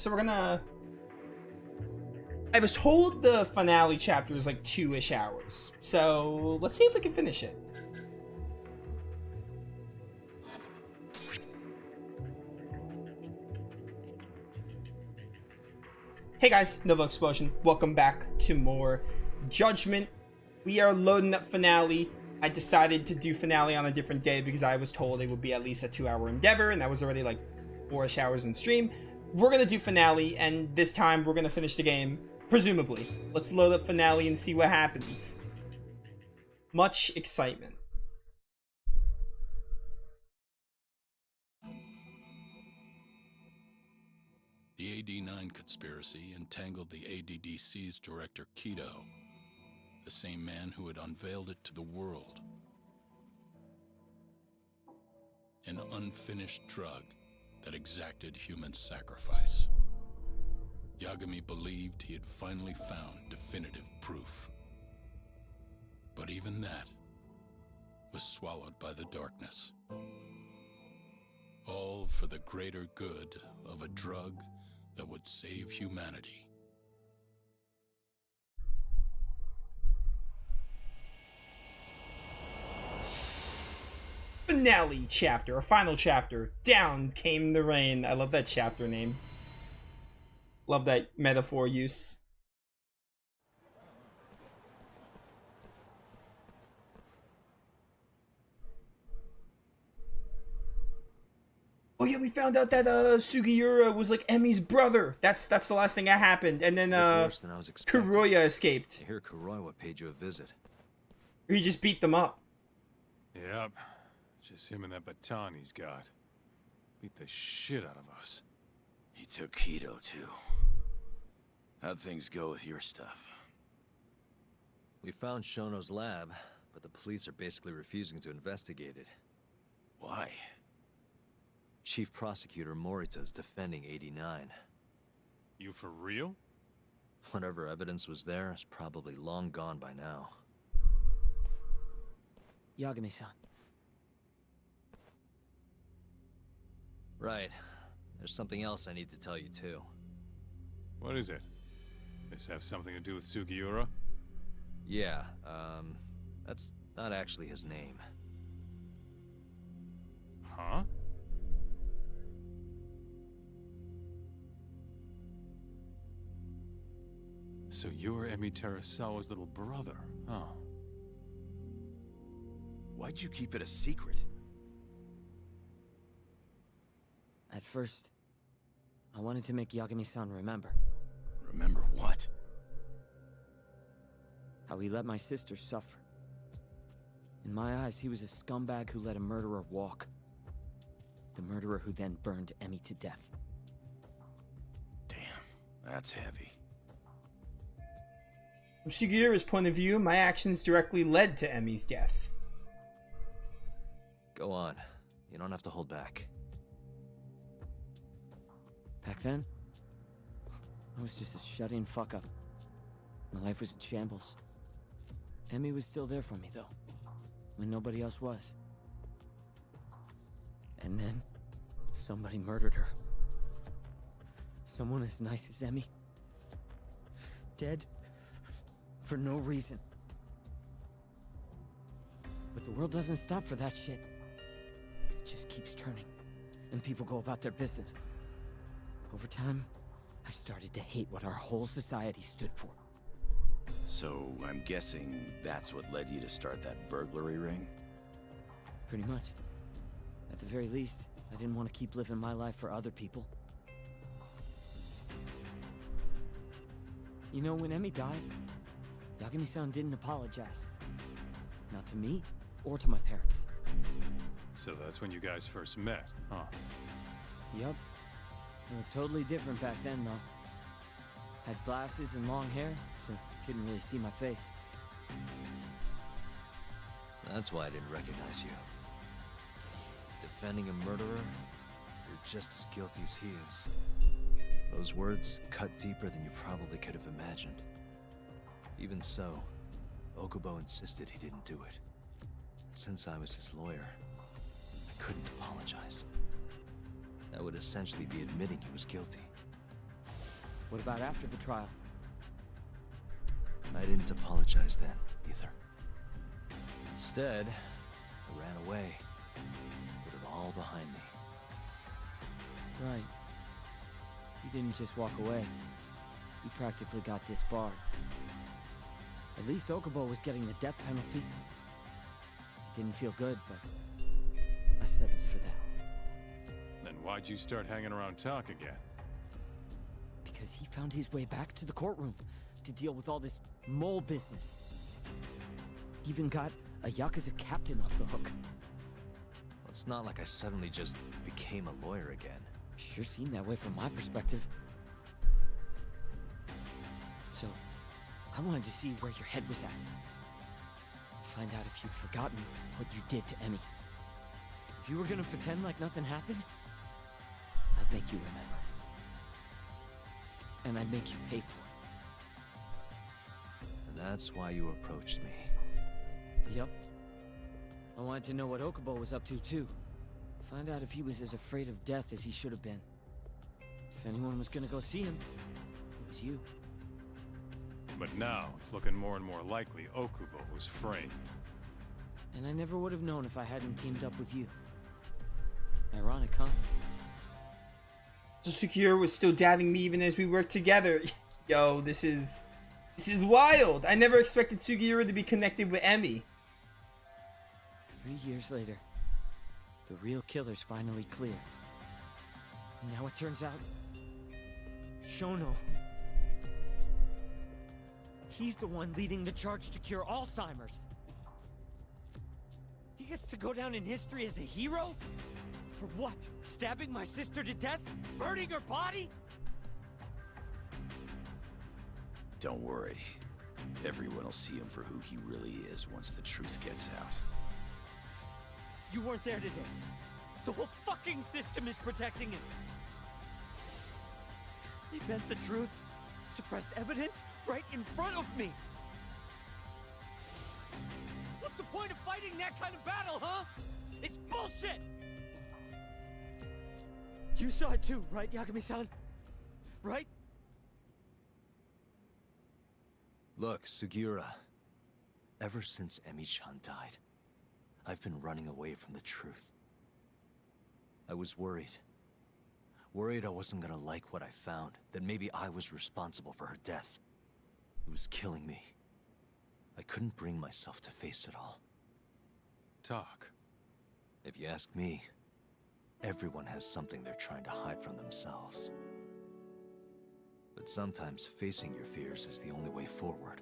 So we're gonna... I was told the finale chapter was like 2-ish hours. So let's see if we can finish it. Hey guys, NovaExplosion. Welcome back to more Judgment. We are loading up finale. I decided to do finale on a different day because I was told it would be at least a 2-hour endeavor, and that was already like 4-ish hours in stream. We're gonna do finale, and this time we're gonna finish the game, presumably. Let's load up finale and see what happens. Much excitement. The AD9 conspiracy entangled the ADDC's director Keto, the same man who had unveiled it to the world. An unfinished drug that exacted human sacrifice. Yagami believed he had finally found definitive proof. But even that was swallowed by the darkness. All for the greater good of a drug that would save humanity. Finale chapter, or final chapter. Down came the rain. I love that chapter name. Love that metaphor use. Oh yeah, we found out that Sugiura was like Emi's brother. That's the last thing that happened. And then worse than I was expecting. Kuroya escaped. I hear Kuroya paid you a visit. Or he just beat them up. Yep. Just him and that baton he's got. Beat the shit out of us. He took Keto too. How'd things go with your stuff? We found Shono's lab, but the police are basically refusing to investigate it. Why? Chief Prosecutor Morita's defending 89. You for real? Whatever evidence was there is probably long gone by now. Yagami-san. Right. There's something else I need to tell you too. What is it? This have something to do with Sugiura? Yeah, that's not actually his name. Huh? So you're Emi Terasawa's little brother, huh? Why'd you keep it a secret? At first, I wanted to make Yagami-san remember Remember what? how he let my sister suffer. In my eyes, he was a scumbag who let a murderer walk. The murderer who then burned Emi to death. Damn, that's heavy. From Sugiura's point of view, my actions directly led to Emi's death. Go on. You don't have to hold back. Back then, I was just a shut-in fuck-up. My life was in shambles. Emi was still there for me, though, when nobody else was. And then, somebody murdered her. Someone as nice as Emi. Dead for no reason. But the world doesn't stop for that shit. It just keeps turning, and people go about their business. Over time, I started to hate what our whole society stood for. So, I'm guessing that's what led you to start that burglary ring? Pretty much. At the very least, I didn't want to keep living my life for other people. You know, when Emi died, Yagami-san didn't apologize. Not to me, or to my parents. So that's when you guys first met, huh? Yup. They looked totally different back then, though. Had glasses and long hair, so couldn't really see my face. That's why I didn't recognize you. Defending a murderer, you're just as guilty as he is. Those words cut deeper than you probably could have imagined. Even so, Okubo insisted he didn't do it. Since I was his lawyer, I couldn't apologize. That would essentially be admitting he was guilty. What about after the trial? I didn't apologize then, either. Instead, I ran away. Put it all behind me. Right. You didn't just walk away. You practically got disbarred. At least Okubo was getting the death penalty. It didn't feel good, but I settled for that. Then why'd you start hanging around Talk again? Because he found his way back to the courtroom to deal with all this mole business. Even got a Yakuza captain off the hook. Well, it's not like I suddenly just became a lawyer again. Sure seemed that way from my perspective. So, I wanted to see where your head was at. Find out if you'd forgotten what you did to Emmy. If you were gonna pretend like nothing happened, I'd make you remember. And I'd make you pay for it. And that's why you approached me. Yep. I wanted to know what Okubo was up to, too. Find out if he was as afraid of death as he should have been. If anyone was gonna go see him, it was you. But now, it's looking more and more likely Okubo was framed. And I never would have known if I hadn't teamed up with you. Ironic, huh? So Sugiura was still doubting me even as we worked together. Yo, this is wild. I never expected Sugiura to be connected with Emmy. 3 years later, the real killer's finally clear. And now it turns out, Shono, he's the one leading the charge to cure Alzheimer's. He gets to go down in history as a hero? For what? Stabbing my sister to death? Burning her body? Don't worry. Everyone will see him for who he really is once the truth gets out. You weren't there today. The whole fucking system is protecting him. He bent the truth, suppressed evidence right in front of me. What's the point of fighting that kind of battle, huh? It's bullshit! You saw it too, right, Yagami-san? Right? Look, Sugiura. Ever since Emi-chan died, I've been running away from the truth. I was worried. Worried I wasn't gonna like what I found, that maybe I was responsible for her death. It was killing me. I couldn't bring myself to face it all. Talk. If you ask me, everyone has something they're trying to hide from themselves. But sometimes facing your fears is the only way forward.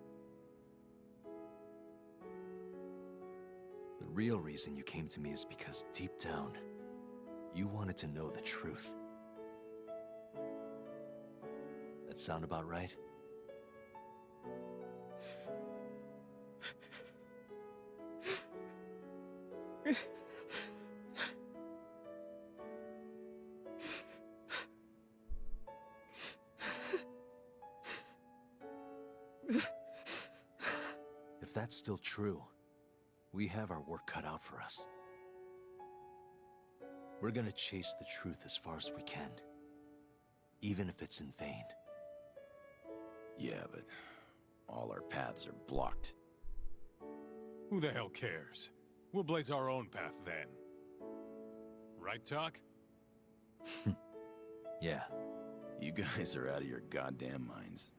The real reason you came to me is because deep down, you wanted to know the truth. That sound about right? If that's still true, we have our work cut out for us. We're gonna chase the truth as far as we can, even if it's in vain. Yeah, but all our paths are blocked. Who the hell cares? We'll blaze our own path then. Right, Talk? Yeah. You guys are out of your goddamn minds.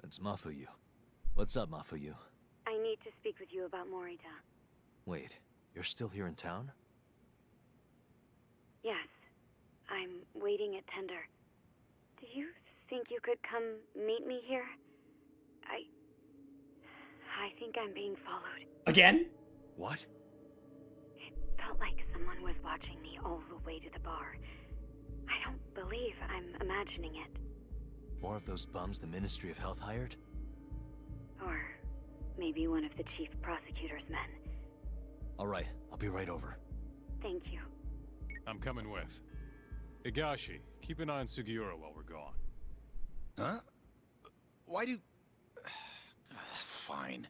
That's Mafuyu. What's up, Mafuyu? I need to speak with you about Morita. Wait, you're still here in town? Yes. I'm waiting at Tender. Do you think you could come meet me here? I think I'm being followed. Again? What? It felt like someone was watching me all the way to the bar. I don't believe I'm imagining it. More of those bums the Ministry of Health hired? Or maybe one of the chief prosecutor's men. All right, I'll be right over. Thank you. I'm coming with. Higashi, keep an eye on Sugiura while we're gone. Huh? Why do... Fine.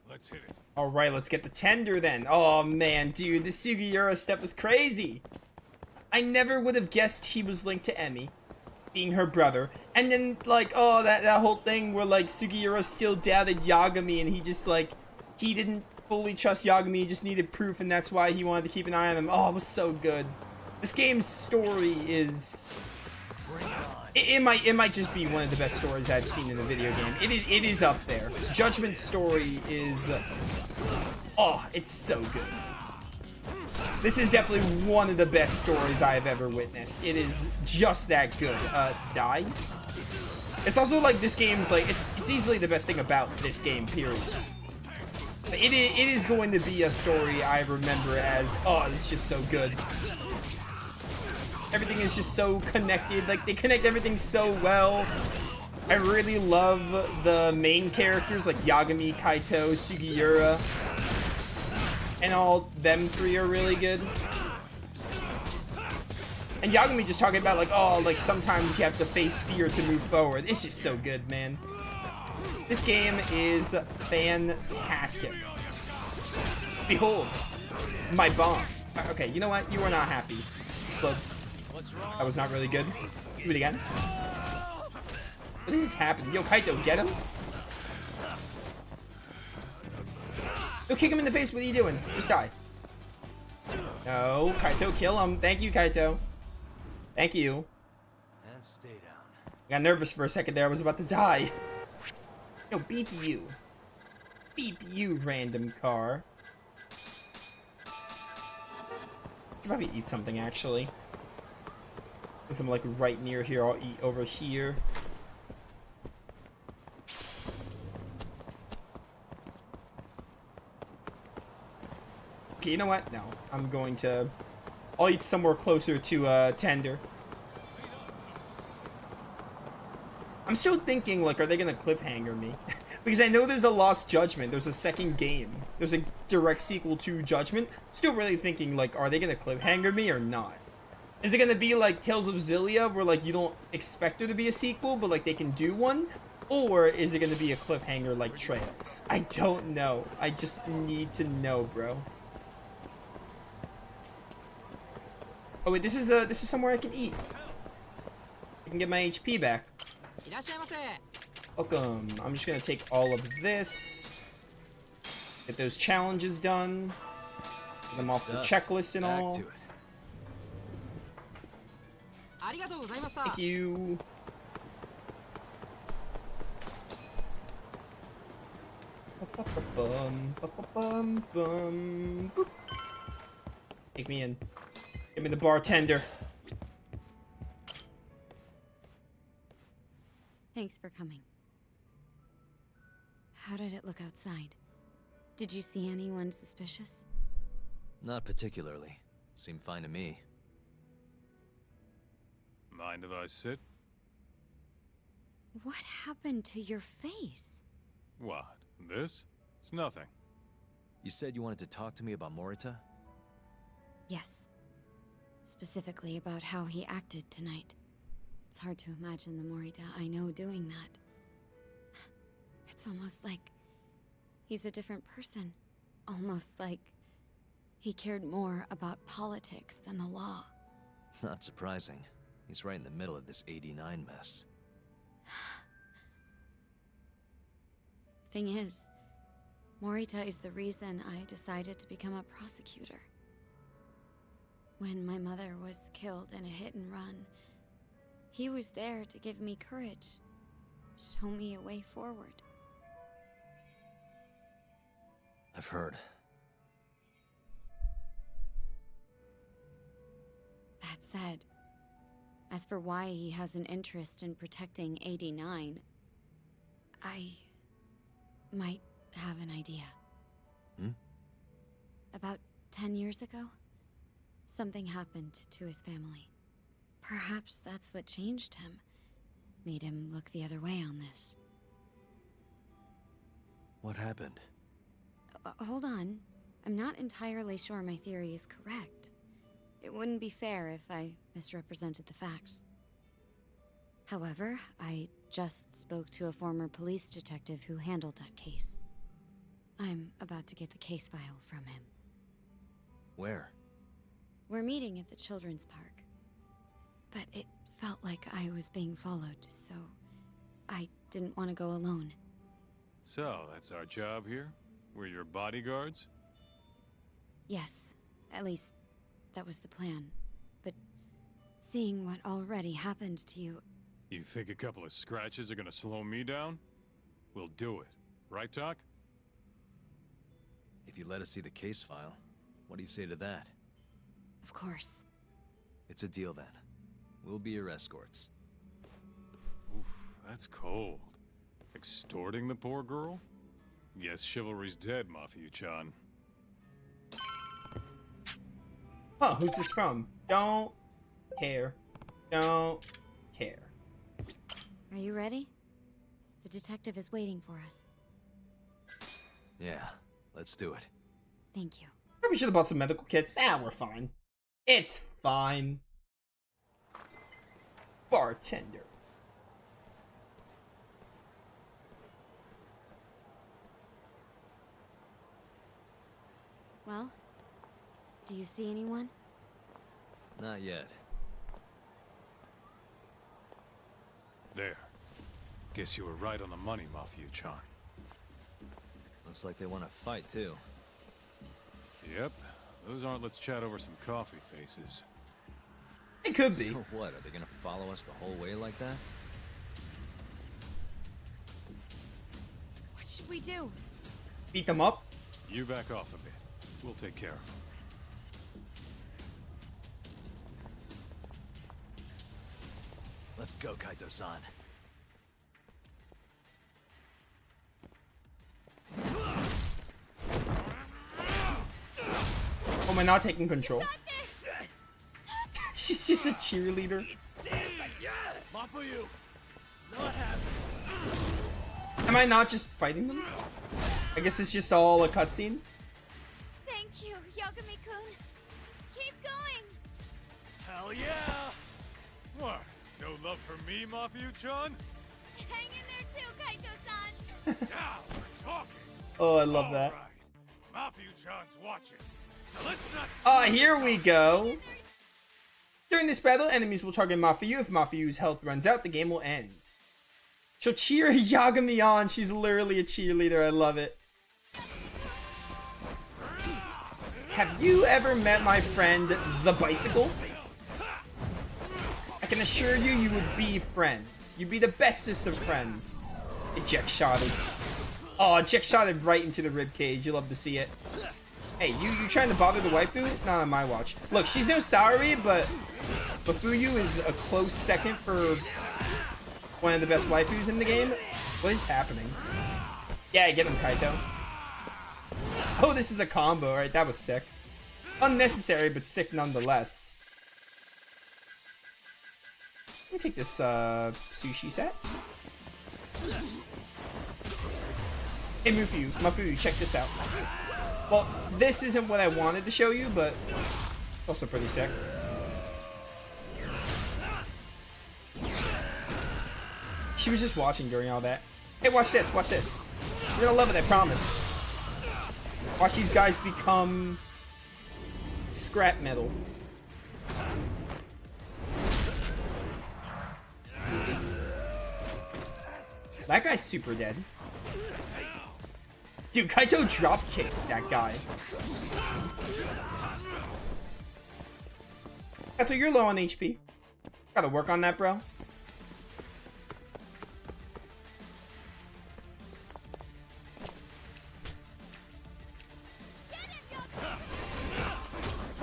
Let's hit it. Alright, let's get the tender then. Oh man, dude, the Sugiura stuff is crazy. I never would have guessed he was linked to Emmy, being her brother. And then, like, oh, that whole thing where, like, Sugiura still doubted Yagami, and he just, like, he didn't fully trust Yagami, he just needed proof, and that's why he wanted to keep an eye on him. Oh, it was so good. This game's story is... It might just be one of the best stories I've seen in a video game. It is up there. Judgment's story is... oh, it's so good. This is definitely one of the best stories I have ever witnessed. It is just that good. Die? It's also like this game's like, it's easily the best thing about this game, period. It is going to be a story I remember as, oh, it's just so good. Everything is just so connected. Like, they connect everything so well. I really love the main characters, like Yagami, Kaito, Sugiura. And all them three are really good. And Yagami just talking about, like, oh, like, sometimes you have to face fear to move forward. It's just so good, man. This game is fantastic. Behold, my bomb. Okay, you know what? You are not happy. Explode. That was not really good. Do it again. What is happening? Yo, Kaito, get him. Yo, kick him in the face. What are you doing? Just die. No, Kaito, kill him. Thank you, Kaito. Thank you. And stay down. I got nervous for a second there. I was about to die. Yo, beep you. Beep you, random car. Should probably eat something, actually. Since I'm, like, right near here, I'll eat over here. Okay, you know what? No. I'm going to... I'll eat somewhere closer to, tender. I'm still thinking, like, are they gonna cliffhanger me? Because I know there's a Lost Judgment. There's a second game. There's a direct sequel to Judgment. Still really thinking, like, are they gonna cliffhanger me or not? Is it gonna be like Tales of Xillia, where, like, you don't expect there to be a sequel, but, like, they can do one? Or is it gonna be a cliffhanger like Trails? I don't know. I just need to know, bro. Oh wait, this is somewhere I can eat. I can get my HP back. Welcome. I'm just gonna take all of this. Get those challenges done. Get them off the checklist and all. Back to it. Thank you. Take me in. Give me the bartender. Thanks for coming. How did it look outside? Did you see anyone suspicious? Not particularly. Seemed fine to me. Mind if I sit? What happened to your face? What? This? It's nothing. You said you wanted to talk to me about Morita? Yes. Specifically about how he acted tonight. It's hard to imagine the Morita I know doing that. It's almost like he's a different person. Almost like he cared more about politics than the law. Not surprising. He's right in the middle of this 89 mess. Thing is, Morita is the reason I decided to become a prosecutor. When my mother was killed in a hit and run, he was there to give me courage, show me a way forward. I've heard. That said, as for why he has an interest in protecting 89, I might have an idea. About 10 years ago, something happened to his family. Perhaps that's what changed him, made him look the other way on this. What happened? Hold on. I'm not entirely sure my theory is correct. It wouldn't be fair if I misrepresented the facts. However, I just spoke to a former police detective who handled that case. I'm about about to get the case file from him. Where? We're meeting at the children's park. But it felt like I was being followed, so I didn't want to go alone. So, that's our job here? We're your bodyguards? Yes, at least that was the plan. But seeing what already happened to you, You think a couple of scratches are gonna slow me down? We'll do it. Right, Doc? If you let us see the case file, what do you say to that? of course. It's a deal then. We'll be your escorts. Oof, that's cold. Extorting the poor girl? Guess chivalry's dead, Mafia-chan. Huh, who's this from? Don't care. Don't care. Are you ready? The detective is waiting for us. Yeah, let's do it. Thank you. Probably should have bought some medical kits. Ah, we're fine. It's fine. Bartender. Well, do you see anyone? Not yet. There. Guess you were right on the money, Mafia-chan. Looks like they want to fight too. Yep. Those aren't let's chat over some coffee faces. It could be. So what, are they gonna follow us the whole way like that? What should we do? Beat them up. You back off a bit. We'll take care of them. Let's go, Kaito-san. Oh, am I not taking control? She's just a cheerleader. Am I not just fighting them? I guess it's just all a cutscene. Thank you, Yagami-kun. Keep going. Hell yeah! What? No love for me, Mafia-chan? Hang in there too, Kaito-san. Now we're talking. Oh, I love that. Alright. Mafia-chan's watching. So let's not Ah, here we go. During this battle, enemies will target Mafuyu. If Mafuyu's health runs out, the game will end. She'll cheer Yagami on. She's literally a cheerleader. I love it. Have you ever met my friend, the Bicycle? I can assure you, you would be friends. You'd be the bestest of friends. Eject shotted. Oh, eject shotted right into the ribcage. You love to see it. Hey, you trying to bother the waifu? Not on my watch. Look, she's no Saori, but Mafuyu is a close second for one of the best waifus in the game. What is happening? Yeah, get him, Kaito. Oh, this is a combo, right? That was sick. Unnecessary, but sick nonetheless. Let me take this sushi set. Hey, Mafuyu, check this out. Well, this isn't what I wanted to show you, but also pretty sick. She was just watching during all that. Hey, watch this, watch this. You're gonna love it, I promise. Watch these guys become scrap metal. Easy. That guy's super dead. Dude, Kaito drop kicked that guy. Kaito, you're low on HP. Gotta work on that, bro.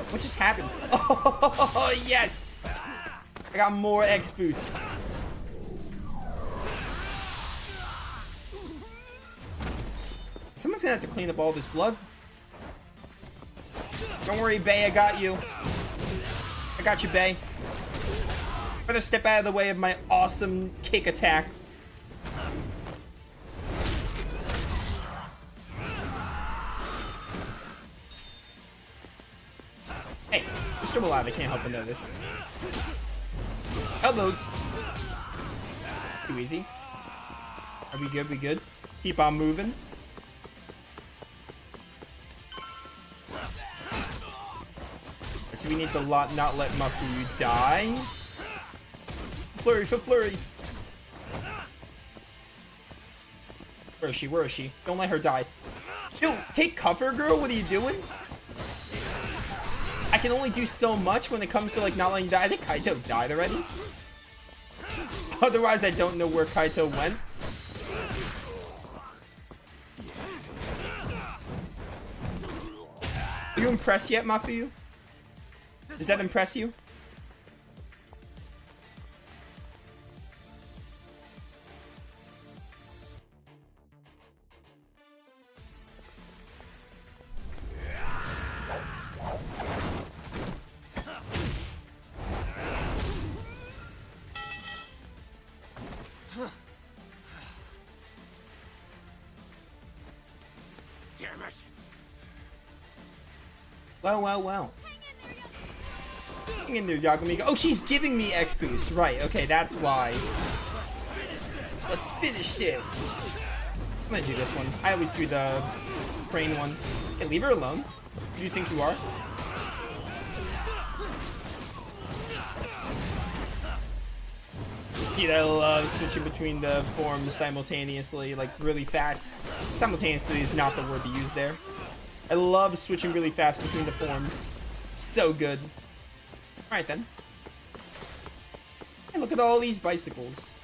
What just happened? Oh, yes! I got more X boost. Someone's gonna have to clean up all this blood. Don't worry, Bay, I got you. I got you, Bay. Better step out of the way of my awesome kick attack. Hey, you're still alive, I can't help but notice. Elbows. Too easy. Are we good? We good? Keep on moving. so we need to not let Mafuyu die. Flurry for flurry. Where is she? Where is she? Don't let her die. Yo, take cover, girl. What are you doing? I can only do so much when it comes to, like, not letting you die. I think Kaito died already. Otherwise, I don't know where Kaito went. Are you impressed yet, Mafuyu? Does that impress you? Well. Hang in there, Yagami. Oh, she's giving me X boost. Right, okay, that's why. Let's finish this. I'm gonna do this one. I always do the brain one. Hey, leave her alone. Who do you think you are? Dude, I love switching between the forms simultaneously, like really fast. Simultaneously is not the word to use there. I love switching really fast between the forms. So good. Alright then. Hey, look at all these bicycles.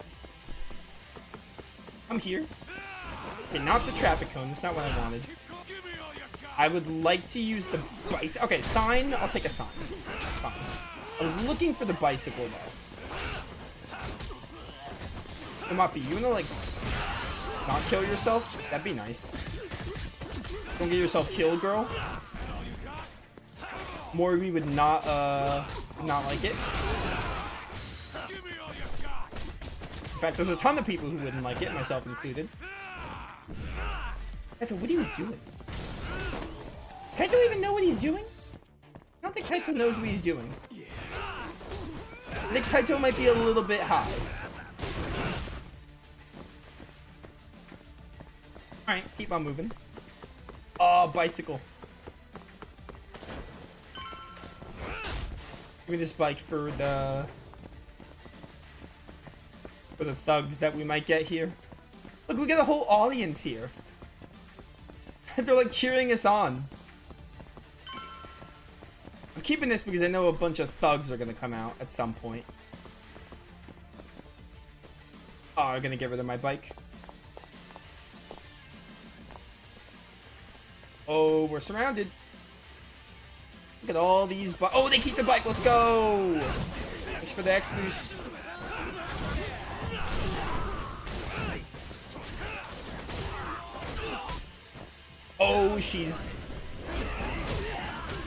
I'm here. Okay, not the traffic cone. That's not what I wanted. I would like to use the bicycle. Okay, sign. I'll take a sign. That's fine. I was looking for the bicycle though. Come on, you wanna like not kill yourself? That'd be nice. Don't get yourself killed, girl. Morby would not like it. In fact, there's a ton of people who wouldn't like it, myself included. Kaito, what are you doing? Does Kaito even know what he's doing? I don't think Kaito knows what he's doing. I think Kaito might be a little bit high. Alright, keep on moving. Oh, bicycle. Give me this bike for the thugs that we might get here. Look, we got a whole audience here. They're like cheering us on. I'm keeping this because I know a bunch of thugs are gonna come out at some point. Oh, I'm gonna get rid of my bike. Oh, we're surrounded. Look at all these oh, they keep the bike. Let's go. Thanks for the X boost. Oh, she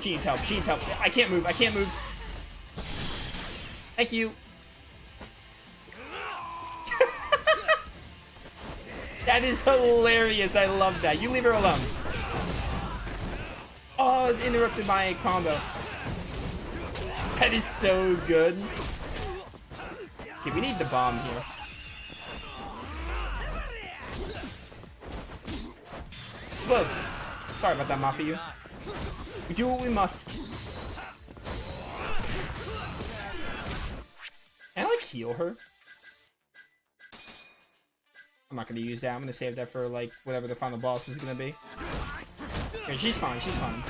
needs help. She needs help. I can't move. I can't move. Thank you. That is hilarious. I love that. You leave her alone. Oh, it interrupted my combo. That is so good. Okay, we need the bomb here. Explode. Sorry about that, Mafuyu. We do what we must. Can I, like, heal her? I'm not gonna use that. I'm gonna save that for, like, whatever the final boss is gonna be. Okay, she's fine, she's fine.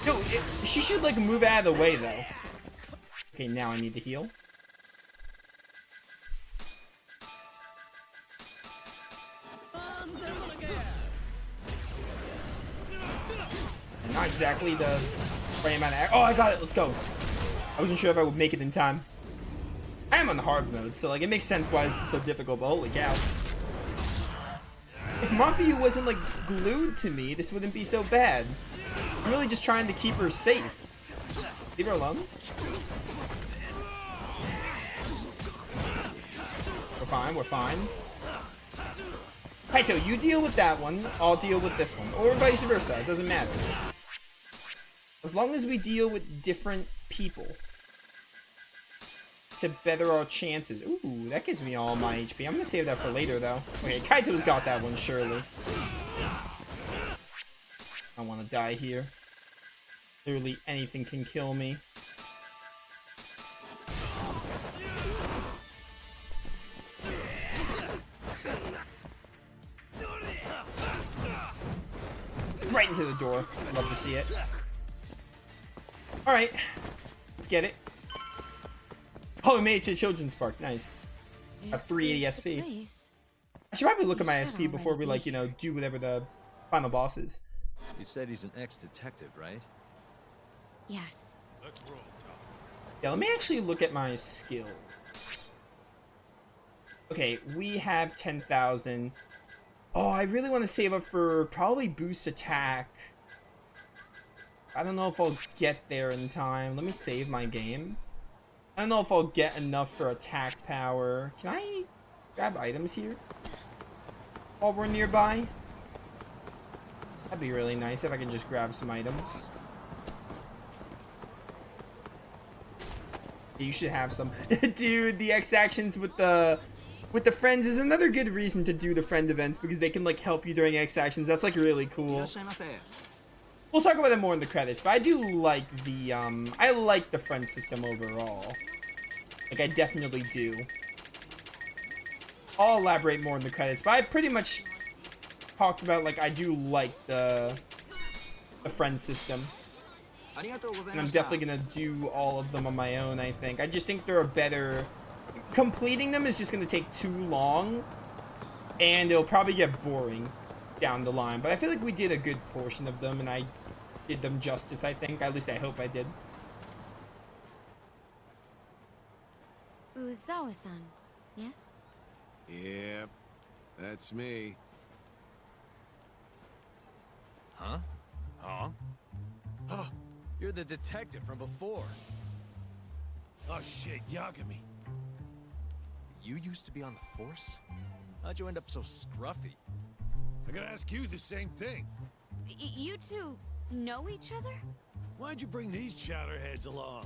Yo, she should, like, move out of the way, though. Okay, now I need to heal. Not exactly the right amount of... Oh, I got it! Let's go! I wasn't sure if I would make it in time. I am on the hard mode, so, like, it makes sense why this is so difficult, but holy cow. If Mafuyu wasn't, like, glued to me, this wouldn't be so bad. I'm really just trying to keep her safe. Leave her alone. We're fine, we're fine. Kaito, you deal with that one, I'll deal with this one. Or vice versa, it doesn't matter. As long as we deal with different people. To better our chances. Ooh, that gives me all my HP. I'm gonna save that for later, though. Okay, Kaito's got that one, surely. I want to die here. Literally anything can kill me. Right into the door. Love to see it. Alright. Let's get it. Oh, we made it to the Children's Park. Nice. A 380 SP. I should probably look at my SP before we, like, you know, do whatever the final boss is. You said he's an ex-detective, right? Yes. Let's roll, Tom. Yeah, let me actually look at my skills. Okay, we have 10,000. Oh, I really want to save up for probably boost attack. I don't know if I'll get there in time. Let me save my game. I don't know if I'll get enough for attack power. Can I grab items here while we're nearby? That'd be really nice if I can just grab some items. You should have some. Dude, the X actions with the friends is another good reason to do the friend events, because they can like help you during X actions. That's like really cool. We'll talk about it more in the credits, but I do like the I like the friend system overall. Like, I definitely do. I'll elaborate more in the credits, but I pretty much talked about, like, I do like the friend system. And I'm definitely gonna do all of them on my own, I think. I just think there are better... Completing them is just gonna take too long, and it'll probably get boring down the line. But I feel like we did a good portion of them, and I did them justice, I think. At least I hope I did. Uzawa-san, yes? Yep, that's me. Huh? Huh? Oh, you're the detective from before. Oh shit, Yagami. You used to be on the force? How'd you end up so scruffy? I gotta ask you the same thing. You two know each other? Why'd you bring these chowderheads along?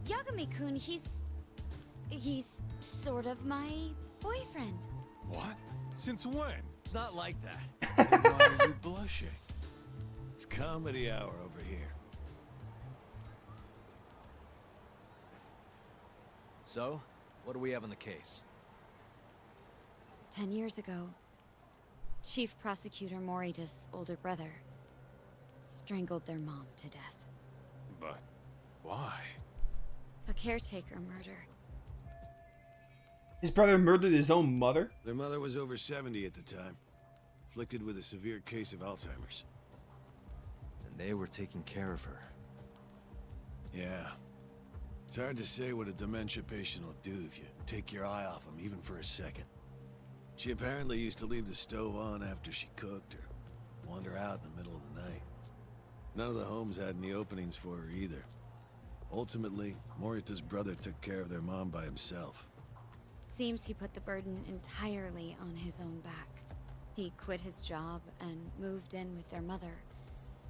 Yagami-kun, he's sort of my boyfriend. What? Since when? It's not like that. Then why are you blushing? It's comedy hour over here. So, what do we have on the case? 10 years ago, Chief Prosecutor Morita's older brother strangled their mom to death. But why? A caretaker murder. His brother murdered his own mother? Their mother was over 70 at the time, afflicted with a severe case of Alzheimer's. And they were taking care of her. Yeah. It's hard to say what a dementia patient will do if you take your eye off them, even for a second. She apparently used to leave the stove on after she cooked, or wander out in the middle of the night. None of the homes had any openings for her either. Ultimately, Morita's brother took care of their mom by himself. Seems he put the burden entirely on his own back. He quit his job and moved in with their mother,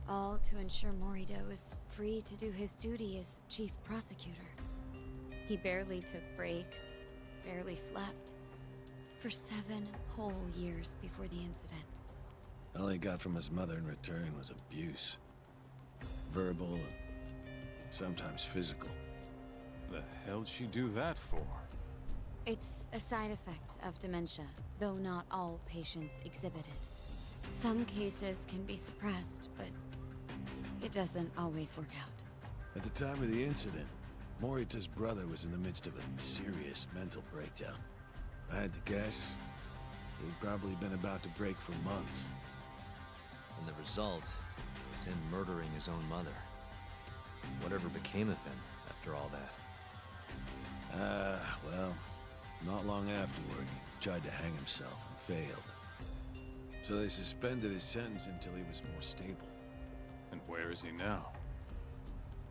all to ensure Morita was free to do his duty as chief prosecutor. He barely took breaks, barely slept, for 7 whole years before the incident. All he got from his mother in return was abuse. Verbal and sometimes physical. The hell'd she do that for? It's a side effect of dementia, though not all patients exhibit it. Some cases can be suppressed, but it doesn't always work out. At the time of the incident, Morita's brother was in the midst of a serious mental breakdown. If I had to guess, he'd probably been about to break for months. And the result is him murdering his own mother. Whatever became of him after all that? Well, not long afterward, he tried to hang himself and failed. So they suspended his sentence until he was more stable. And where is he now?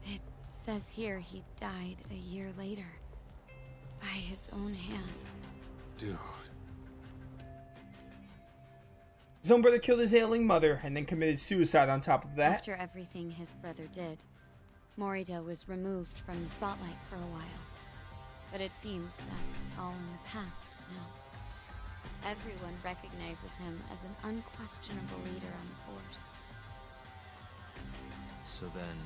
It says here he died a year later, by his own hand. Dude. His own brother killed his ailing mother and then committed suicide on top of that. After everything his brother did, Morita was removed from the spotlight for a while. But it seems that's all in the past now. Everyone recognizes him as an unquestionable leader on the Force. So then,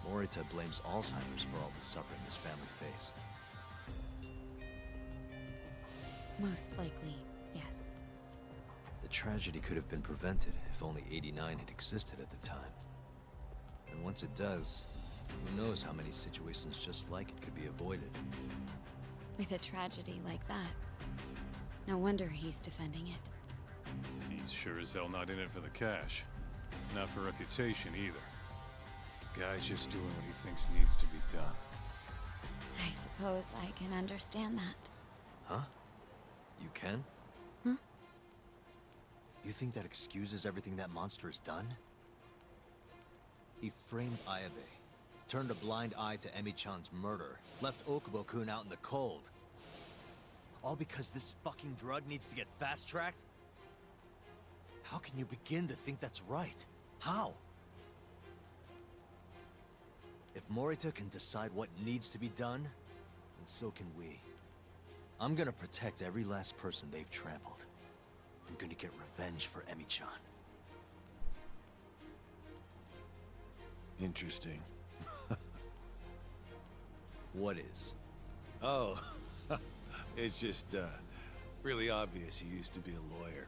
Morita blames Alzheimer's for all the suffering his family faced. Most likely, yes. The tragedy could have been prevented if only 89 had existed at the time. And once it does, who knows how many situations just like it could be avoided. With a tragedy like that, no wonder he's defending it. He's sure as hell not in it for the cash. Not for reputation either. The guy's just doing what he thinks needs to be done. I suppose I can understand that. Huh? You can? Huh? You think that excuses everything that monster has done? He framed Ayabe, turned a blind eye to Emi-chan's murder, left Okubo-kun out in the cold. All because this fucking drug needs to get fast-tracked? How can you begin to think that's right? How? If Morita can decide what needs to be done, then so can we. I'm gonna protect every last person they've trampled. I'm gonna get revenge for Emi-chan. Interesting. What is? Oh, it's just, really obvious you used to be a lawyer.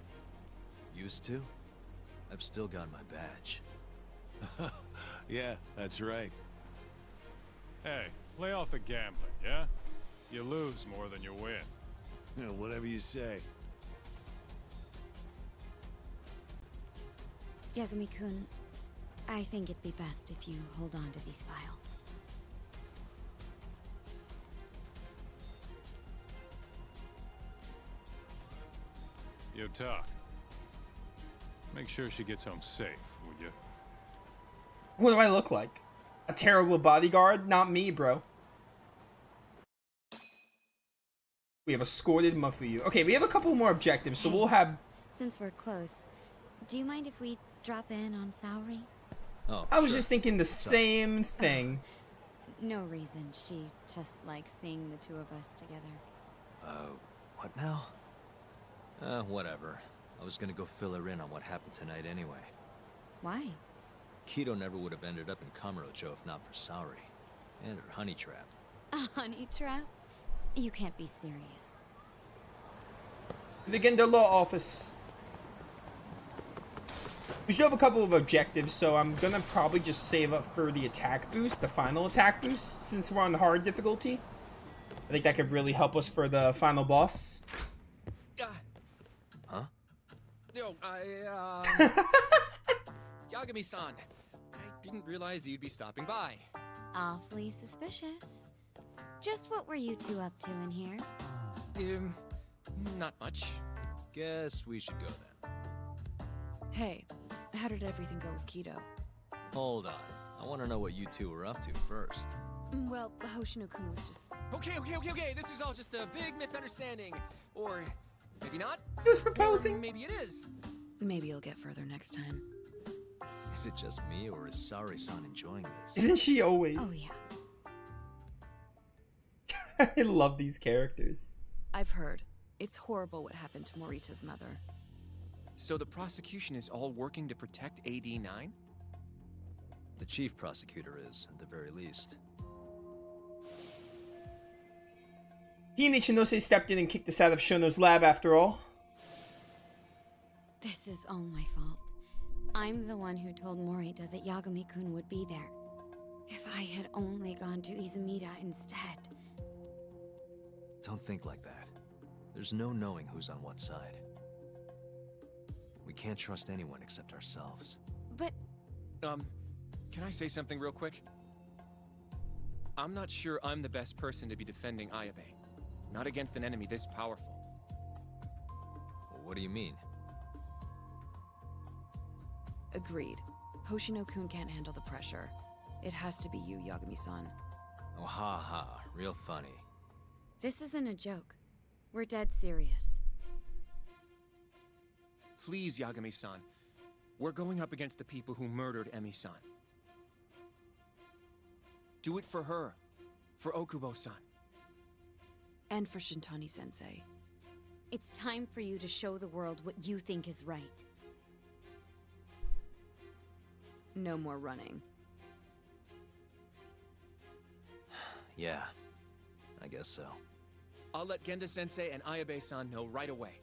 Used to? I've still got my badge. Yeah, that's right. Hey, lay off the gambling, yeah? You lose more than you win. You know, whatever you say. Yagami-kun, I think it'd be best if you hold on to these files. Yo, talk. Make sure she gets home safe, would you? What do I look like? A terrible bodyguard? Not me, bro. We have escorted Mafuyu. Okay, we have a couple more objectives, so we'll have... Since we're close, do you mind if we drop in on Saori? Oh, I was sure. just thinking the same thing. No reason. She just likes seeing the two of us together. What now? Whatever. I was gonna go fill her in on what happened tonight anyway. Why? Keto never would have ended up in Kamurocho if not for Saori. And her honey trap. A honey trap? You can't be serious. Begin the law office. We still have a couple of objectives, so I'm gonna probably just save up for the attack boost, the final attack boost, since we're on hard difficulty. I think that could really help us for the final boss. Huh? Yo, Yagami-san, I didn't realize you'd be stopping by. Awfully suspicious. Just what were you two up to in here? Not much. Guess we should go then. Hey, how did everything go with Keto? Hold on. I want to know what you two were up to first. Well, Hoshino-kun was just... Okay. This was all just a big misunderstanding. Or maybe not. He was proposing. Or maybe it is. Maybe you'll get further next time. Is it just me, or is Saori-san enjoying this? Isn't she always? Oh, yeah. I love these characters. I've heard. It's horrible what happened to Morita's mother. So the prosecution is all working to protect AD-9? The chief prosecutor is, at the very least. He and Ichinose stepped in and kicked us out of Shono's lab after all. This is all my fault. I'm the one who told Morita that Yagami-kun would be there. If I had only gone to Izumida instead. Don't think like that. There's no knowing who's on what side. We can't trust anyone except ourselves. But... Can I say something real quick? I'm not sure I'm the best person to be defending Ayabe. Not against an enemy this powerful. Well, what do you mean? Agreed. Hoshino-kun can't handle the pressure. It has to be you, Yagami-san. Oh, ha ha. Real funny. this isn't a joke. We're dead serious. Please, Yagami-san. We're going up against the people who murdered Emi-san. Do it for her. For Okubo-san. And for Shintani-sensei. It's time for you to show the world what you think is right. No more running. Yeah, I guess so. I'll let Genda-sensei and Ayabe-san know right away.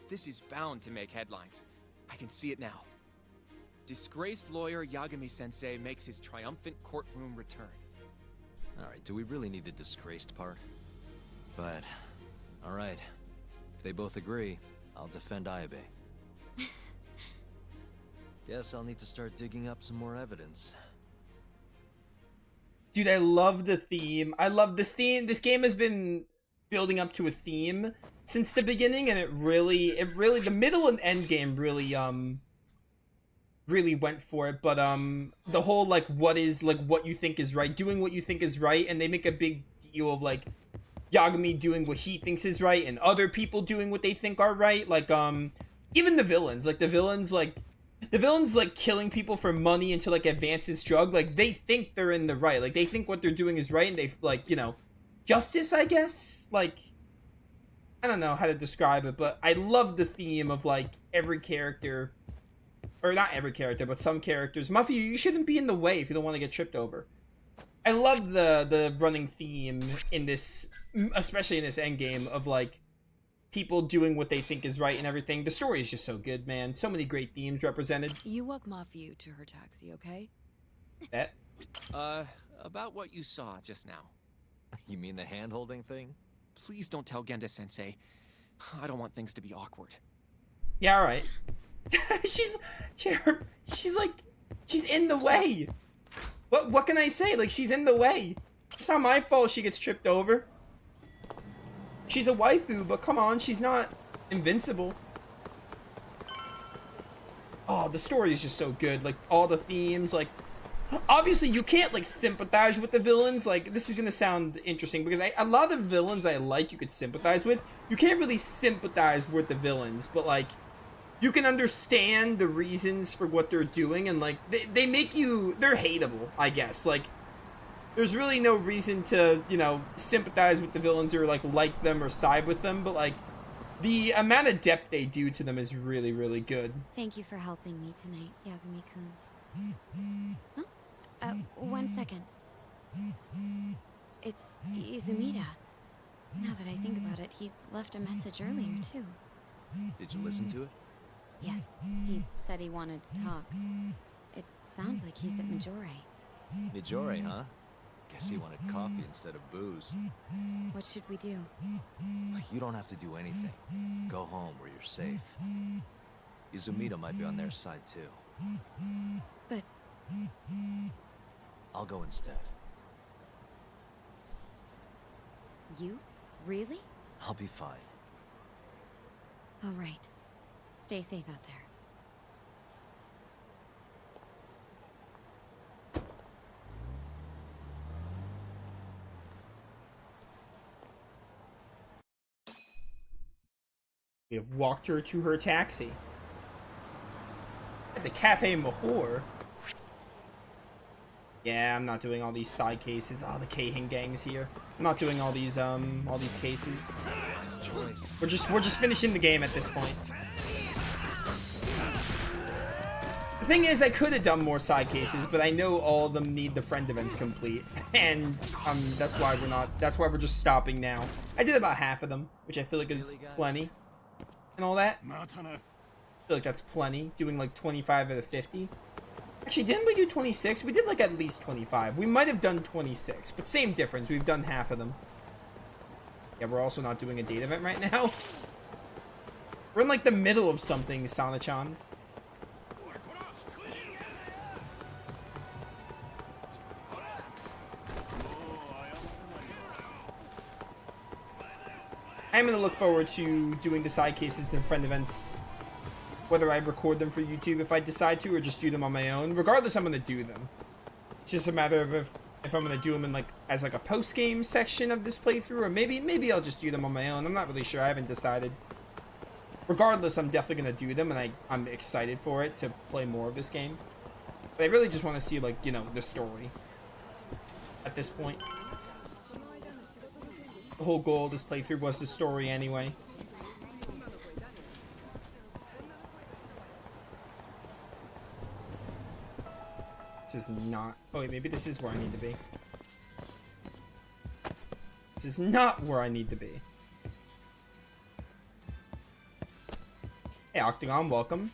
This is bound to make headlines. I can see it now. Disgraced lawyer Yagami-sensei makes his triumphant courtroom return. Alright, do we really need the disgraced part? But, alright. If they both agree, I'll defend Ayabe. Guess I'll need to start digging up some more evidence. Dude, I love the theme. I love this theme. This game has been building up to a theme since the beginning, and it really, the middle and end game really went for it. But the whole like what you think is right, doing what you think is right, and they make a big deal of like Yagami doing what he thinks is right and other people doing what they think are right. Like even the villains, the villains like killing people for money and to like advance this drug, like they think they're in the right, like they think what they're doing is right, and they like, you know, justice, I guess. Like, I don't know how to describe it, but I love the theme of like every character, or not every character, but some characters. Muffy, you shouldn't be in the way if you don't want to get tripped over. I love the running theme in this, especially in this endgame, of like people doing what they think is right and everything. The story is just so good, man. So many great themes represented. You walk Mafiu to her taxi, okay? Bet. About what you saw just now. You mean the hand-holding thing? Please don't tell Genda-sensei. I don't want things to be awkward. Yeah, alright. she's like, she's in the way. What can I say? Like, she's in the way. It's not my fault she gets tripped over. She's a waifu, but come on, she's not invincible. Oh, the story is just so good. Like, all the themes, like, obviously you can't, like, sympathize with the villains. Like, this is gonna sound interesting, because a lot of the villains I like you could sympathize with. You can't really sympathize with the villains, but, like, you can understand the reasons for what they're doing, and, like, they make you, they're hateable, I guess. Like, there's really no reason to, you know, sympathize with the villains or, like them or side with them, but, like, the amount of depth they do to them is really, really good. Thank you for helping me tonight, Yagami-kun. Huh? 1 second. It's Izumida. Now that I think about it, he left a message earlier, too. Did you listen to it? Yes, he said he wanted to talk. It sounds like he's at Majore. Majore, huh? Guess he wanted coffee instead of booze. What should we do? You don't have to do anything. Go home where you're safe. Izumida might be on their side too. But... I'll go instead. You? Really? I'll be fine. All right. Stay safe out there. We have walked her to her taxi. At the Cafe Mahor. Yeah, I'm not doing all these side cases. Oh, the Keihin gang's here. I'm not doing all these cases. We're just finishing the game at this point. The thing is, I could have done more side cases, but I know all of them need the friend events complete, and that's why we're just stopping now. I did about half of them, which I feel like is plenty. And all that. I feel like that's plenty. Doing like 25 out of 50. Actually, didn't we do 26? We did like at least 25. We might have done 26, but same difference. We've done half of them. Yeah, we're also not doing a date event right now. We're in like the middle of something, Sana-chan. I'm going to look forward to doing the side cases and friend events, whether I record them for YouTube if I decide to, or just do them on my own. Regardless, I'm going to do them. It's just a matter of if I'm going to do them in like as like a post-game section of this playthrough, or maybe I'll just do them on my own. I'm not really sure. I haven't decided. Regardless, I'm definitely going to do them, and I'm excited for it to play more of this game. But I really just want to see, like, you know, the story at this point. The whole goal of this playthrough was the story anyway. This is not... Oh, wait, maybe this is where I need to be. This is not where I need to be. Hey, Octagon, welcome.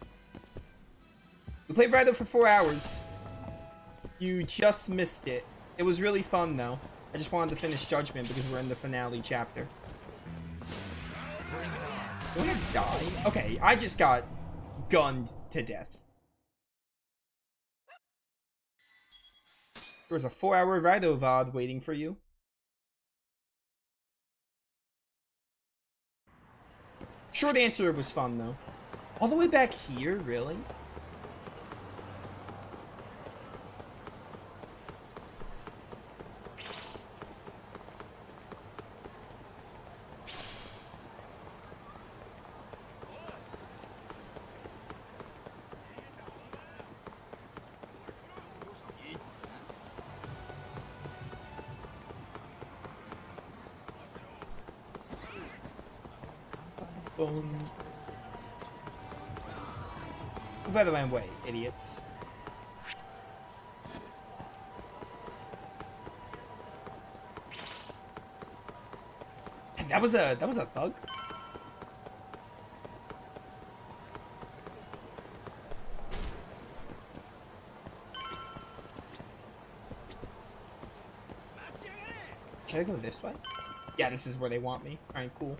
We played Rhino for 4 hours. You just missed it. It was really fun, though. I just wanted to finish Judgment because we're in the finale chapter. Do I want to die? Okay, I just got gunned to death. There's a 4-hour Rhino VOD waiting for you. Short answer, it was fun, though. All the way back here, really? Move out of my way, idiots. And that was a thug. Should I go this way? Yeah, this is where they want me. Alright, cool.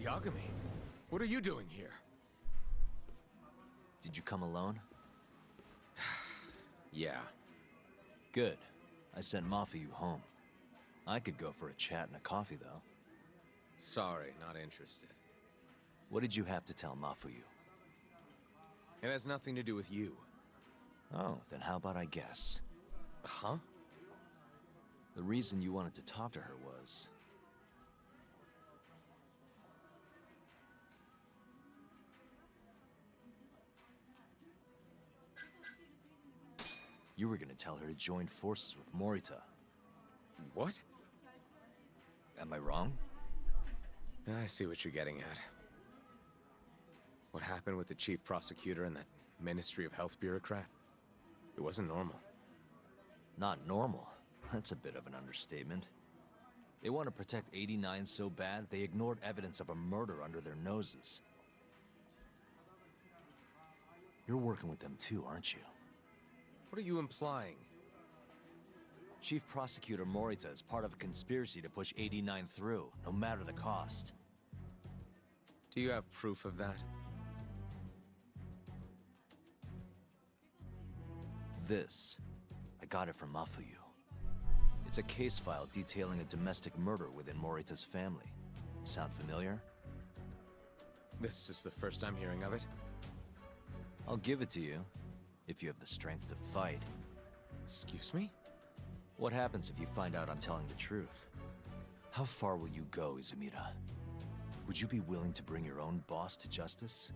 Yagami, what are you doing here? Did you come alone? Yeah. Good. I sent Mafuyu home. I could go for a chat and a coffee, though. Sorry, not interested. What did you have to tell Mafuyu? It has nothing to do with you. Oh, then how about I guess? Huh? The reason you wanted to talk to her was... you were gonna tell her to join forces with Morita. What? Am I wrong? I see what you're getting at. What happened with the chief prosecutor and that Ministry of Health bureaucrat? It wasn't normal. Not normal? That's a bit of an understatement. They want to protect 89 so bad, they ignored evidence of a murder under their noses. You're working with them too, aren't you? What are you implying? Chief Prosecutor Morita is part of a conspiracy to push 89 through, no matter the cost. Do you have proof of that? This. I got it from Mafuyu. It's a case file detailing a domestic murder within Morita's family. Sound familiar? This is the first I'm hearing of it. I'll give it to you, if you have the strength to fight. Excuse me? What happens if you find out I'm telling the truth? How far will you go, Izumida? Would you be willing to bring your own boss to justice?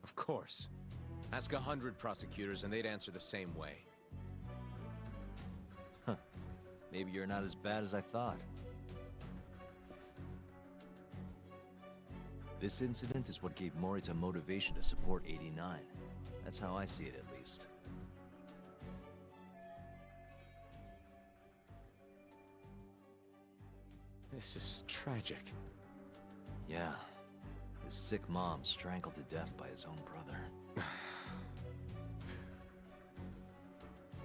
Of course. Ask 100 prosecutors and they'd answer the same way. Maybe you're not as bad as I thought. This incident is what gave Morita motivation to support 89. That's how I see it, at least. This is tragic. Yeah. His sick mom strangled to death by his own brother.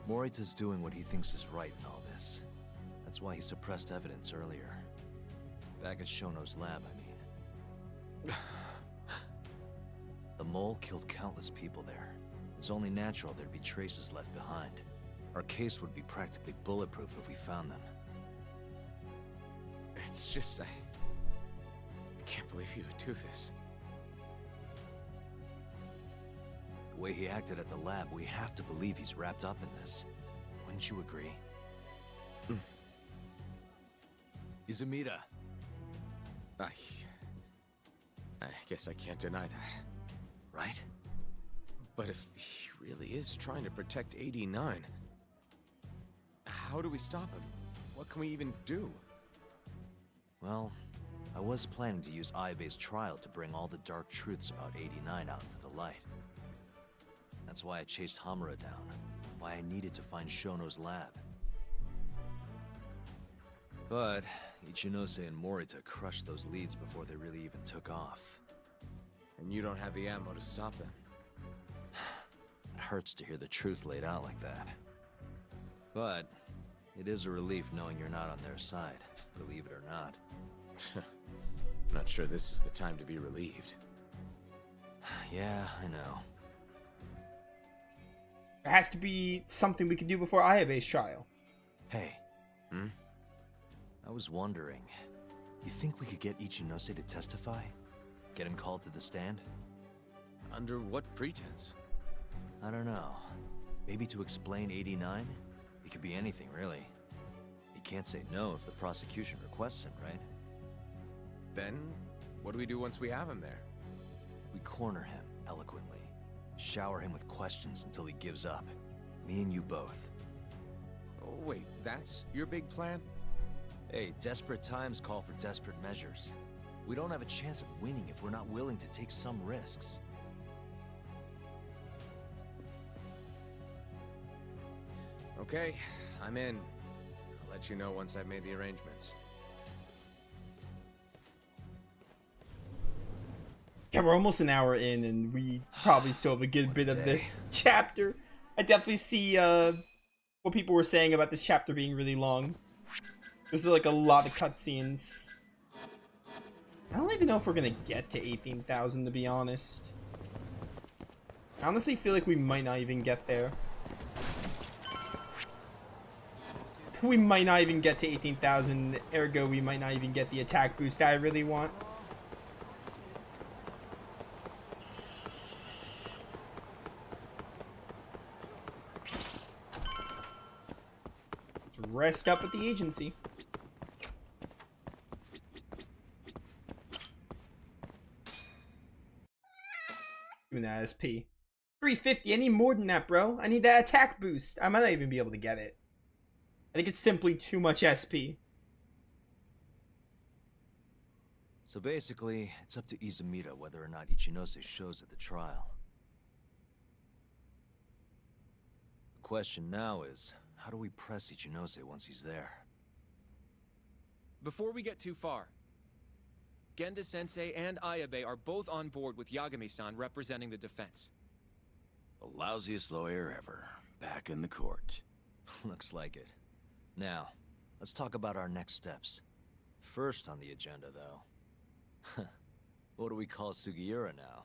Morita's doing what he thinks is right in all this. That's why he suppressed evidence earlier. Back at Shono's lab, I mean. The mole killed countless people there. It's only natural there'd be traces left behind. Our case would be practically bulletproof if we found them. It's just, I can't believe you would do this. The way he acted at the lab, we have to believe he's wrapped up in this. Wouldn't you agree? Izumida. I guess I can't deny that. Right? But if he really is trying to protect 89, how do we stop him? What can we even do? Well, I was planning to use Ayabe's trial to bring all the dark truths about 89 out into the light. That's why I chased Hamura down, why I needed to find Shono's lab. But Ichinose and Morita crushed those leads before they really even took off. And you don't have the ammo to stop them. It hurts to hear the truth laid out like that. But it is a relief knowing you're not on their side, believe it or not. Not sure this is the time to be relieved. Yeah, I know. There has to be something we can do before Ayabe's trial. Hey. Hmm? I was wondering, you think we could get Ichinose to testify? Get him called to the stand? Under what pretense? I don't know. Maybe to explain 89? It could be anything, really. He can't say no if the prosecution requests him, right? Then, what do we do once we have him there? We corner him, eloquently. Shower him with questions until he gives up. Me and you both. Oh, wait, that's your big plan? Hey, desperate times call for desperate measures. We don't have a chance of winning if we're not willing to take some risks. Okay, I'm in. I'll let you know once I've made the arrangements. Yeah, we're almost an hour in, and we probably still have a good bit of this chapter. I definitely see what people were saying about this chapter being really long. There's like a lot of cutscenes. I don't even know if we're gonna get to 18,000, to be honest. I honestly feel like we might not even get there. We might not even get to 18,000, ergo we might not even get the attack boost I really want. Let's rest up at the agency. Doing that SP. 350, I need more than that, bro. I need that attack boost. I might not even be able to get it. I think it's simply too much SP. So basically, it's up to Izumida whether or not Ichinose shows at the trial. The question now is, how do we press Ichinose once he's there? Before we get too far, Genda-sensei and Ayabe are both on board with Yagami-san representing the defense. The lousiest lawyer ever, back in the court. Looks like it. Now, let's talk about our next steps. First on the agenda, though. What do we call Sugiura now?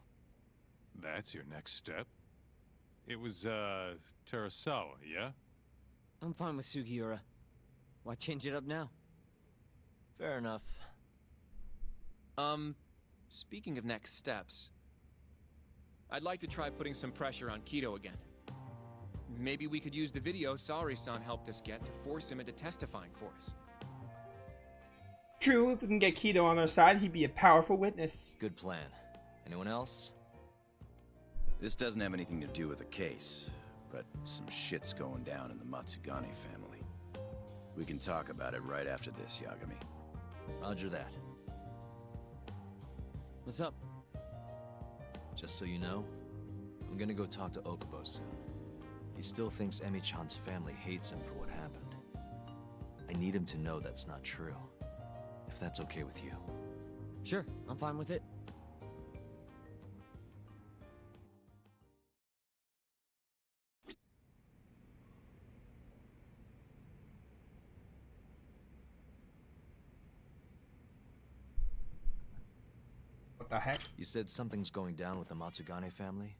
That's your next step? It was, Terasawa, yeah? I'm fine with Sugiura. Why change it up now? Fair enough. Speaking of next steps, I'd like to try putting some pressure on Kido again. Maybe we could use the video Saori-san helped us get to force him into testifying for us. True, if we can get Kido on our side, he'd be a powerful witness. Good plan. Anyone else? This doesn't have anything to do with the case, but some shit's going down in the Matsugane family. We can talk about it right after this, Yagami. Roger that. What's up? Just so you know, I'm gonna go talk to Okubo soon. He still thinks Emi-chan's family hates him for what happened. I need him to know that's not true. If that's okay with you. Sure, I'm fine with it. What the heck? You said something's going down with the Matsugane family?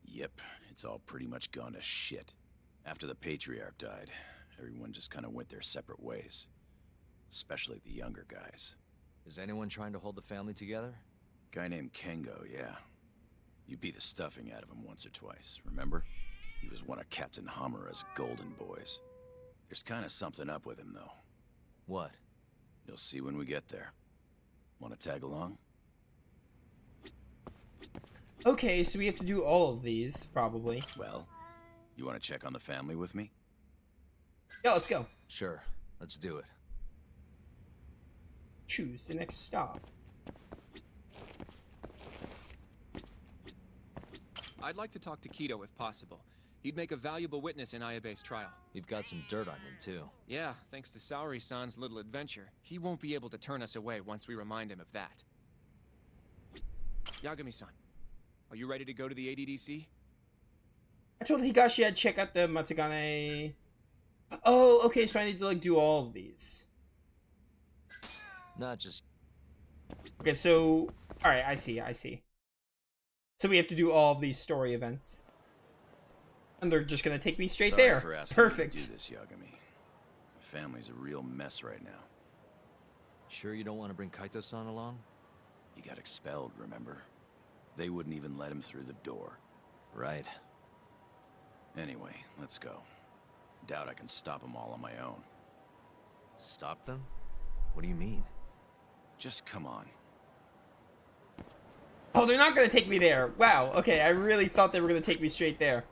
Yep, it's all pretty much gone to shit. After the Patriarch died, everyone just kind of went their separate ways. Especially the younger guys. Is anyone trying to hold the family together? Guy named Kengo, yeah. You beat the stuffing out of him once or twice, remember? He was one of Captain Hamura's golden boys. There's kind of something up with him, though. What? You'll see when we get there. Want to tag along? Okay, so we have to do all of these, probably. Well, you want to check on the family with me? Yeah, let's go. Sure, let's do it. Choose the next stop. I'd like to talk to Kido if possible. He'd make a valuable witness in Ayabe's trial. You've got some dirt on him, too. Yeah, thanks to Saori-san's little adventure. He won't be able to turn us away once we remind him of that. Yagami-san, are you ready to go to the ADDC? I told Higashi I'd check out the Matsugane. Oh, okay, so I need to, like, do all of these. Not just... Okay, so... Alright, I see. So we have to do all of these story events. And they're just gonna take me straight Sorry there. for asking Perfect. You to do this, Yagami. The family's a real mess right now. Sure you don't want to bring Kaito-san along? He got expelled, remember? They wouldn't even let him through the door. Right. Anyway, let's go. Doubt I can stop them all on my own. Stop them? What do you mean? Just come on. Oh, they're not gonna take me there. Wow, okay, I really thought they were gonna take me straight there.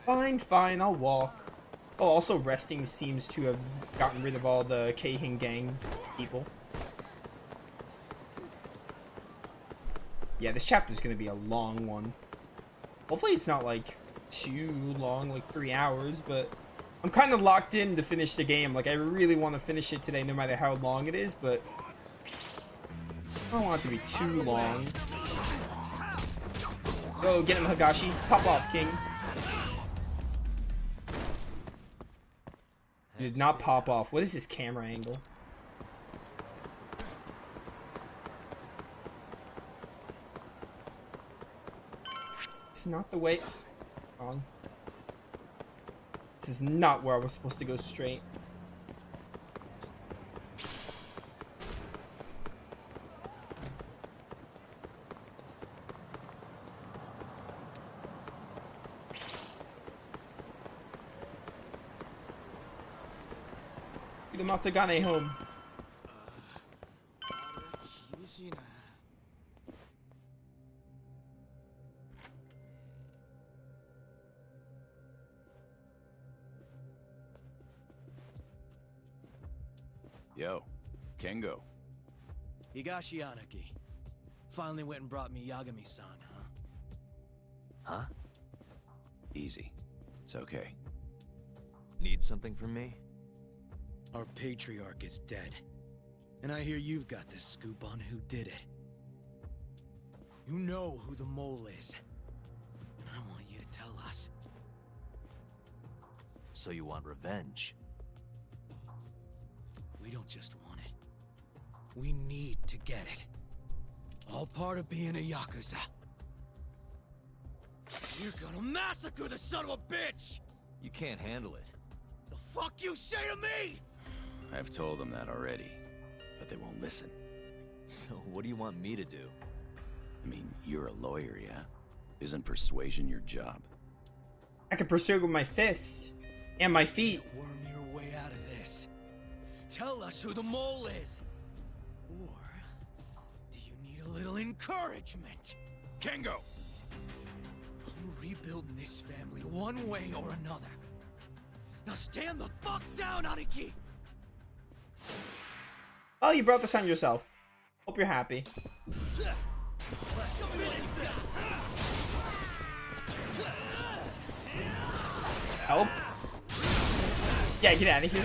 Fine, I'll walk. Oh, also resting seems to have gotten rid of all the Keihin gang people. Yeah, this chapter's gonna be a long one. Hopefully it's not, like, too long, like 3 hours, but I'm kind of locked in to finish the game. Like, I really want to finish it today, no matter how long it is, but I don't want it to be too long. Go, get him, Higashi. Pop off, King. You did not pop off. What is this camera angle? It's not the way. Wrong. This is not where I was supposed to go straight. Get the Matsugane home. Yo, Kengo. Higashi Anaki. Finally went and brought me Yagami-san, huh? Huh? Easy. It's okay. Need something from me? Our patriarch is dead. And I hear you've got the scoop on who did it. You know who the mole is. And I want you to tell us. So you want revenge? We don't just want it. We need to get it. All part of being a Yakuza. You're gonna massacre the son of a bitch! You can't handle it. The fuck you say to me?! I've told them that already, but they won't listen. So what do you want me to do? I mean, you're a lawyer, yeah? Isn't persuasion your job? I can persuade with my fist and my feet. Worm your way out of this. Tell us who the mole is. Or do you need a little encouragement? Kengo! I'm rebuilding this family one way or another. Now stand the fuck down, Aniki! Oh, you brought this on yourself. Hope you're happy. Help? Yeah, get out of here.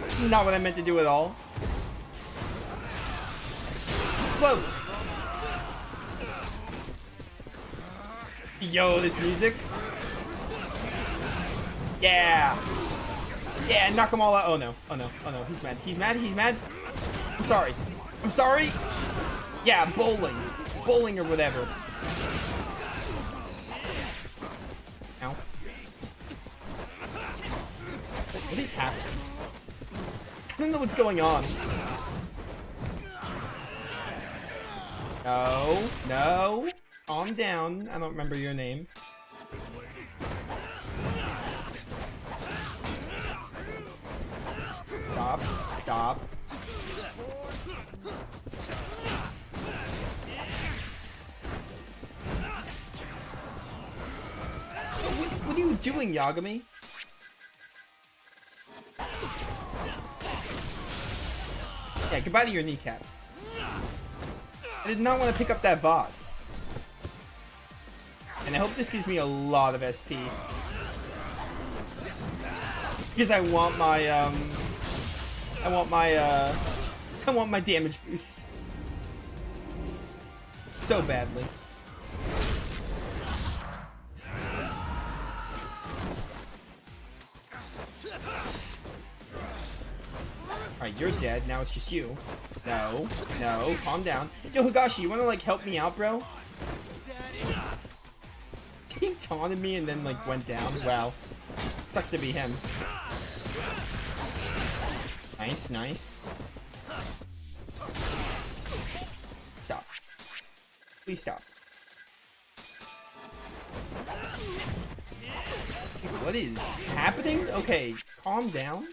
This is not what I meant to do at all. Explode! Yo, this music. Yeah! Yeah, knock them all out. Oh no, oh no, oh no, he's mad. He's mad, he's mad. I'm sorry. I'm sorry. Yeah, bowling. Bowling or whatever. Ow. What is happening? I don't know what's going on. No, no. Calm down. I don't remember your name. Stop. Stop. What are you doing, Yagami? Yeah, goodbye to your kneecaps. I did not want to pick up that vase. And I hope this gives me a lot of SP. Because I want my, I want my damage boost. So badly. Alright, you're dead. Now it's just you. No. No. Calm down. Yo, Higashi, you wanna, like, help me out, bro? He taunted me and then, like, went down. Wow. Sucks to be him. Nice, nice. Stop. Please stop. What is happening? Okay, calm down.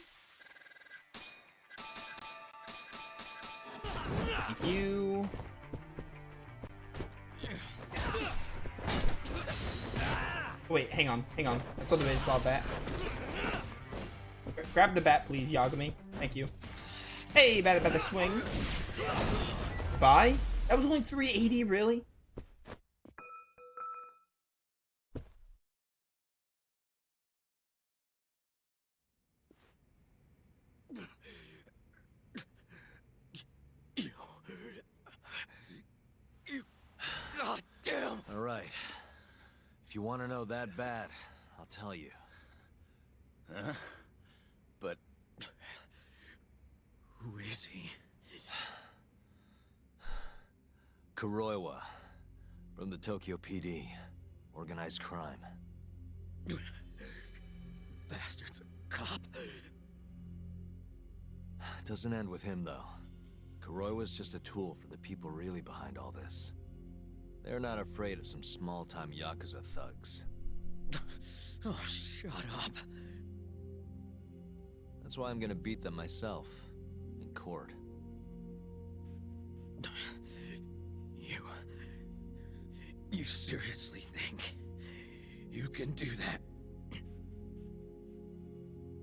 Thank you. Wait, hang on, hang on. I saw the baseball bat. Grab the bat, please, Yagami. Thank you. Hey, bat about to swing. Bye. That was only 380, really? God damn! Alright. If you want to know that bad, I'll tell you. Huh? But... Who is he? Kuroiwa. From the Tokyo PD. Organized crime. Bastard's a cop. Doesn't end with him, though. Kuroiwa's just a tool for the people really behind all this. They're not afraid of some small-time Yakuza thugs. Oh, shut up. That's why I'm gonna beat them myself. In court. You seriously think you can do that?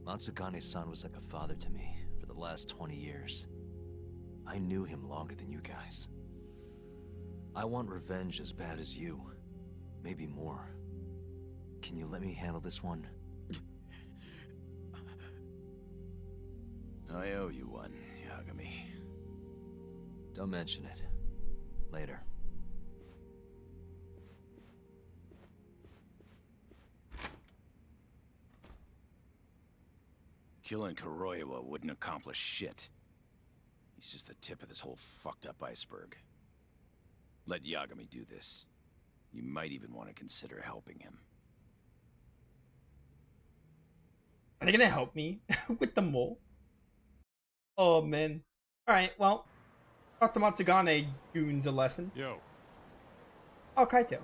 Matsugane-san was like a father to me for the last 20 years. I knew him longer than you guys. I want revenge as bad as you. Maybe more. Can you let me handle this one? I owe you one, Yagami. Don't mention it. Later. Killing Kuroiwa wouldn't accomplish shit. He's just the tip of this whole fucked up iceberg. Let Yagami do this. You might even want to consider helping him. Are they gonna help me with the mole? Oh man. Alright, well. Talk to Matsugane goons a lesson. Yo. Oh, Kaito.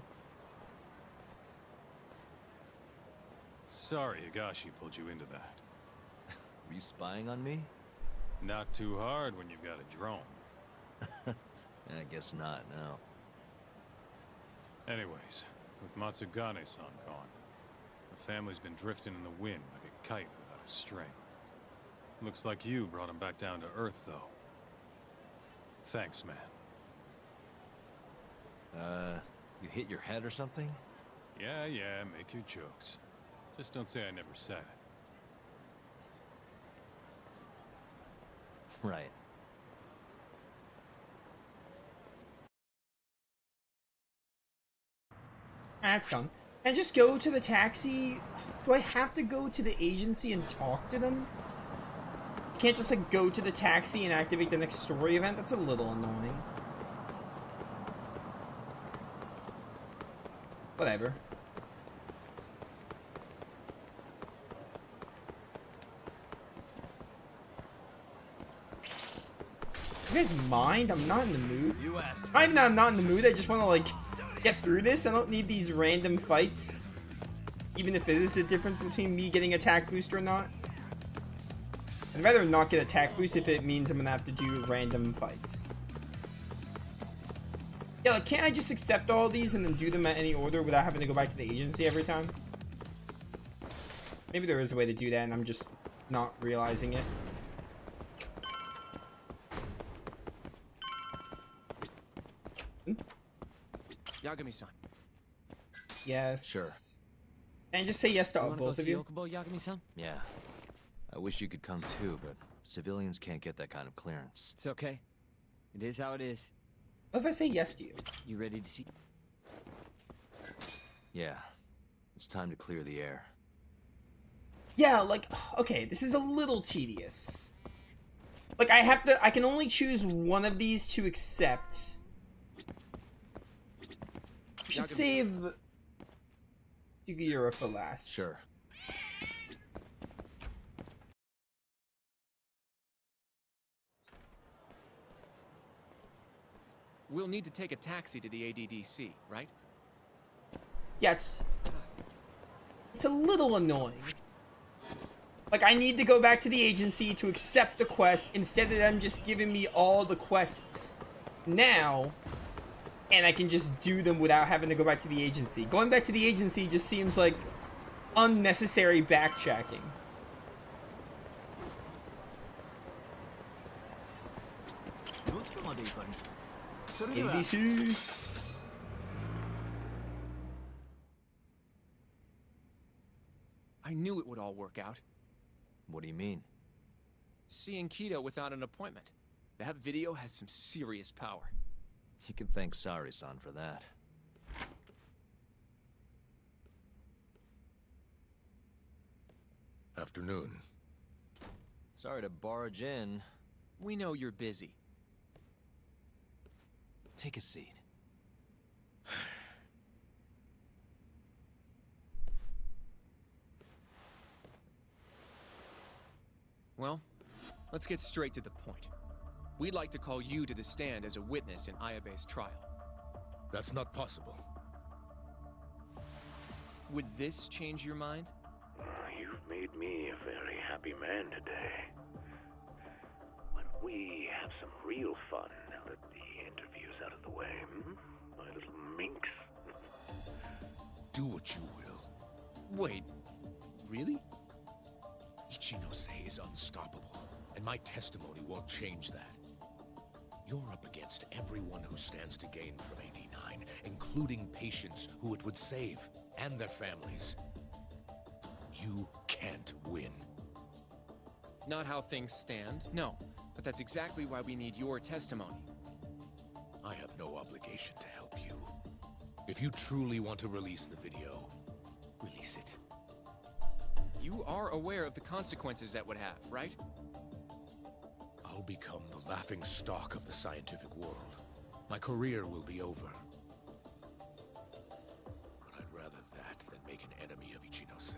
Sorry Higashi pulled you into that. Were you spying on me? Not too hard when you've got a drone. I guess not, no. Anyways, with Matsugane-san gone, the family's been drifting in the wind like a kite without a string. Looks like you brought him back down to earth, though. Thanks, man. You hit your head or something? Yeah, make your jokes. Just don't say I never said it. Right. That's fun. Can I just go to the taxi? Do I have to go to the agency and talk to them? I can't just like go to the taxi and activate the next story event? That's a little annoying. Whatever. You guys mind? I'm not in the mood. You asked. Not even that I'm not in the mood, I just want to like get through this. I don't need these random fights. Even if it is a difference between me getting attack boost or not. I'd rather not get attack boost if it means I'm gonna have to do random fights. Yeah, like can't I just accept all these and then do them at any order without having to go back to the agency every time? Maybe there is a way to do that and I'm just not realizing it. Yagami-san. Yes. Sure. And just say yes to You wanna go both of see you. Okubo, Yagami-san? Yeah. I wish you could come too, but civilians can't get that kind of clearance. It's okay. It is how it is. What if I say yes to you? You ready to see? Yeah. It's time to clear the air. Yeah, like, okay, this is a little tedious. Like, I can only choose one of these to accept. We should save Sugiura for last. Sure. We'll need to take a taxi to the ADDC, right? Yeah, it's a little annoying. Like, I need to go back to the agency to accept the quest instead of them just giving me all the quests now, and I can just do them without having to go back to the agency. Going back to the agency just seems like unnecessary backtracking. ABC. I knew it would all work out. What do you mean? Seeing Kido without an appointment. That video has some serious power. You can thank Sari-san for that. Afternoon. Sorry to barge in. We know you're busy. Take a seat. Well, let's get straight to the point. We'd like to call you to the stand as a witness in Ayabe's trial. That's not possible. Would this change your mind? You've made me a very happy man today. Why don't we have some real fun now that the interview's out of the way, my little minx? Do what you will. Wait, really? Ichinose is unstoppable, and my testimony won't change that. You're up against everyone who stands to gain from 89, including patients who it would save, and their families. You can't win. Not how things stand, no. But that's exactly why we need your testimony. I have no obligation to help you. If you truly want to release the video, release it. You are aware of the consequences that would have, right? I'll become the laughing stock of the scientific world. My career will be over. But I'd rather that than make an enemy of Ichinose.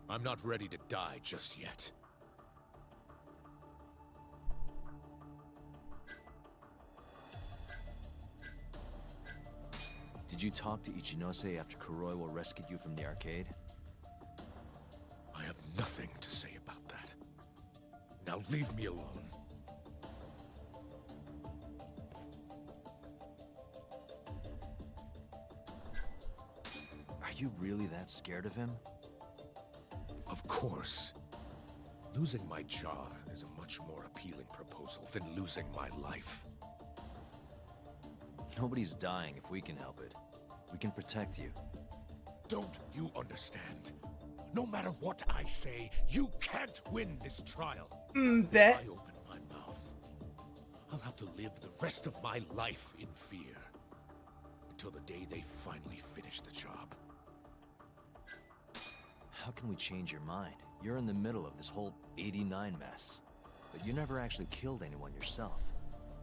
I'm not ready to die just yet. Did you talk to Ichinose after Kuroiwa rescued you from the arcade? I have nothing to say about that. Now leave me alone. Are you really that scared of him? Of course. Losing my jaw is a much more appealing proposal than losing my life. Nobody's dying if we can help it. We can protect you. Don't you understand? No matter what I say, you can't win this trial. Bet. If I open my mouth, I'll have to live the rest of my life in fear. Until the day they finally finish the job. How can we change your mind? You're in the middle of this whole 89 mess. But you never actually killed anyone yourself.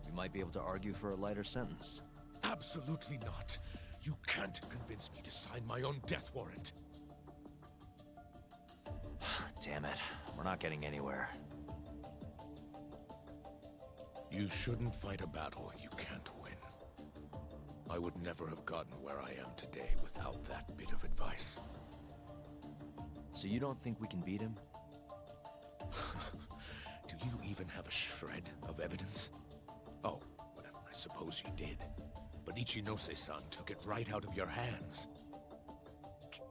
We might be able to argue for a lighter sentence. Absolutely not. You can't convince me to sign my own death warrant. Damn it. We're not getting anywhere. You shouldn't fight a battle you can't win. I would never have gotten where I am today without that bit of advice. So you don't think we can beat him? Do you even have a shred of evidence? Oh, well, I suppose you did. But Ichinose-san took it right out of your hands.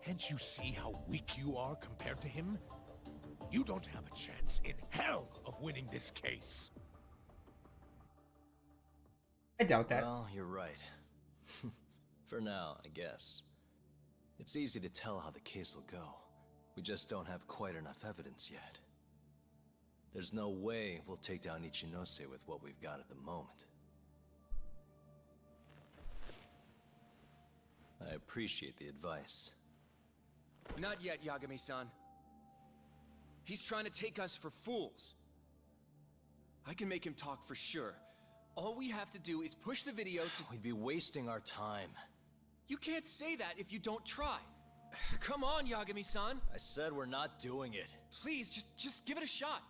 Can't you see how weak you are compared to him? You don't have a chance in hell of winning this case. I doubt that. Well, you're right. For now, I guess. It's easy to tell how the case will go. We just don't have quite enough evidence yet. There's no way we'll take down Ichinose with what we've got at the moment. I appreciate the advice. Not yet, Yagami-san. He's trying to take us for fools. I can make him talk for sure. All we have to do is push the video to... We'd be wasting our time. You can't say that if you don't try. Come on, Yagami-san. I said we're not doing it. Please, just give it a shot.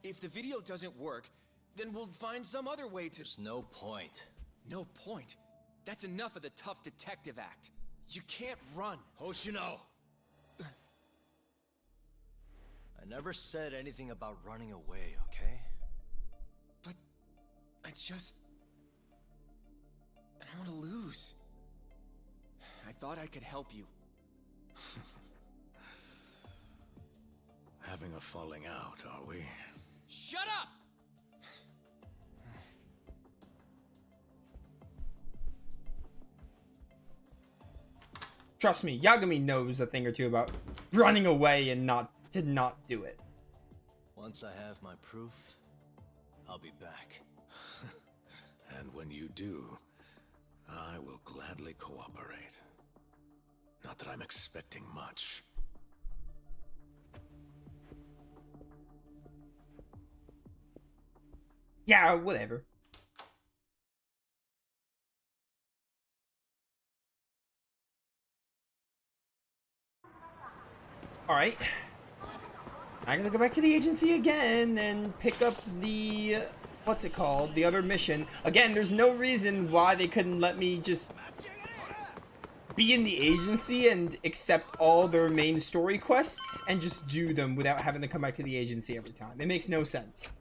If the video doesn't work, then we'll find some other way to... There's no point. No point? That's enough of the tough detective act. You can't run. Hoshino! I never said anything about running away, okay? But... I don't want to lose. I thought I could help you. Having a falling out, are we? Shut up! Trust me, Yagami knows a thing or two about running away and to not do it. Once I have my proof, I'll be back. And when you do, I will gladly cooperate. Not that I'm expecting much. Yeah, whatever. Alright. I'm gonna go back to the agency again and pick up the... what's it called? The other mission. Again, there's no reason why they couldn't let me just be in the agency and accept all their main story quests and just do them without having to come back to the agency every time. It makes no sense.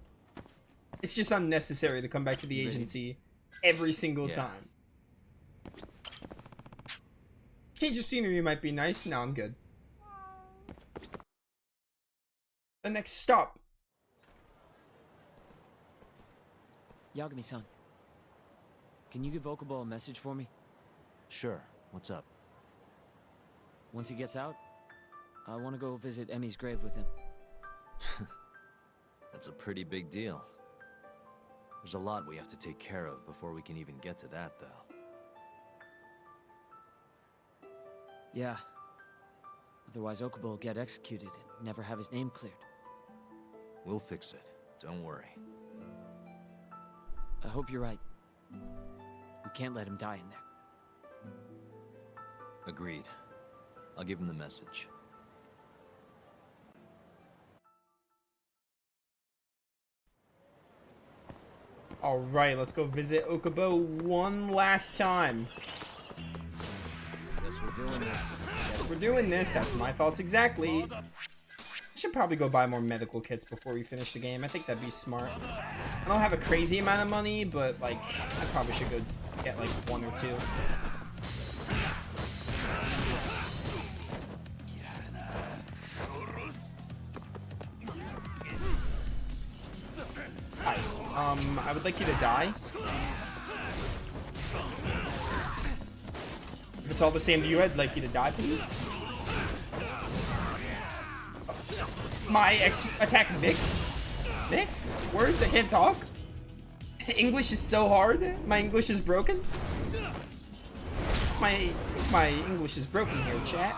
It's just unnecessary to come back to the agency every single time. Change of scenery might be nice. No, I'm good. The next stop. Yagami-san, can you give Okubo a message for me? Sure. What's up? Once he gets out, I want to go visit Emi's grave with him. That's a pretty big deal. There's a lot we have to take care of before we can even get to that, though. Yeah. Otherwise, Okubo will get executed and never have his name cleared. We'll fix it. Don't worry. I hope you're right. We can't let him die in there. Agreed. I'll give him the message. Alright, let's go visit Okubo one last time. Guess we're doing this. Guess we're doing this. That's my thoughts exactly. I should probably go buy more medical kits before we finish the game. I think that'd be smart. I don't have a crazy amount of money, but like, I probably should go get like one or two. Hi. I would like you to die. If it's all the same to you, I'd like you to die, please. My attack mix? Mix? Words? I can't talk? English is so hard. My English is broken. My English is broken here, chat.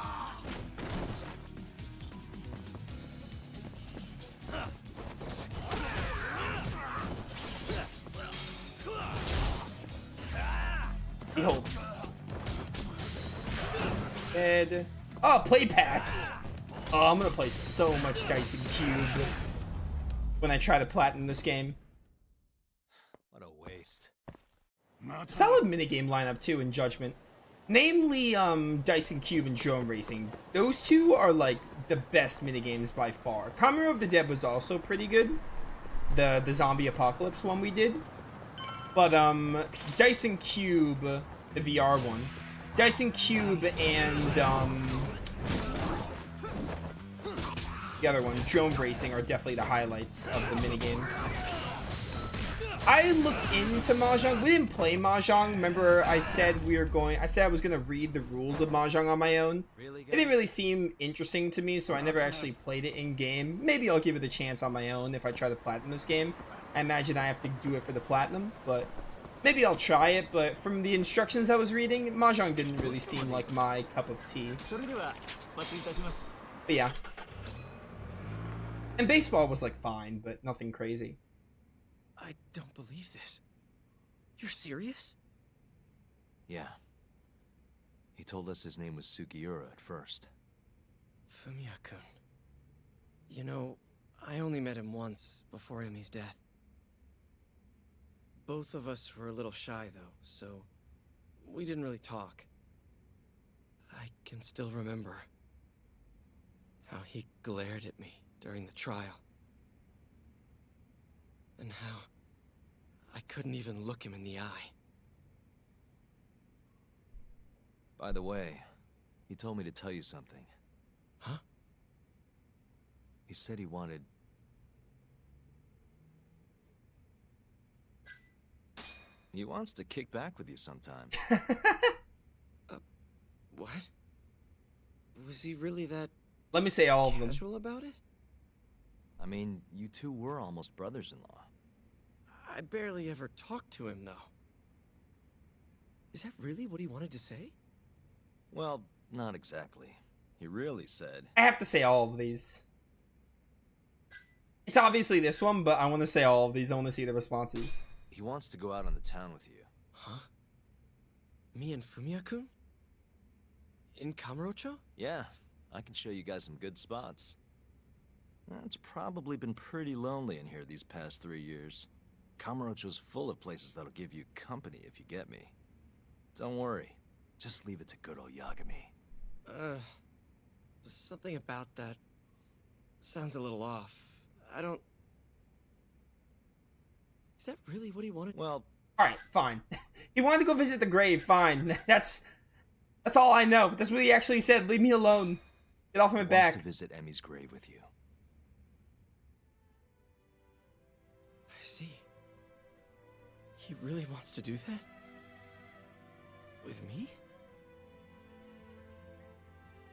Behold. Dead. Oh, play pass. Oh, I'm gonna play so much Dice and Cube when I try to platinum this game. What a waste. Solid minigame lineup too in Judgment. Namely, Dice and Cube and Drone Racing. Those two are like the best minigames by far. Kamera of the Dead was also pretty good. The zombie apocalypse one we did. But Dice and Cube, the VR one. Dice and Cube and the other one, Drone Racing, are definitely the highlights of the minigames. I looked into Mahjong. We didn't play Mahjong. Remember, I said I was gonna read the rules of Mahjong on my own. It didn't really seem interesting to me, so I never actually played it in game. Maybe I'll give it a chance on my own if I try to platinum this game. I imagine I have to do it for the platinum, but maybe I'll try it. But from the instructions I was reading, Mahjong didn't really seem like my cup of tea. But yeah. And baseball was like fine, but nothing crazy. I don't believe this. You're serious? Yeah. He told us his name was Sugiura at first. Fumiya-kun. You know, I only met him once before Emi's death. Both of us were a little shy, though, so we didn't really talk. I can still remember how he glared at me during the trial. And how I couldn't even look him in the eye. By the way, he told me to tell you something. Huh? He said he wanted... He wants to kick back with you sometime. What? Was he really that... Let me say all of them. Casual about it? I mean, you two were almost brothers-in-law. I barely ever talked to him, though. Is that really what he wanted to say? Well, not exactly. He really said... I have to say all of these. It's obviously this one, but I want to say all of these. I want to see the responses. He wants to go out on the town with you. Huh? Me and Fumiya-kun? In Kamurocho? Yeah, I can show you guys some good spots. It's probably been pretty lonely in here these past 3 years. Kamurocho's full of places that'll give you company if you get me. Don't worry, just leave it to good old Yagami. Something about that sounds a little off. I don't... Is that really what he wanted? Well... Alright, fine. He wanted to go visit the grave, fine. That's all I know. That's what he actually said. Leave me alone. Get off my back. He wants to visit Emi's grave with you. I see. He really wants to do that? With me?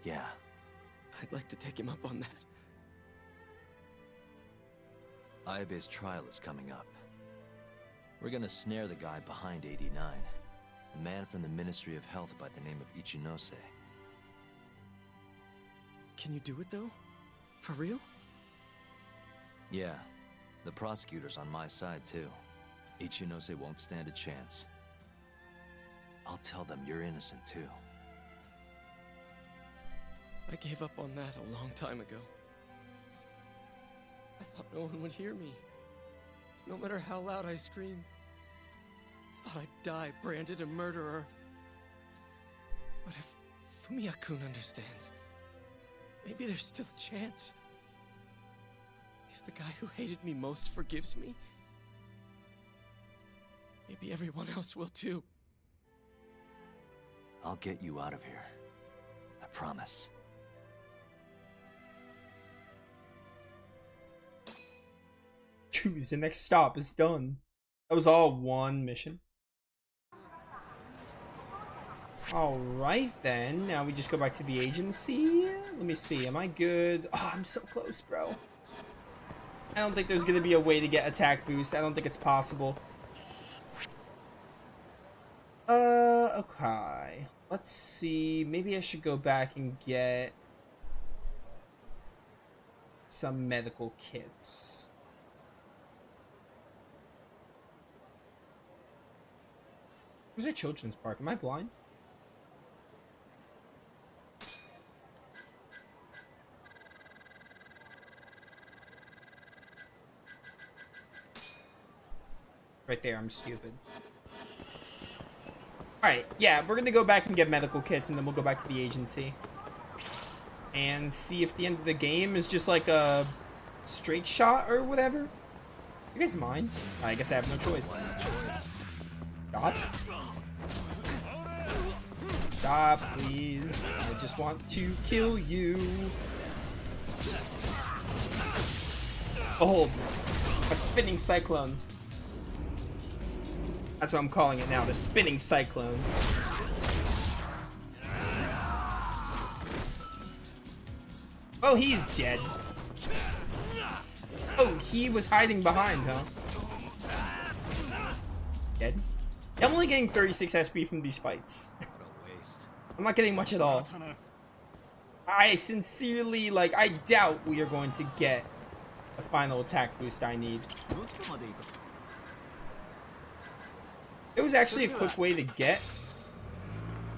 Yeah. I'd like to take him up on that. Ayabe's trial is coming up. We're gonna snare the guy behind 89. A man from the Ministry of Health by the name of Ichinose. Can you do it, though? For real? Yeah. The prosecutor's on my side, too. Ichinose won't stand a chance. I'll tell them you're innocent, too. I gave up on that a long time ago. I thought no one would hear me. No matter how loud I screamed. I thought I'd die branded a murderer. But if Fumiya-kun understands, maybe there's still a chance. If the guy who hated me most forgives me, maybe everyone else will too. I'll get you out of here. I promise. Choose the next stop. It's done. That was all one mission. Alright then. Now we just go back to the agency. Let me see. Am I good? Oh, I'm so close, bro. I don't think there's going to be a way to get attack boost. I don't think it's possible. Okay. Let's see. Maybe I should go back and get some medical kits. Where's a children's park? Am I blind? Right there, I'm stupid. Alright, yeah, we're gonna go back and get medical kits and then we'll go back to the agency. And see if the end of the game is just like a straight shot or whatever. You guys mind? I guess I have no choice. God? Stop, please. I just want to kill you. Behold, a spinning cyclone. That's what I'm calling it now, the spinning cyclone. Oh, he's dead. Oh, he was hiding behind, huh? Dead. I'm only getting 36 SP from these fights. What a waste. I'm not getting much at all. I sincerely, like, I doubt we are going to get the final attack boost I need. There was actually a quick way to get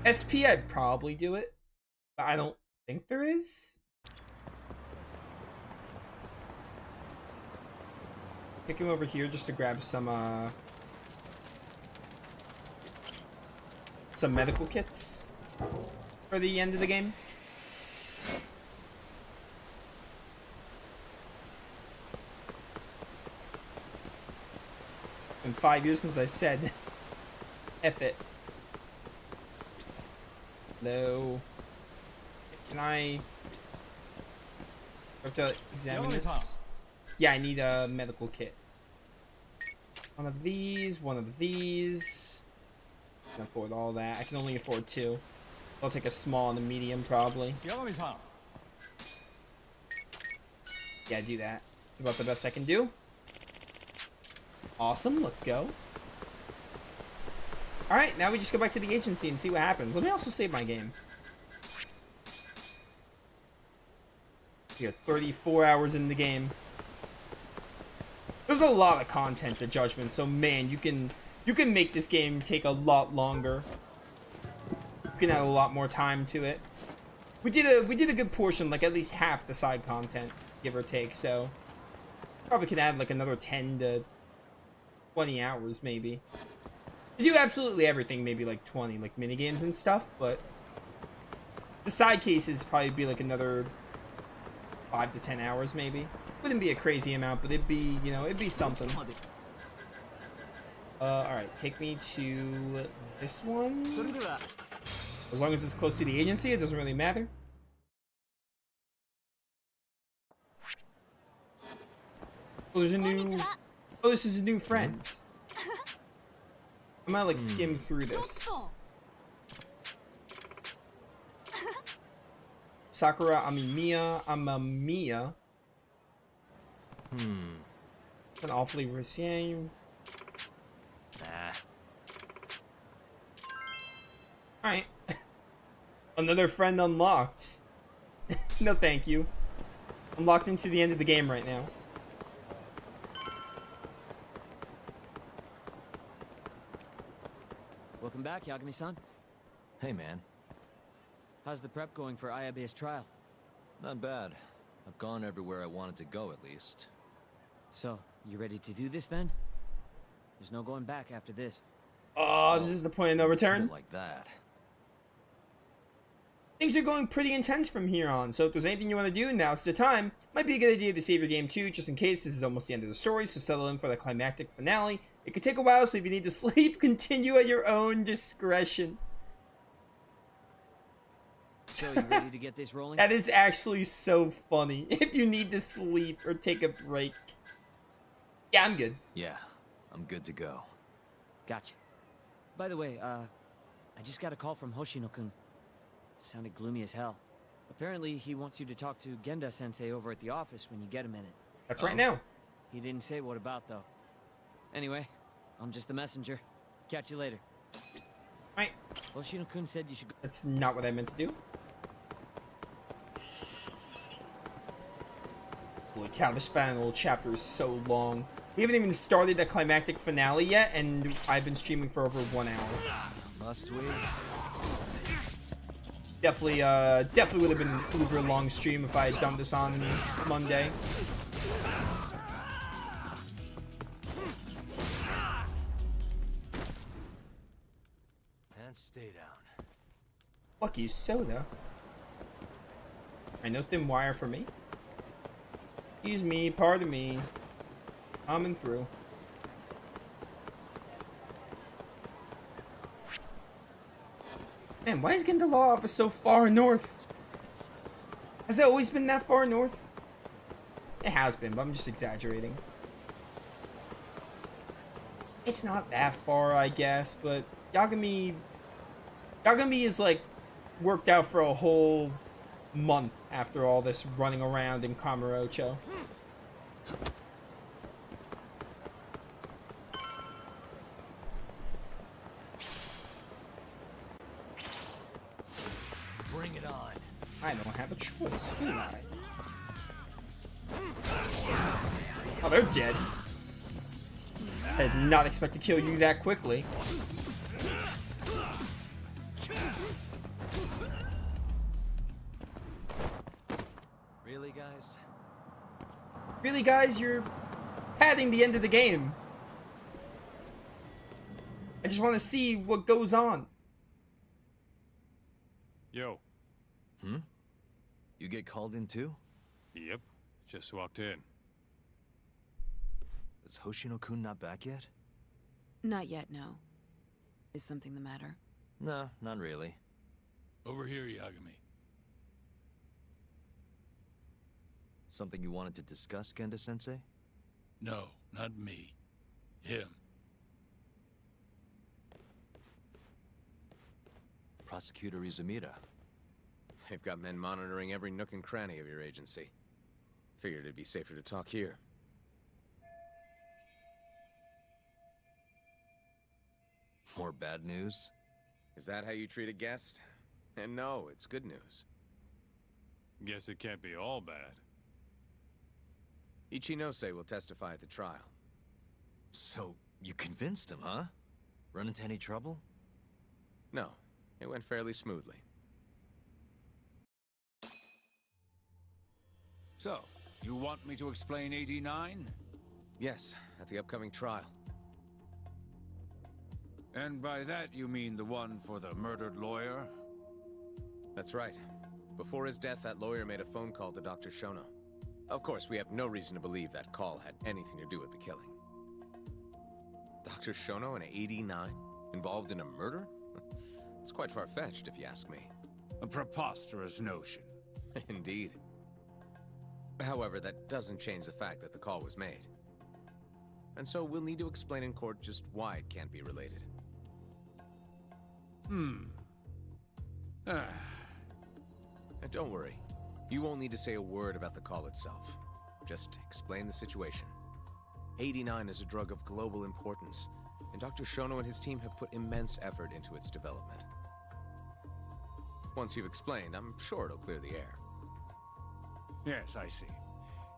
SP. I'd probably do it, but I don't think there is. Pick him over here just to grab some medical kits for the end of the game. Been 5 years since I said F it. Hello. Can I have to examine this? Yeah, I need a medical kit. One of these, one of these. I can afford all that. I can only afford 2. I'll take a small and a medium probably. Yeah, do that. It's about the best I can do. Awesome, let's go. Alright, now we just go back to the agency and see what happens. Let me also save my game. We got 34 hours in the game. There's a lot of content to Judgment, so man, you can make this game take a lot longer. You can add a lot more time to it. We did a good portion, like at least half the side content, give or take, so probably could add like another 10 to 20 hours maybe. To do absolutely everything, maybe like 20, like minigames and stuff, but the side cases probably be like another 5 to 10 hours maybe. Wouldn't be a crazy amount, but it'd be, you know, it'd be something. Alright, take me to this one. As long as it's close to the agency, it doesn't really matter. Oh, there's a new... Oh, this is a new friend. I'm gonna, like, skim through this. Sakura Amamiya. It's an awfully risque. Nah. Alright. Another friend unlocked. No thank you. I'm locked into the end of the game right now. Welcome back, Yagami-san. Hey, man. How's the prep going for Ayabe's trial? Not bad. I've gone everywhere I wanted to go, at least. So, you ready to do this then? There's no going back after this. Oh, this is the point of no return? Like that. Things are going pretty intense from here on, so if there's anything you want to do, now's the time. Might be a good idea to save your game too, just in case this is almost the end of the story, so settle in for the climactic finale. It could take a while, so if you need to sleep, continue at your own discretion. So, you ready to get this rolling? That is actually so funny. If you need to sleep or take a break. Yeah, I'm good. Yeah, I'm good to go. Gotcha. By the way, I just got a call from Hoshino-kun. Sounded gloomy as hell. Apparently, he wants you to talk to Genda-sensei over at the office when you get a minute. That's right now. He didn't say what about, though. Anyway, I'm just the messenger. Catch you later. Right. Hoshino-kun said you should go. That's not what I meant to do. Holy cow, this final chapter is so long. We haven't even started the climactic finale yet, and I've been streaming for over 1 hour. Must we? Definitely would have been an uber long stream if I had done this on Monday. And stay down. Lucky soda. I know thin wire for me. Excuse me, pardon me. Coming through. Man, why is getting the law office so far north? Has it always been that far north? It has been, but I'm just exaggerating. It's not that far, I guess, but Yagami is like worked out for a whole month after all this running around in Kamurocho. Bring it on. I don't have a choice, do I? Oh, they're dead. I did not expect to kill you that quickly. Really, guys? Really, guys, you're padding the end of the game. I just want to see what goes on. Yo. You get called in too? Yep. Just walked in. Is Hoshino-kun not back yet? Not yet, no. Is something the matter? No, not really. Over here, Yagami. Something you wanted to discuss, Genda-sensei? No, not me. Him. Prosecutor Izumida. They've got men monitoring every nook and cranny of your agency. Figured it'd be safer to talk here. More bad news? Is that how you treat a guest? And no, it's good news. Guess it can't be all bad. Ichinose will testify at the trial. So, you convinced him, huh? Run into any trouble? No, it went fairly smoothly. So, you want me to explain 89? Yes, at the upcoming trial. And by that you mean the one for the murdered lawyer? That's right. Before his death, that lawyer made a phone call to Dr. Shono. Of course, we have no reason to believe that call had anything to do with the killing. Dr. Shono in 89? Involved in a murder? It's quite far-fetched, if you ask me. A preposterous notion. Indeed. However, that doesn't change the fact that the call was made. And so we'll need to explain in court just why it can't be related. And don't worry. You won't need to say a word about the call itself. Just explain the situation. 89 is a drug of global importance, and Dr. Shono and his team have put immense effort into its development. Once you've explained, I'm sure it'll clear the air. Yes, I see.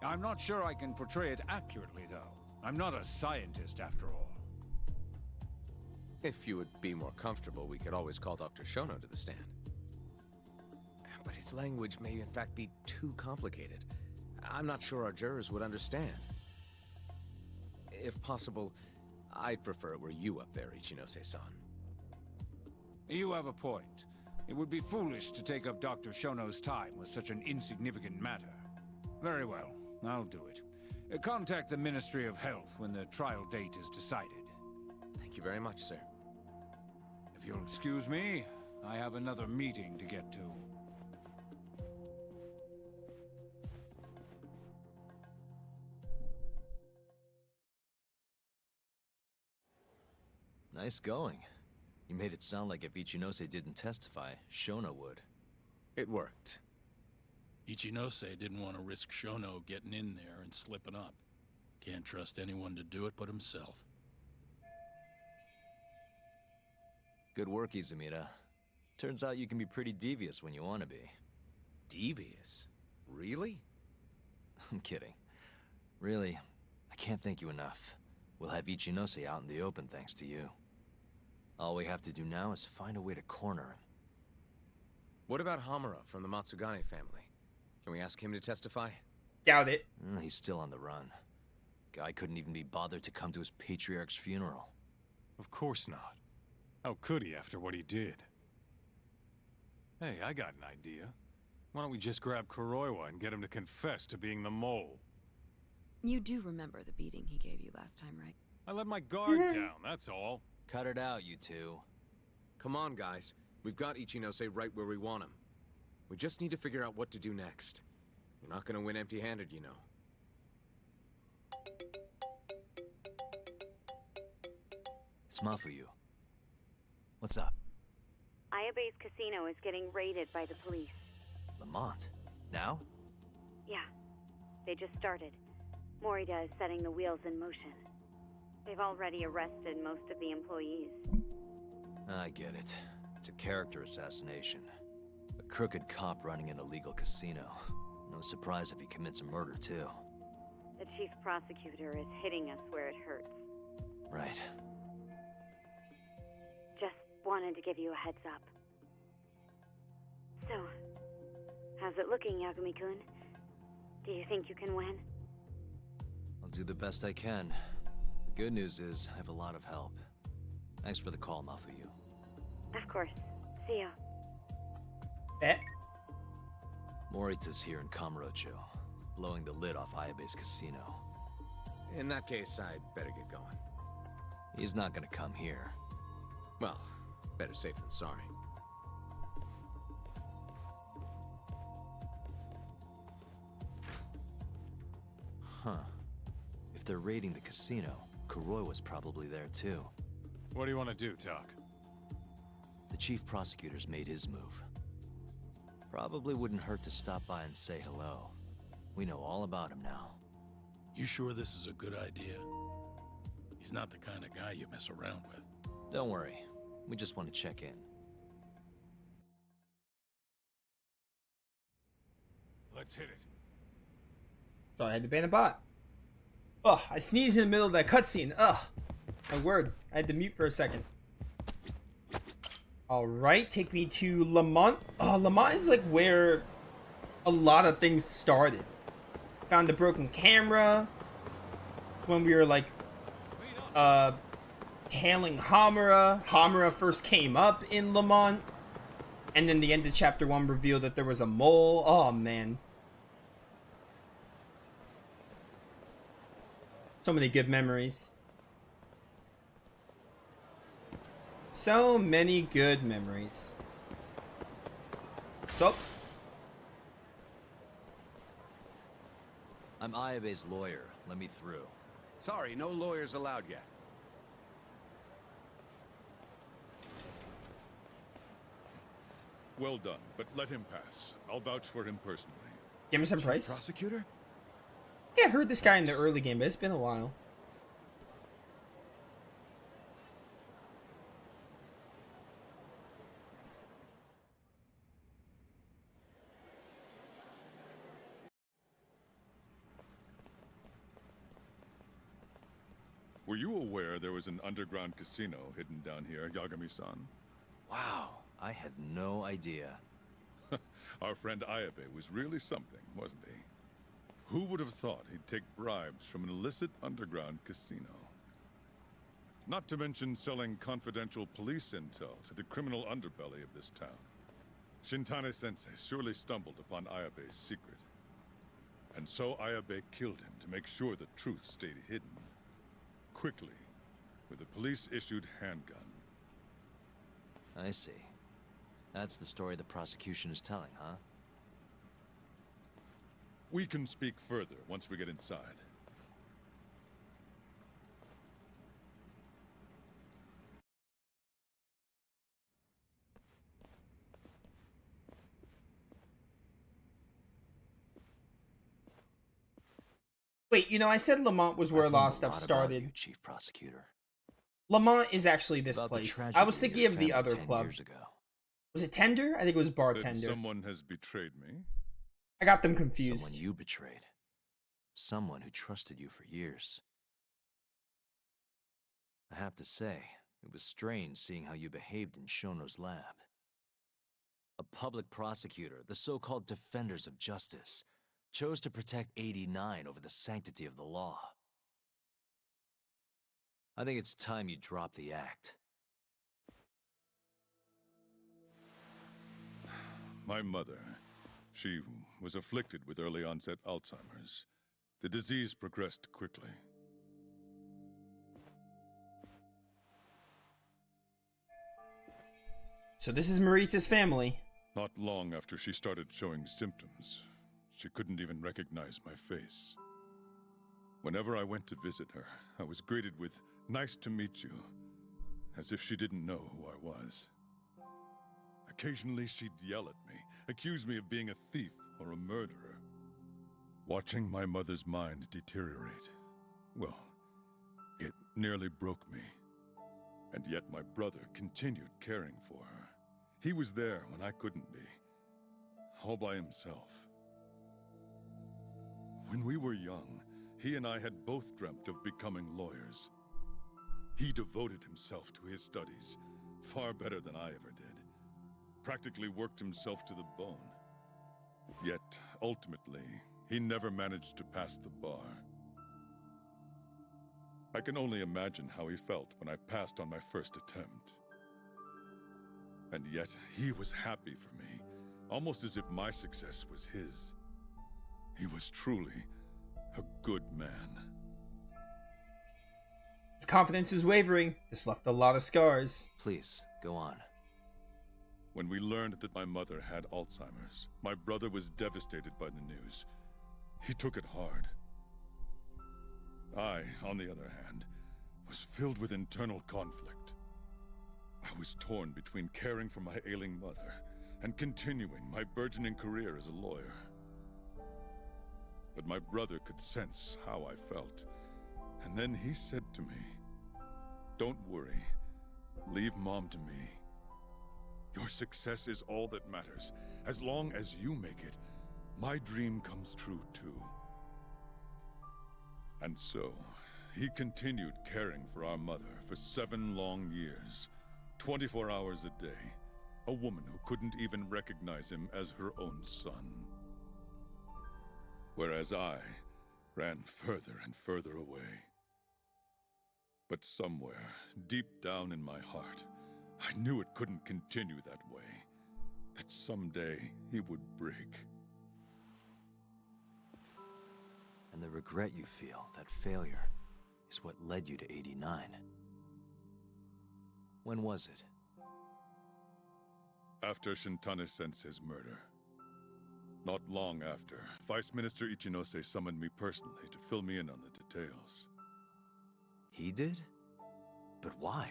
I'm not sure I can portray it accurately, though. I'm not a scientist, after all. If you would be more comfortable, we could always call Dr. Shono to the stand. But his language may in fact be too complicated. I'm not sure our jurors would understand. If possible, I'd prefer it were you up there, Ichinose-san. You have a point. It would be foolish to take up Dr. Shono's time with such an insignificant matter. Very well, I'll do it. Contact the Ministry of Health when the trial date is decided. Thank you very much, sir. If you'll excuse me, I have another meeting to get to. Nice going. You made it sound like if Ichinose didn't testify, Shono would. It worked. Ichinose didn't want to risk Shono getting in there and slipping up. Can't trust anyone to do it but himself. Good work, Izumida. Turns out you can be pretty devious when you want to be. Devious? Really? I'm kidding. Really, I can't thank you enough. We'll have Ichinose out in the open thanks to you. All we have to do now is find a way to corner him. What about Hamura from the Matsugane family? Can we ask him to testify? Doubt it. He's still on the run. Guy couldn't even be bothered to come to his patriarch's funeral. Of course not. How could he after what he did? Hey, I got an idea. Why don't we just grab Kuroiwa and get him to confess to being the mole? You do remember the beating he gave you last time, right? I let my guard down, that's all. Cut it out, you two. Come on, guys. We've got Ichinose right where we want him. We just need to figure out what to do next. You're not gonna win empty-handed, you know. It's Mafuyu. What's up? Ayabe's casino is getting raided by the police. Lamont? Now? Yeah. They just started. Morita is setting the wheels in motion. They've already arrested most of the employees. I get it. It's a character assassination. A crooked cop running an illegal casino. No surprise if he commits a murder, too. The chief prosecutor is hitting us where it hurts. Right. Just wanted to give you a heads up. So, how's it looking, Yagami-kun? Do you think you can win? I'll do the best I can. The good news is, I have a lot of help. Thanks for the call, Mafuyu. Of course. See ya. Bet. Morita's here in Kamurocho, blowing the lid off Ayabe's casino. In that case, I'd better get going. He's not gonna come here. Well, better safe than sorry. Huh. If they're raiding the casino, Kuroi was probably there too. What do you want to do, Tak? The chief prosecutor's made his move. Probably wouldn't hurt to stop by and say hello. We know all about him now. You sure this is a good idea? He's not the kind of guy you mess around with. Don't worry. We just want to check in. Let's hit it. Sorry, I had to ban a bot. Ugh, I sneezed in the middle of that cutscene. Ugh. My word. I had to mute for a second. Alright, take me to Lamont. Oh, Lamont is like where a lot of things started. Found the broken camera. When we were like, tailing Hamura. Hamura first came up in Lamont. And then the end of chapter 1 revealed that there was a mole. Oh, man. So many good memories. So many good memories. So. I'm Ayabe's lawyer. Let me through. Sorry, no lawyers allowed yet. Well done, but let him pass. I'll vouch for him personally. Give me some price. Prosecutor? Yeah, I heard this guy in the early game, but it's been a while. Were you aware there was an underground casino hidden down here, Yagami-san? Wow, I had no idea. Our friend Ayabe was really something, wasn't he? Who would have thought he'd take bribes from an illicit underground casino? Not to mention selling confidential police intel to the criminal underbelly of this town. Shintane-sensei surely stumbled upon Ayabe's secret. And so Ayabe killed him to make sure the truth stayed hidden. Quickly, with a police-issued handgun. I see. That's the story the prosecution is telling, huh? We can speak further once we get inside. Wait, you know, I said Lamont was where a lot of stuff started. You, Chief Prosecutor. Lamont is actually this About place. I was thinking of the other 10 club. years ago. Was it Tender? I think it was Bartender. That someone has betrayed me? I got them confused. Someone you betrayed. Someone who trusted you for years. I have to say, it was strange seeing how you behaved in Shono's lab. A public prosecutor, the so-called defenders of justice, chose to protect 89 over the sanctity of the law. I think it's time you drop the act. My mother, she was afflicted with early onset Alzheimer's. The disease progressed quickly. So this is Marita's family. Not long after she started showing symptoms, she couldn't even recognize my face. Whenever I went to visit her, I was greeted with, "Nice to meet you." as if she didn't know who I was. Occasionally she'd yell at me, accuse me of being a thief or a murderer. Watching my mother's mind deteriorate, well, it nearly broke me. And yet my brother continued caring for her. He was there when I couldn't be, all by himself. When we were young, he and I had both dreamt of becoming lawyers. He devoted himself to his studies, far better than I ever did. Practically worked himself to the bone. Yet, ultimately, he never managed to pass the bar. I can only imagine how he felt when I passed on my first attempt. And yet, he was happy for me, almost as if my success was his. He was truly a good man. His confidence was wavering. This left a lot of scars. Please, go on. When we learned that my mother had Alzheimer's, my brother was devastated by the news. He took it hard. I, on the other hand, was filled with internal conflict. I was torn between caring for my ailing mother and continuing my burgeoning career as a lawyer. But my brother could sense how I felt, and then he said to me, "Don't worry. Leave Mom to me. Your success is all that matters. As long as you make it, my dream comes true too." And so, he continued caring for our mother for 7 long years, 24 hours a day, a woman who couldn't even recognize him as her own son. Whereas I ran further and further away. But somewhere, deep down in my heart, I knew it couldn't continue that way. That someday he would break. And the regret you feel, that failure, is what led you to 89. When was it? After Shintane-sensei's murder. Not long after, Vice Minister Ichinose summoned me personally to fill me in on the details. He did? But why?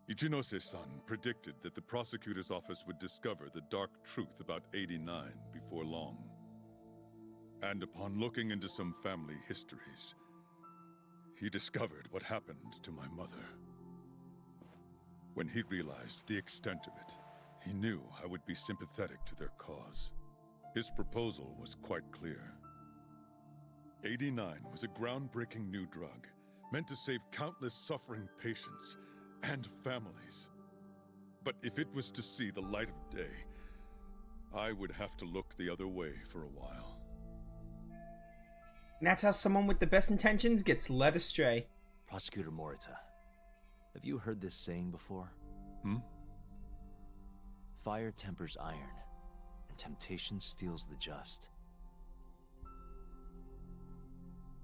Ichinose-san predicted that the prosecutor's office would discover the dark truth about 89 before long. And upon looking into some family histories, he discovered what happened to my mother. When he realized the extent of it, he knew I would be sympathetic to their cause. His proposal was quite clear. 89 was a groundbreaking new drug, meant to save countless suffering patients and families. But if it was to see the light of day, I would have to look the other way for a while. And that's how someone with the best intentions gets led astray. Prosecutor Morita, have you heard this saying before? Fire tempers iron, and temptation steals the just.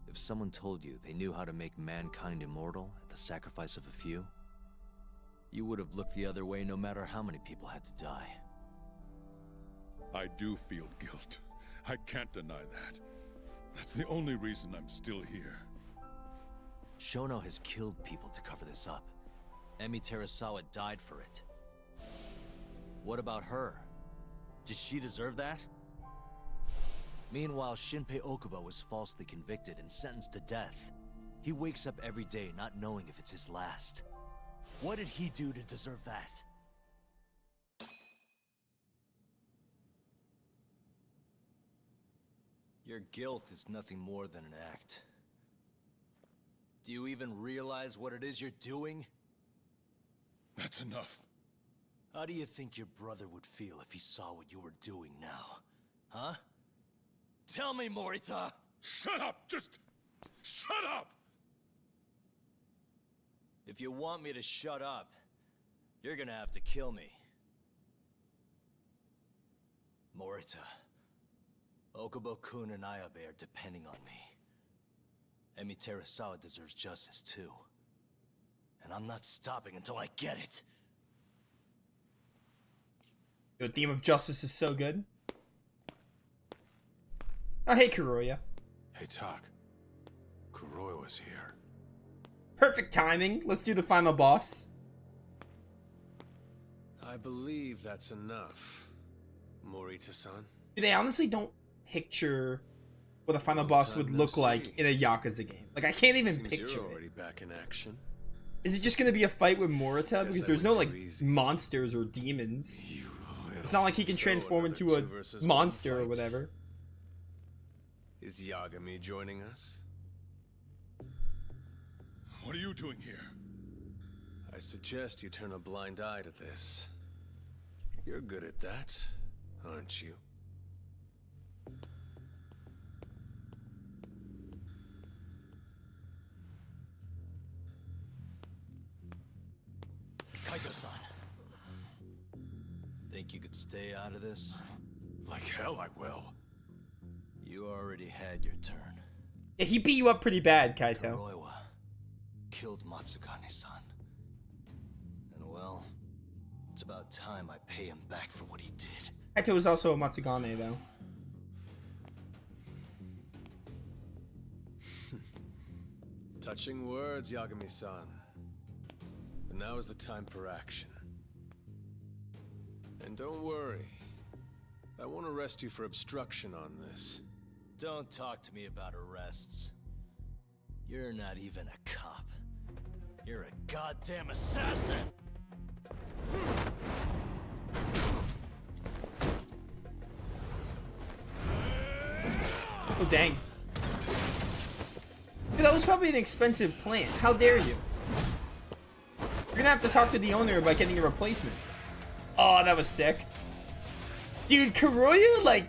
If someone told you they knew how to make mankind immortal at the sacrifice of a few, you would have looked the other way no matter how many people had to die. I do feel guilt. I can't deny that. That's the only reason I'm still here. Shono has killed people to cover this up. Emi Terasawa died for it. What about her? Did she deserve that? Meanwhile, Shinpei Okubo was falsely convicted and sentenced to death. He wakes up every day not knowing if it's his last. What did he do to deserve that? Your guilt is nothing more than an act. Do you even realize what it is you're doing? That's enough. How do you think your brother would feel if he saw what you were doing now? Huh? Tell me, Morita! Shut up! Just shut up! If you want me to shut up, you're gonna have to kill me. Morita, Okubo-kun and Ayabe are depending on me. Emi Terasawa deserves justice too. And I'm not stopping until I get it. The theme of justice is so good. Oh, hey, Kuroya. Hey, Tak. Kuroya was here. Perfect timing. Let's do the final boss. I believe that's enough, Morita-san. Dude, I honestly don't picture what a final boss would look like in a Yakuza game. Like, I can't even picture You're already it. back in action. Is it just gonna be a fight with Morita? Because there's no, like, monsters or demons. It's not like he can transform into a monster or whatever. Is Yagami joining us? What are you doing here? I suggest you turn a blind eye to this. You're good at that, aren't you? Kaito-san. Think you could stay out of this? Like hell I will. You already had your turn. Yeah, he beat you up pretty bad, Kaito. Kuroiwa killed Matsugane-san. And well, it's about time I pay him back for what he did. Kaito was also a Matsugane, though. Touching words, Yagami-san. But now is the time for action. And don't worry. I won't arrest you for obstruction on this. Don't talk to me about arrests. You're not even a cop. You're a goddamn assassin! Oh, dang. Dude, that was probably an expensive plant. How dare you? You're gonna have to talk to the owner about getting a replacement. Oh, that was sick. Dude, Kuroiwa, like...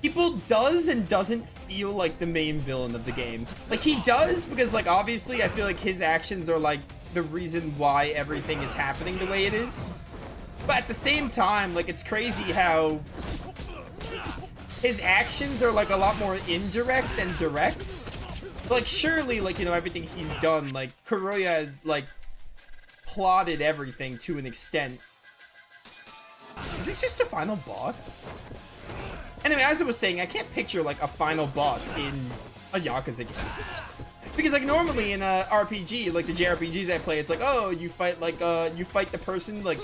People does and doesn't feel like the main villain of the game. Like, he does, because, like, obviously, I feel like his actions are, like, the reason why everything is happening the way it is. But at the same time, like, it's crazy how... his actions are, like, a lot more indirect than direct. Like, surely, like, you know, everything he's done, like, Kuroiwa, like, plotted everything to an extent. Is this just the final boss? Anyway, as I was saying, I can't picture, like, a final boss in a Yakuza game. Because, like, normally in a RPG, like the JRPGs I play, it's like, oh, you fight, like, you fight the person, like,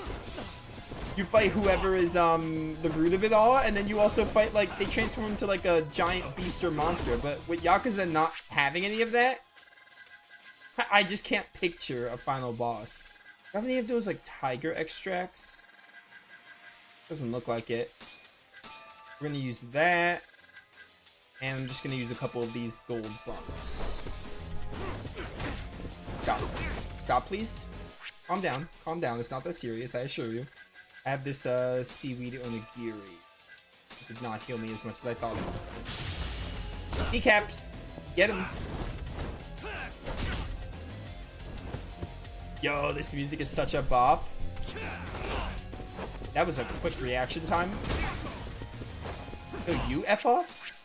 you fight whoever is, the root of it all, and then you also fight, like, they transform into, like, a giant beast or monster. But with Yakuza not having any of that, I just can't picture a final boss. Do you have any of those, like, tiger extracts? Doesn't look like it. We're gonna use that. And I'm just gonna use a couple of these gold buffs. Stop. Stop, please. Calm down. Calm down. It's not that serious, I assure you. I have this, seaweed onigiri. It did not heal me as much as I thought it would. Kneecaps. Get him. Yo, this music is such a bop. That was a quick reaction time. Yo, you F off?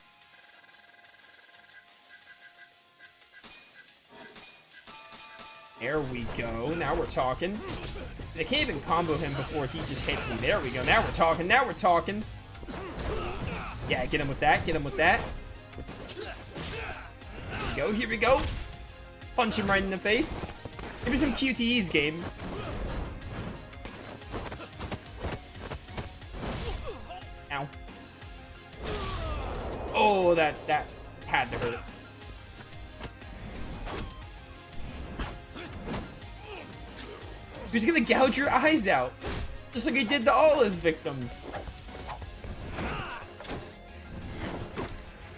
There we go. Now we're talking. I can't even combo him before he just hits me. There we go. Now we're talking. Now we're talking. Yeah, get him with that. Get him with that. Here we go. Here we go. Punch him right in the face. Give me some QTEs, game. Ow. Oh, that had to hurt. He's gonna gouge your eyes out. Just like he did to all his victims.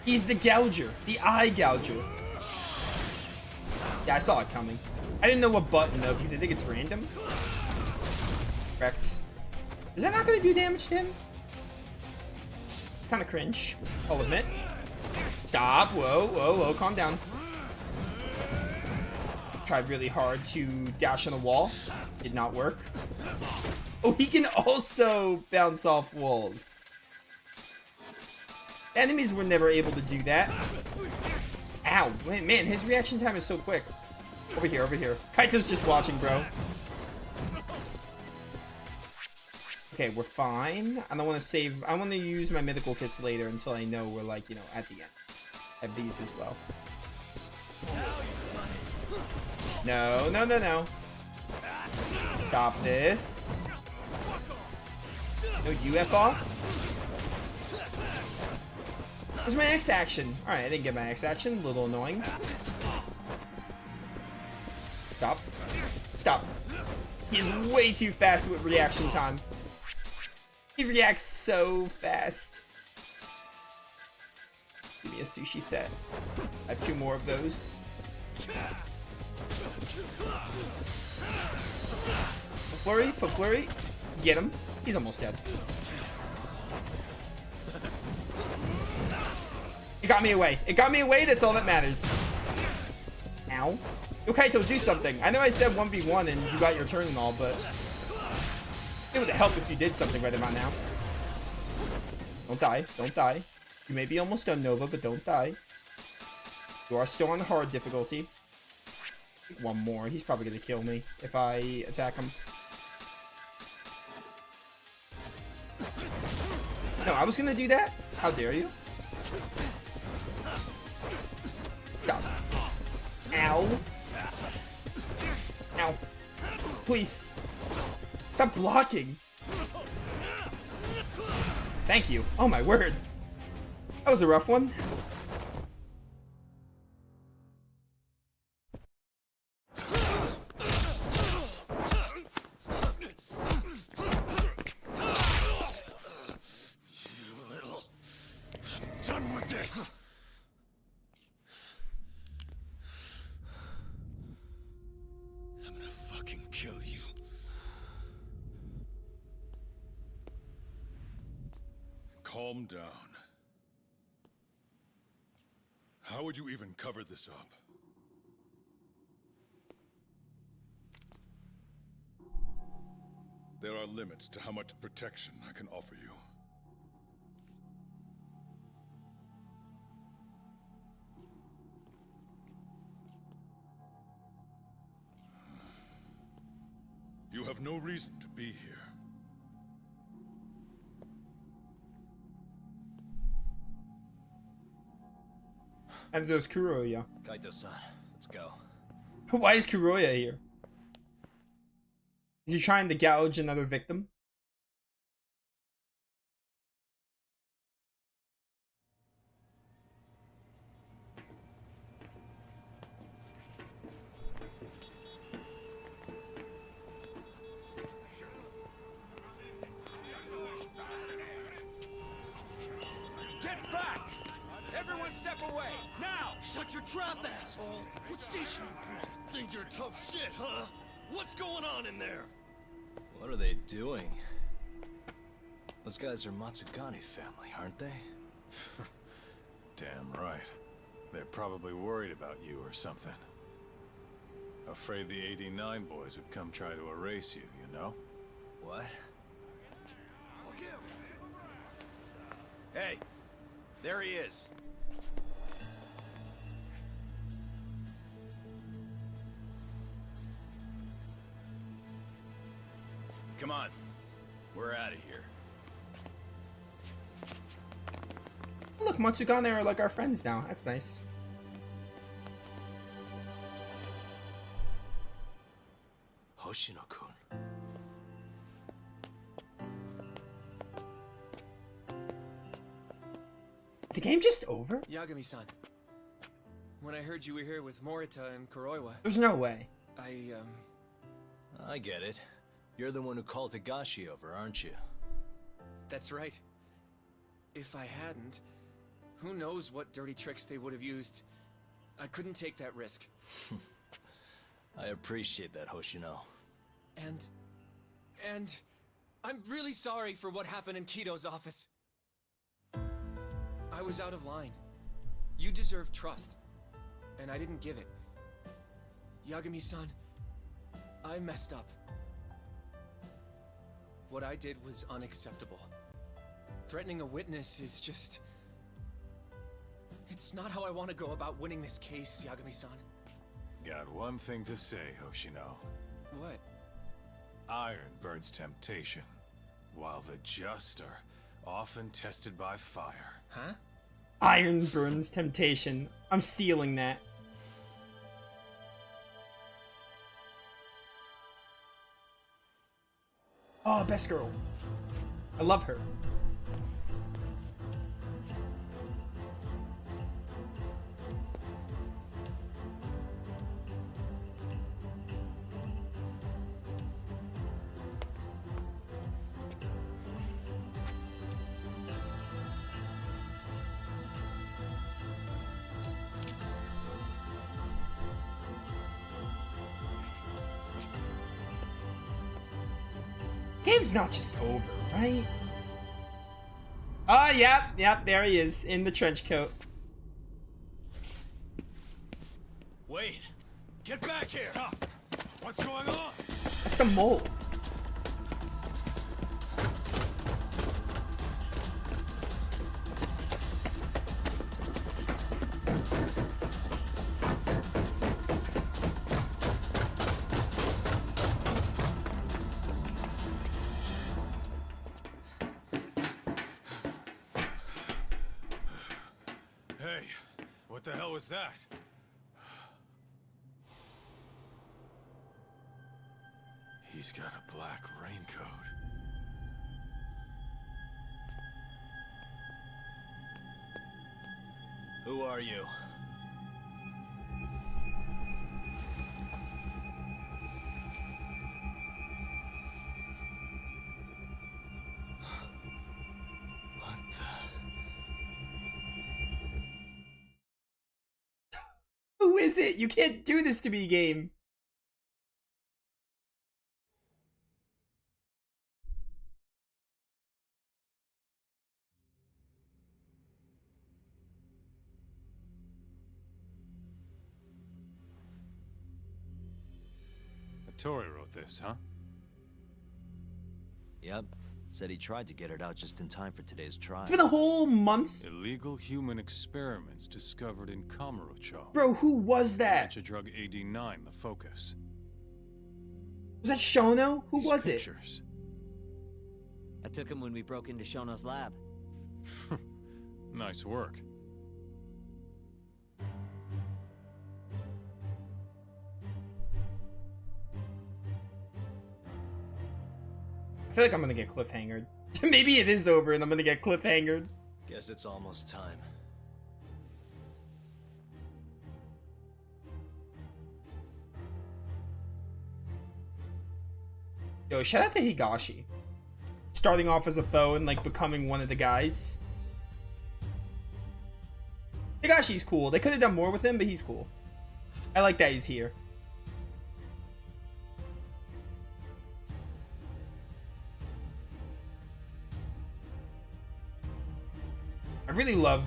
He's the gouger. The eye gouger. Yeah, I saw it coming. I didn't know what button though, because I think it's random. Correct. Is that not gonna do damage to him? Kind of cringe, I'll admit. Stop. Whoa, whoa, whoa. Calm down. Tried really hard to dash on a wall. Did not work. Oh, he can also bounce off walls. Enemies were never able to do that. Ow. Man, his reaction time is so quick. Over here, over here. Kaito's just watching, bro. Okay, we're fine. I don't want to save. I want to use my mythical kits later until I know we're, like, you know, at the end. I have these as well. No, no, no, no. Stop this. No, you F off. Where's my X action? Alright, I didn't get my X action. A little annoying. Stop. Stop. He's way too fast with reaction time. He reacts so fast. Give me a sushi set. I have 2 more of those. Flurry, foot flurry. Get him. He's almost dead. It got me away. It got me away. That's all that matters. Ow. Yo, Kaito, do something. I know I said 1v1 and you got your turn and all, but it would help if you did something right about now. Don't die. Don't die. You may be almost done, Nova, but don't die. You are still on hard difficulty. One more. He's probably going to kill me if I attack him. No, I was going to do that? How dare you? Stop. Ow. Ow. Please. Stop blocking. Thank you. Oh my word. That was a rough one. Calm down. How would you even cover this up? There are limits to how much protection I can offer you. You have no reason to be here. And there's Kuroya. Kaito-san, let's go. Why is Kuroya here? Is he trying to gouge another victim? Get back! Everyone step away! Now! Shut your trap, asshole! What station you from? Think you're tough shit, huh? What's going on in there? What are they doing? Those guys are Matsugane family, aren't they? Damn right. They're probably worried about you or something. Afraid the 89 boys would come try to erase you, you know? What? Hey! There he is! Come on. We're out of here. Look, Matsugane are like our friends now. That's nice. Hoshino-kun. Is the game just over? Yagami-san. When I heard you were here with Morita and Kuroiwa... There's no way. I get it. You're the one who called Higashi over, aren't you? That's right. If I hadn't, who knows what dirty tricks they would have used. I couldn't take that risk. I appreciate that, Hoshino. And I'm really sorry for what happened in Kito's office. I was out of line. You deserve trust, and I didn't give it. Yagami-san, I messed up. What I did was unacceptable. Threatening a witness is just... It's not how I want to go about winning this case, Yagami-san. Got one thing to say, Hoshino. What? Iron burns temptation, while the just are often tested by fire. Huh? Iron burns temptation. I'm stealing that. best girl. I love her. Game's not just over, right? Oh, yep, there he is, in the trench coat. Wait! Get back here! What's going on? That's the mole. Hey, what the hell was that? He's got a black raincoat. Who are you? What the... Who is it? You can't do this to me, game. Tori wrote this, huh? Yep. Said he tried to get it out just in time for today's trial. It's been a whole month. Illegal human experiments discovered in Kamurocho. Bro, who was that? Matcha drug AD9, the focus. Was that Shono? Who These was pictures. I took him when we broke into Shono's lab. Nice work. I feel like I'm gonna get cliffhangered. Maybe it is over and I'm gonna get cliffhangered. Guess it's almost time. Yo, shout out to Higashi. Starting off as a foe and like becoming one of the guys. Higashi's cool. They could have done more with him, but he's cool. I like that he's here. I really love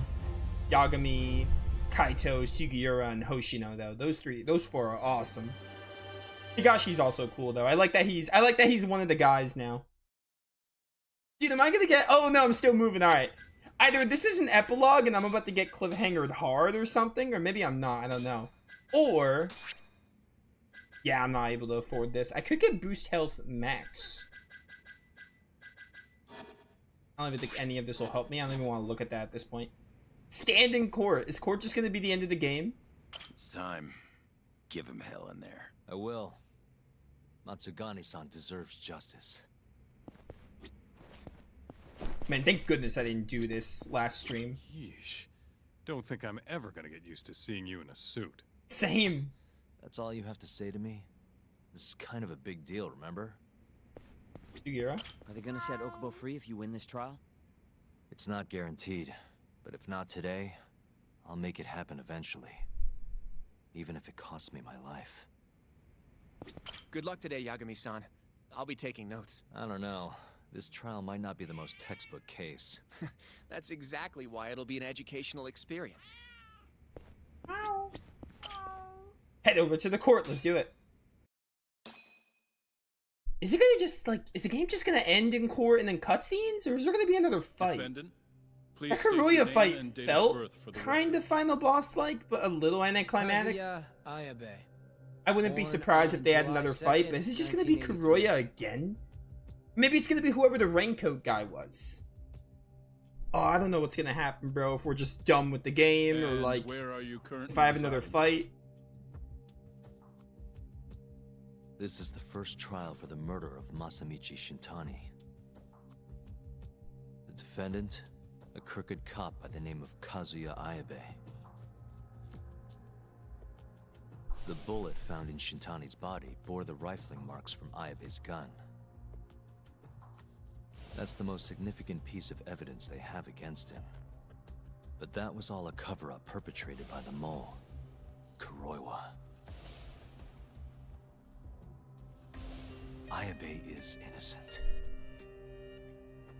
Yagami, Kaito, Sugiura, and Hoshino though. Those four are awesome. Higashi's also cool though. I like that he's one of the guys now. Dude, am I gonna get... Oh no, I'm still moving. Alright. Either this is an epilogue and I'm about to get cliffhangered hard or something, or maybe I'm not, I don't know. Or... Yeah, I'm not able to afford this. I could get boost health max. I don't even think any of this will help me. I don't even want to look at that at this point. Stand in court. Is court just going to be the end of the game? It's time. Give him hell in there. I will. Matsugane-san deserves justice. Man, thank goodness I didn't do this last stream. Yeesh. Don't think I'm ever gonna get used to seeing you in a suit. Same. That's all you have to say to me? This is kind of a big deal, remember? Sugiura? Are they gonna set Okubo free if you win this trial? It's not guaranteed, but if not today, I'll make it happen eventually. Even if it costs me my life. Good luck today, Yagami-san. I'll be taking notes. I don't know. This trial might not be the most textbook case. That's exactly why it'll be an educational experience. Head over to the court. Let's do it. Is it gonna just, like... Is the game just gonna end in court and then cutscenes? Or is there gonna be another fight? Defendant, please That state your Karuya name fight and date of felt birth for the kind of final boss-like, but a little anticlimactic. Ayabe. I wouldn't be surprised if they had another fight, but is it just gonna be Karuya again? Maybe it's gonna be whoever the raincoat guy was. Oh, I don't know what's gonna happen, bro. If we're just done with the game, or And like, where are you currently if I have another residing? fight. This is the first trial for the murder of Masamichi Shintani. Defendant, a crooked cop by the name of Kazuya Ayabe. The bullet found in Shintani's body bore the rifling marks from Ayabe's gun. That's the most significant piece of evidence they have against him. But that was all a cover-up perpetrated by the mole, Kuroiwa. Ayabe is innocent.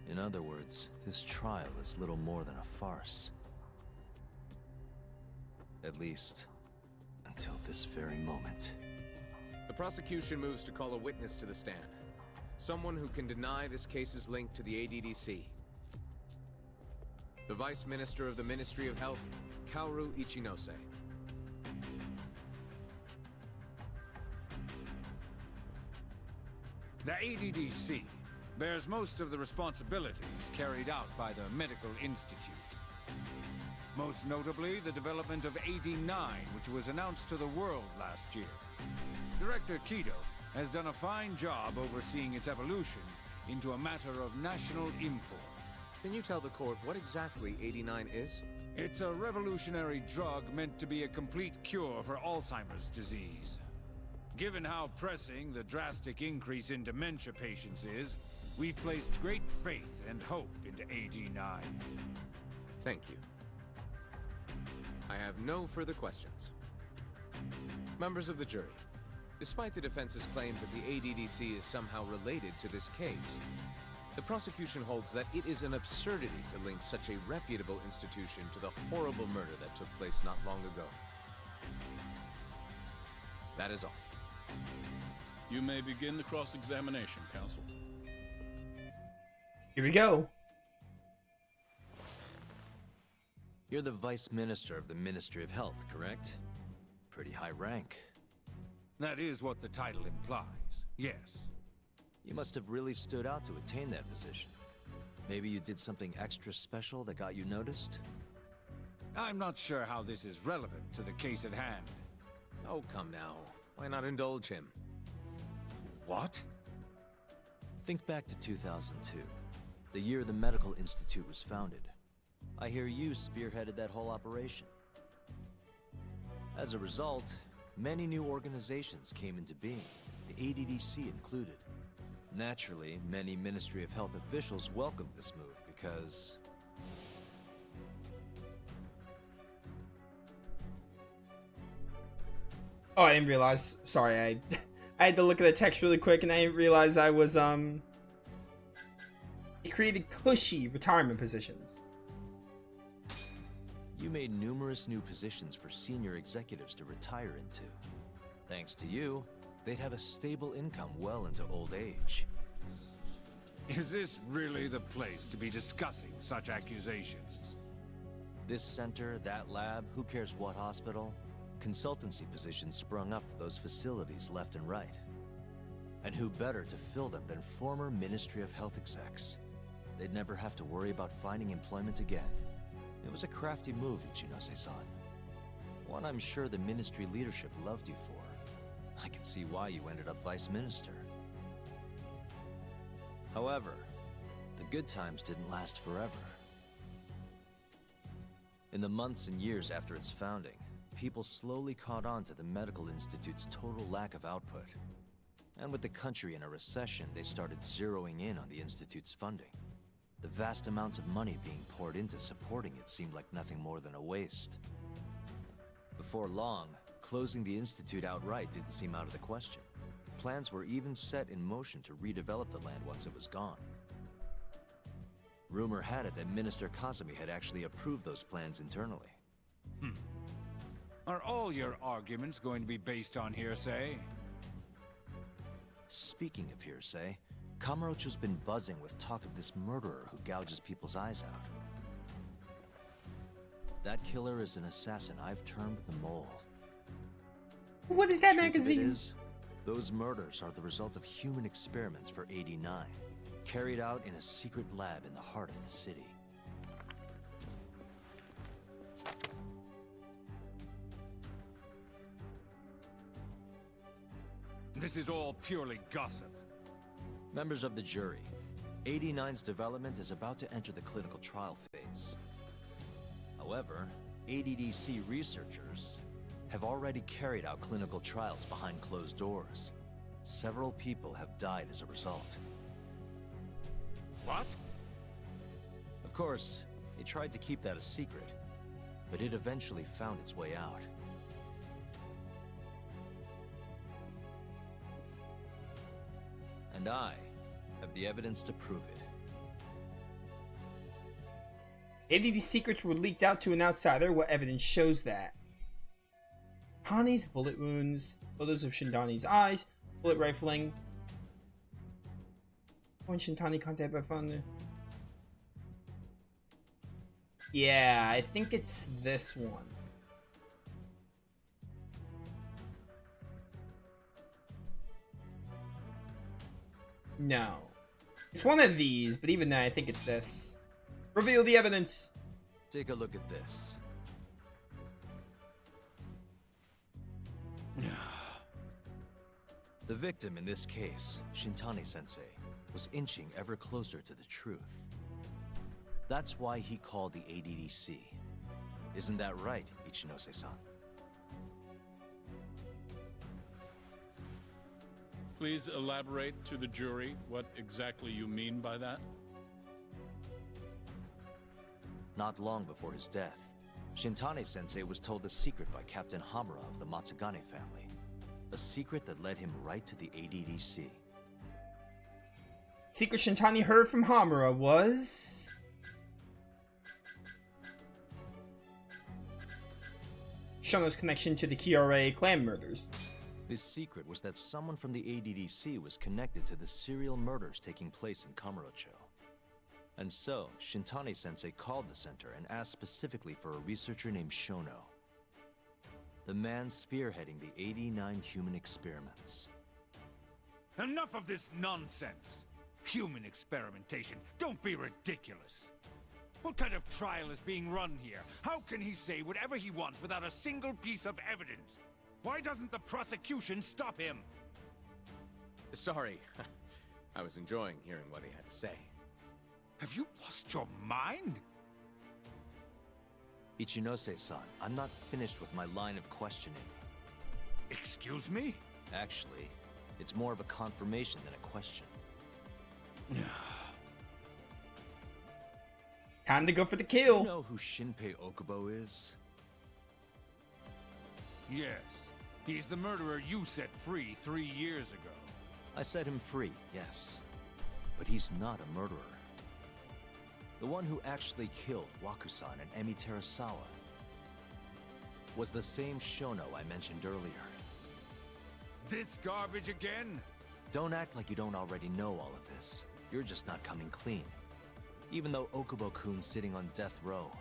In other words, this trial is little more than a farce. At least, until this very moment. The prosecution moves to call a witness to the stand. Someone who can deny this case's link to the ADDC. The Vice Minister of the Ministry of Health, Kaoru Ichinose. The ADDC bears most of the responsibilities carried out by the Medical Institute. Most notably, the development of AD-9, which was announced to the world last year. Director Kido has done a fine job overseeing its evolution into a matter of national import. Can you tell the court what exactly AD-9 is? It's a revolutionary drug meant to be a complete cure for Alzheimer's disease. Given how pressing the drastic increase in dementia patients is, we've placed great faith and hope into AD-9. Thank you. I have no further questions. Members of the jury, despite the defense's claims that the ADDC is somehow related to this case, the prosecution holds that it is an absurdity to link such a reputable institution to the horrible murder that took place not long ago. That is all. You may begin the cross-examination, counsel. Here we go. You're the Vice Minister of the Ministry of Health, correct? Pretty high rank. That is what the title implies, yes. You must have really stood out to attain that position. Maybe you did something extra special that got you noticed? I'm not sure how this is relevant to the case at hand. Oh, come now. Why not indulge him? What? Think back to 2002, the year the Medical Institute was founded. I hear you spearheaded that whole operation. As a result, many new organizations came into being, the ADDC included. Naturally, many Ministry of Health officials welcomed this move because... Oh, I didn't realize. Sorry, I had to look at the text really quick and I didn't realize I was, it created cushy retirement positions. You made numerous new positions for senior executives to retire into. Thanks to you, they'd have a stable income well into old age. Is this really the place to be discussing such accusations? This center, that lab, who cares what hospital? Consultancy positions sprung up for those facilities left and right. And who better to fill them than former Ministry of Health execs? They'd never have to worry about finding employment again. It was a crafty move, Ichinose-san. One I'm sure the ministry leadership loved you for. I can see why you ended up Vice Minister. However, the good times didn't last forever. In the months and years after its founding, people slowly caught on to the Medical Institute's total lack of output. And with the country in a recession, they started zeroing in on the Institute's funding. The vast amounts of money being poured into supporting it seemed like nothing more than a waste. Before long, closing the Institute outright didn't seem out of the question. Plans were even set in motion to redevelop the land once it was gone. Rumor had it that Minister Kazumi had actually approved those plans internally. Are all your arguments going to be based on hearsay? Speaking of hearsay, Kamurocho's been buzzing with talk of this murderer who gouges people's eyes out. That killer is an assassin I've termed the Mole. What is that The truth of it magazine? is, those murders are the result of human experiments for AD-9, carried out in a secret lab in the heart of the city. This is all purely gossip. Members of the jury, AD9's development is about to enter the clinical trial phase. However, ADDC researchers have already carried out clinical trials behind closed doors. Several people have died as a result. What? Of course, they tried to keep that a secret, but it eventually found its way out. And I have the evidence to prove it. ADD secrets were leaked out to an outsider. What evidence shows that? Hani's bullet wounds, photos of Shintani's eyes, bullet rifling. When Shintani contacted by phone. Yeah, I think it's this one. No. It's one of these, but even then, I think it's this. Reveal the evidence! Take a look at this. The victim in this case, Shintani-sensei, was inching ever closer to the truth. That's why he called the ADDC. Isn't that right, Ichinose-san? Please elaborate to the jury what exactly you mean by that. Not long before his death, Shintani-sensei was told a secret by Captain Hamura of the Matsugane family. A secret that led him right to the ADDC. Secret Shintani heard from Hamura was... Shono's connection to the Kiare clan murders. This secret was that someone from the ADDC was connected to the serial murders taking place in Kamurocho. And so, Shintani-sensei called the center and asked specifically for a researcher named Shono. The man spearheading the 89 human experiments. Enough of this nonsense! Human experimentation. Don't be ridiculous. What kind of trial is being run here? How can he say whatever he wants without a single piece of evidence? Why doesn't the prosecution stop him? Sorry. I was enjoying hearing what he had to say. Have you lost your mind? Ichinose-san, I'm not finished with my line of questioning. Excuse me? Actually, it's more of a confirmation than a question. Time to go for the kill. You know who Shinpei Okubo is? Yes. He's the murderer you set free 3 years ago. I set him free, yes. But he's not a murderer. The one who actually killed Wakusan and Emi Terasawa was the same Shono I mentioned earlier. This garbage again? Don't act like you don't already know all of this. You're just not coming clean. Even though Okubo-kun's sitting on death row,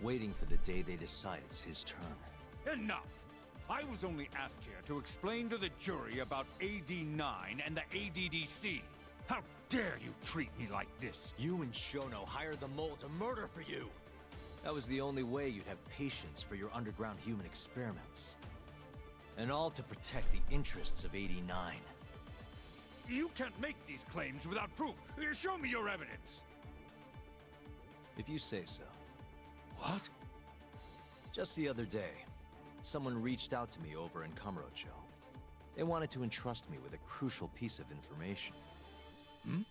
waiting for the day they decide it's his turn. Enough! I was only asked here to explain to the jury about AD9 and the ADDC. How dare you treat me like this? You and Shono hired the mole to murder for you! That was the only way you'd have patience for your underground human experiments. And all to protect the interests of AD9. You can't make these claims without proof. Show me your evidence. If you say so. What? Just the other day, someone reached out to me over in Kamurocho. They wanted to entrust me with a crucial piece of information. Hmm?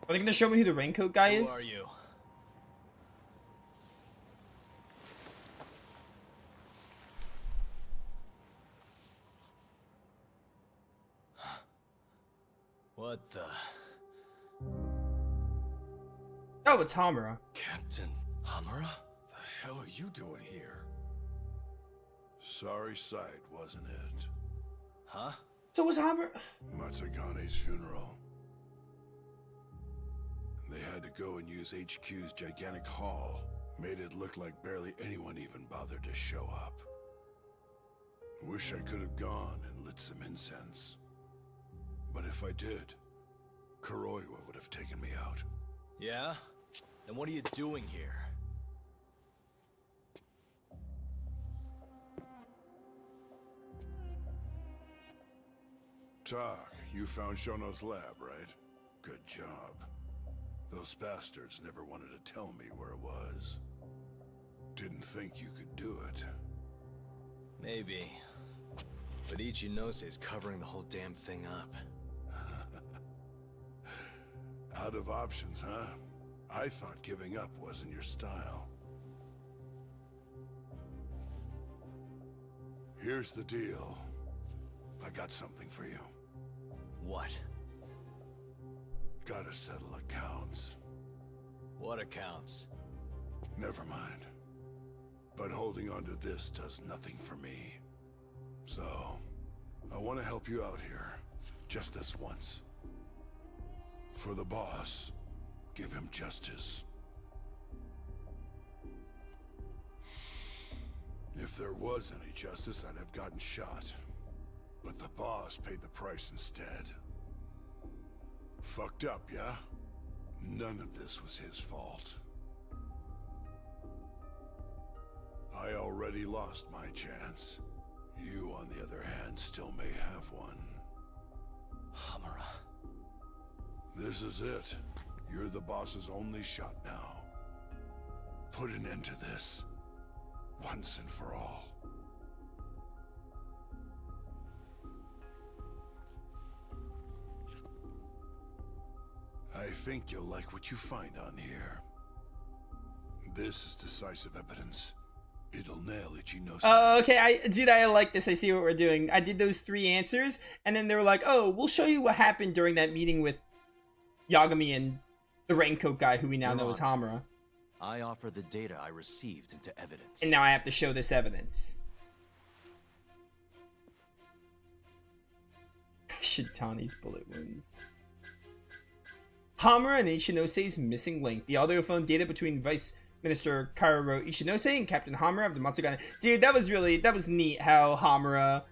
Are they gonna show me who the raincoat guy is? Who are you? What the? Oh, it's Hamura. Captain Hamura? The hell are you doing here? Sorry sight, wasn't it? Huh? So was Hamura. Matsugane's funeral. They had to go and use HQ's gigantic hall. Made it look like barely anyone even bothered to show up. Wish I could have gone and lit some incense. But if I did, Kuroiwa would have taken me out. Yeah? Then what are you doing here? Tak, you found Shono's lab, right? Good job. Those bastards never wanted to tell me where it was. Didn't think you could do it. Maybe. But Ichinose covering the whole damn thing up. Out of options, huh? I thought giving up wasn't your style. Here's the deal. I got something for you. What? Gotta settle accounts. What accounts? Never mind. But holding on to this does nothing for me. So, I want to help you out here. Just this once. For the boss, give him justice. If there was any justice, I'd have gotten shot. But the boss paid the price instead. Fucked up, yeah? None of this was his fault. I already lost my chance. You, on the other hand, still may have one. Hamura. This is it. You're the boss's only shot now. Put an end to this. Once and for all. I think you'll like what you find on here. This is decisive evidence. It'll nail Ichinose. Oh, okay. I like this. I see what we're doing. I did those 3 answers, and then they were like, "Oh, we'll show you what happened during that meeting with Yagami and the raincoat guy, who we now know as Hamura." I offer the data I received into evidence. And now I have to show this evidence. Shintani's bullet wounds. Hamura and Ichinose's missing link. The audiophone data between Vice Minister Kairo Ichinose and Captain Hamura of the Matsugane. Dude, that was neat how Hamura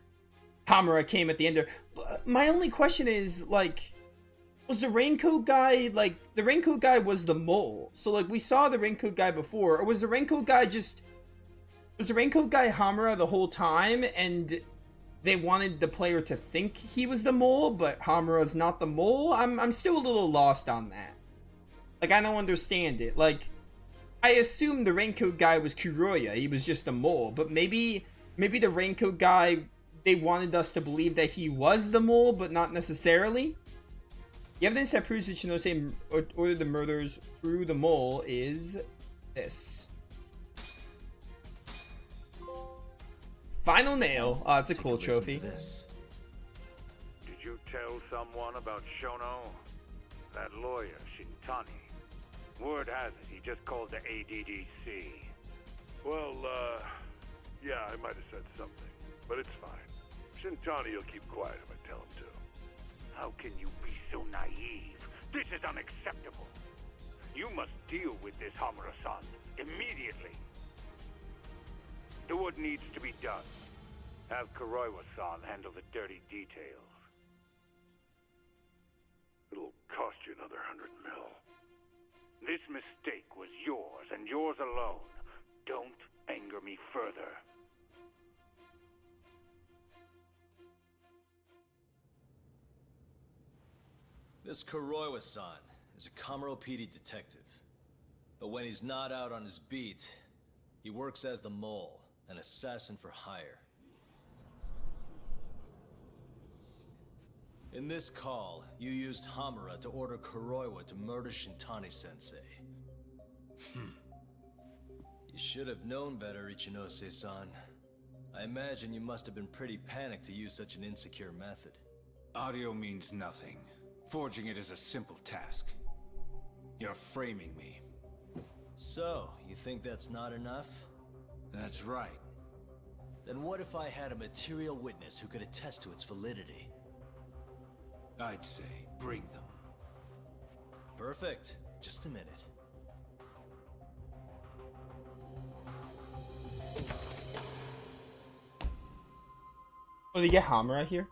came at the end. But my only question is, like, was the raincoat guy, like, the raincoat guy was the mole. So, like, we saw the raincoat guy before, or was the raincoat guy Hamura the whole time, and they wanted the player to think he was the mole, but Hamura's not the mole? I'm still a little lost on that. Like, I don't understand it. Like, I assume the raincoat guy was Kuroya. He was just a mole. But maybe the raincoat guy, they wanted us to believe that he was the mole, but not necessarily. The evidence that proves Ichinose ordered the murders through the mole is this. Final nail. Oh, it's a cool trophy. Did you tell someone about Shono? That lawyer, Shintani. Word has it, he just called the ADDC. Well, yeah, I might have said something, but it's fine. Shintani will keep quiet if I tell him to. How can you be so naive? This is unacceptable. You must deal with this Hamura-san immediately. Do what needs to be done. Have Kuroiwa-san handle the dirty details. It'll cost you another 100 mil. This mistake was yours and yours alone. Don't anger me further. This Kuroiwa-san is a Kamuro PD detective. But when he's not out on his beat, he works as the mole, an assassin for hire. In this call, you used Hamura to order Kuroiwa to murder Shintani-sensei. You should have known better, Ichinose-san. I imagine you must have been pretty panicked to use such an insecure method. Audio means nothing. Forging it is a simple task. You're framing me. So, you think that's not enough? That's right. Then what if I had a material witness who could attest to its validity? I'd say, bring them. Perfect. Just a minute. Oh, do you get Hamura here?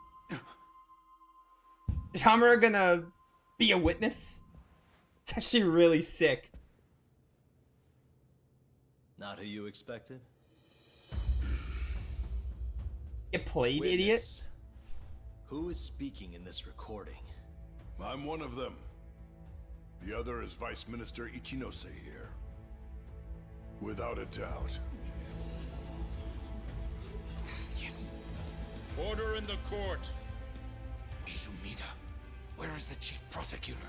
Is Hamura gonna be a witness? It's actually really sick. Not who you expected? Get played, Witness. idiot. Who is speaking in this recording? I'm one of them. The other is Vice Minister Ichinose here. Without a doubt. Yes. Order in the court. Izumida, where is the chief prosecutor?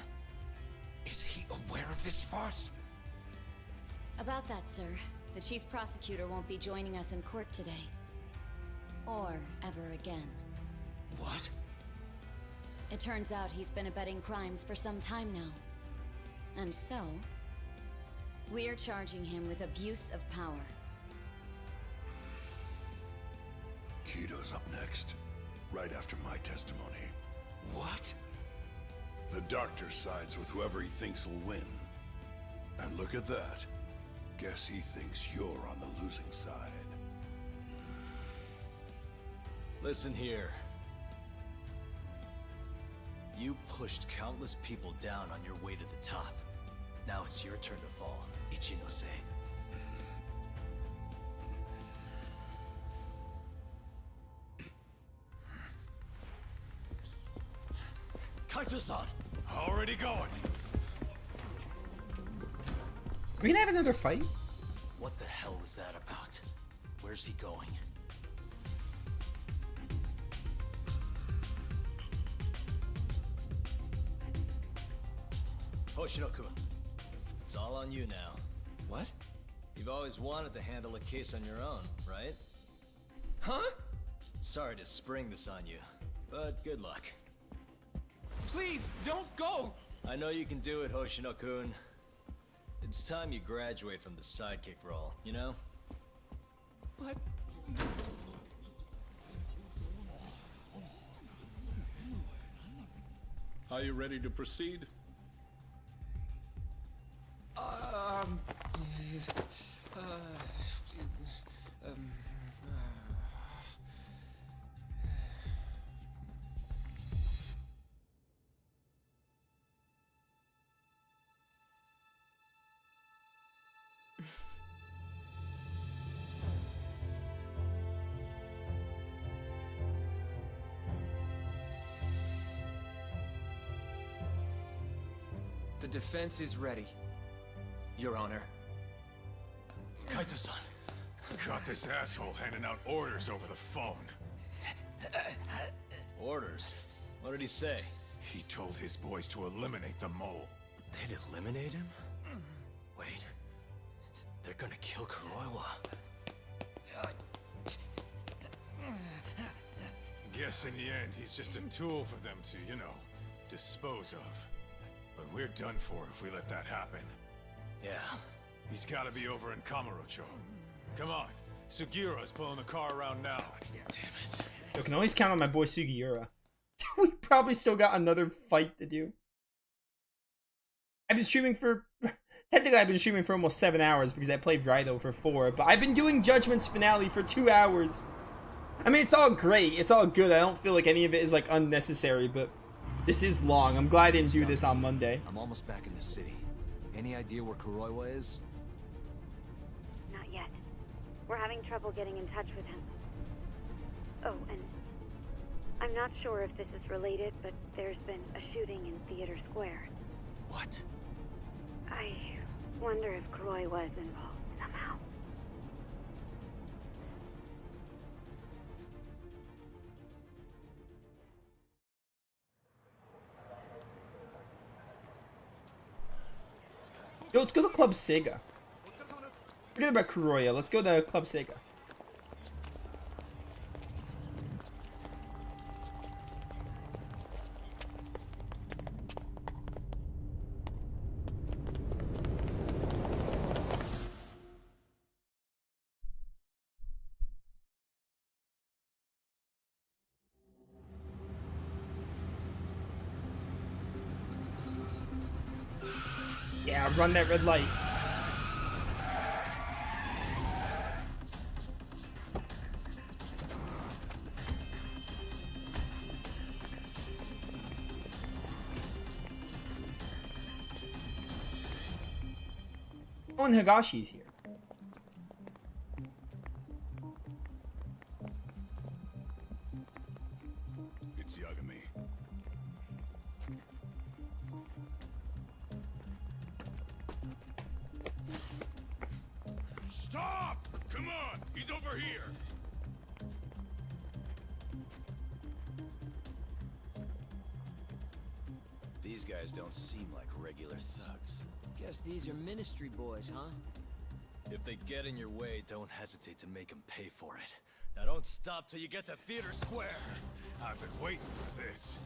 Is he aware of this farce? About that, sir. The chief prosecutor won't be joining us in court today. Or ever again. What? It turns out he's been abetting crimes for some time now. And so, we're charging him with abuse of power. Kito's up next, right after my testimony. What? The doctor sides with whoever he thinks will win. And look at that. Guess he thinks you're on the losing side. Listen here. You pushed countless people down on your way to the top. Now it's your turn to fall, Ichinose. Kaito-san! Already going! Are we gonna have another fight? What the hell is that about? Where's he going? Hoshino-kun, it's all on you now. What? You've always wanted to handle a case on your own, right? Huh? Sorry to spring this on you, but good luck. Please, don't go! I know you can do it, Hoshino-kun. It's time you graduate from the sidekick role, you know? But... Are you ready to proceed? The defense is ready, Your Honor. Kaito-san. Caught this asshole handing out orders over the phone. Orders? What did he say? He told his boys to eliminate the mole. They'd eliminate him? Wait. They're gonna kill Kuroiwa. Guess in the end, he's just a tool for them to, you know, dispose of. But we're done for if we let that happen. Yeah. He's gotta be over in Kamurocho. Come on. Sugiura's pulling the car around now. Damn it. I can always count on my boy Sugiura. We probably still got another fight to do. I've been streaming for... Technically, I've been streaming for almost 7 hours because I played Raido for 4. But I've been doing Judgment's finale for 2 hours. I mean, it's all great. It's all good. I don't feel like any of it is, like, unnecessary. But this is long. I'm glad I didn't do this on Monday. I'm almost back in the city. Any idea where Kuroiwa is? Not yet. We're having trouble getting in touch with him. Oh, and I'm not sure if this is related, but there's been a shooting in Theater Square. What? I wonder if Kuroi was involved somehow. Yo, let's go to Club Sega. Forget about Kuroya. Let's go to Club Sega. Yeah, run that red light. Oh, and Higashi's here. It's Yagami. Stop! Come on! He's over here! These guys don't seem like regular thugs. Guess these are ministry boys, huh? If they get in your way, don't hesitate to make them pay for it. Now don't stop till you get to Theater Square. I've been waiting for this.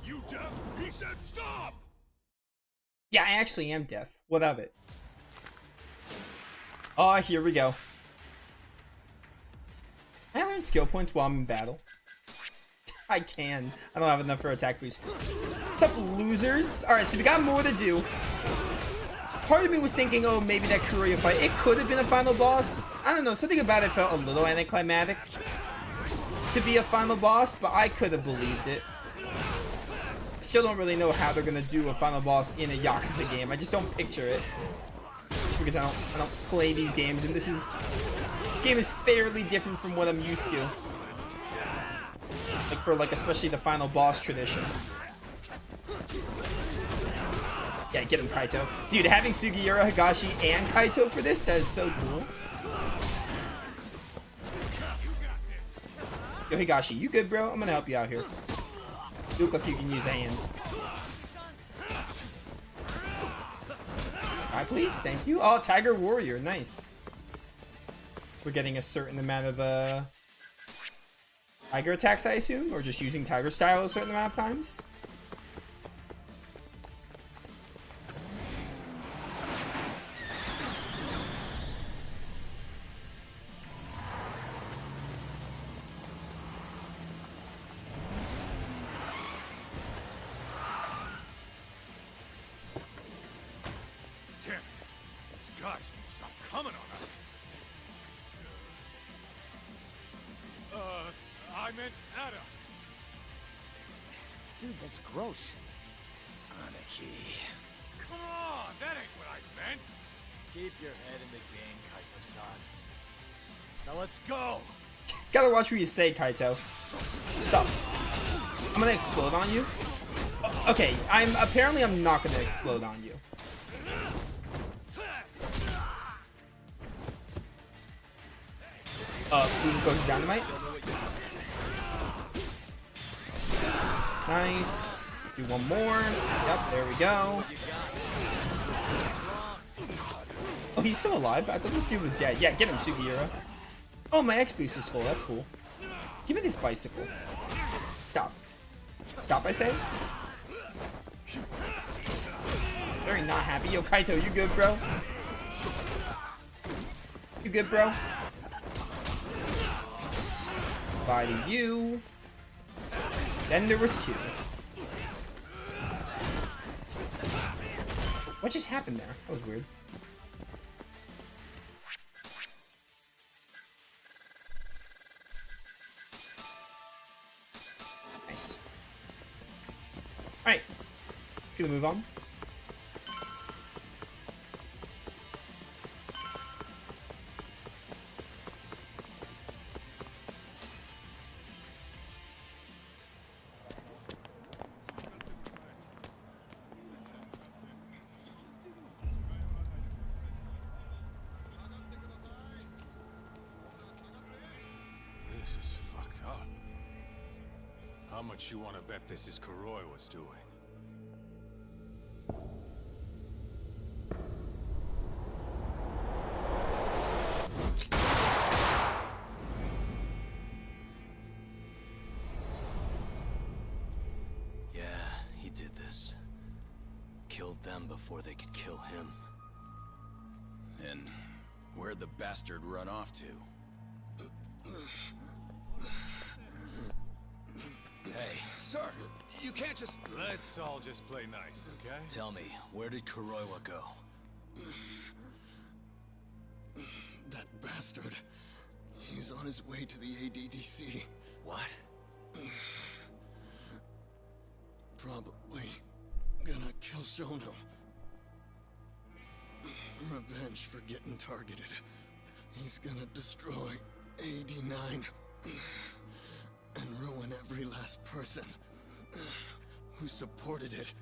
You deaf? He said stop! Yeah, I actually am deaf. What of it? Oh, here we go. Can I learn skill points while I'm in battle? I can. I don't have enough for attack boost. What's up, losers? Alright, so we got more to do. Part of me was thinking, oh, maybe that Kuroya fight, it could have been a final boss. I don't know, something about it felt a little anticlimactic to be a final boss, but I could have believed it. Still don't really know how they're gonna do a final boss in a Yakuza game. I just don't picture it. Just because I don't play these games, and this game is fairly different from what I'm used to. Like for especially the final boss tradition. Yeah, get him, Kaito. Dude, having Sugiura, Higashi, and Kaito for this, that is so cool. Yo, Higashi, you good, bro? I'm gonna help you out here. You look like you can use a hand. Alright, please. Thank you. Oh, Tiger Warrior. Nice. We're getting a certain amount of, Tiger attacks, I assume? Or just using Tiger style a certain amount of times? That's gross. Anarchy. Come on, that ain't what I meant. Keep your head in the game, Kaito-san. Now let's go. Gotta watch what you say, Kaito. What's up? I'm gonna explode on you. Okay, I'm not gonna explode on you. Boom goes dynamite. Nice. Do one more. Yep, there we go. Oh, he's still alive? I thought this dude was dead. Yeah, get him, Sugiura. Oh, my X boost is full. That's cool. Give me this bicycle. Stop. Stop, I say. Very not happy. Yo, Kaito, you good, bro? You good, bro? Bye to you. Then there was two. What just happened there? That was weird. Nice. Alright. Gonna move on. This is fucked up. How much you want to bet this is Kuroi was doing? Yeah, he did this. Killed them before they could kill him. And where'd the bastard run off to? Hey, Sir, you can't just... Let's all just play nice, okay? tell me, where did Kuroiwa go? That bastard. He's on his way to the ADDC. What? Probably gonna kill Shono. Revenge for getting targeted. He's gonna destroy 89 and ruin every last person who supported it.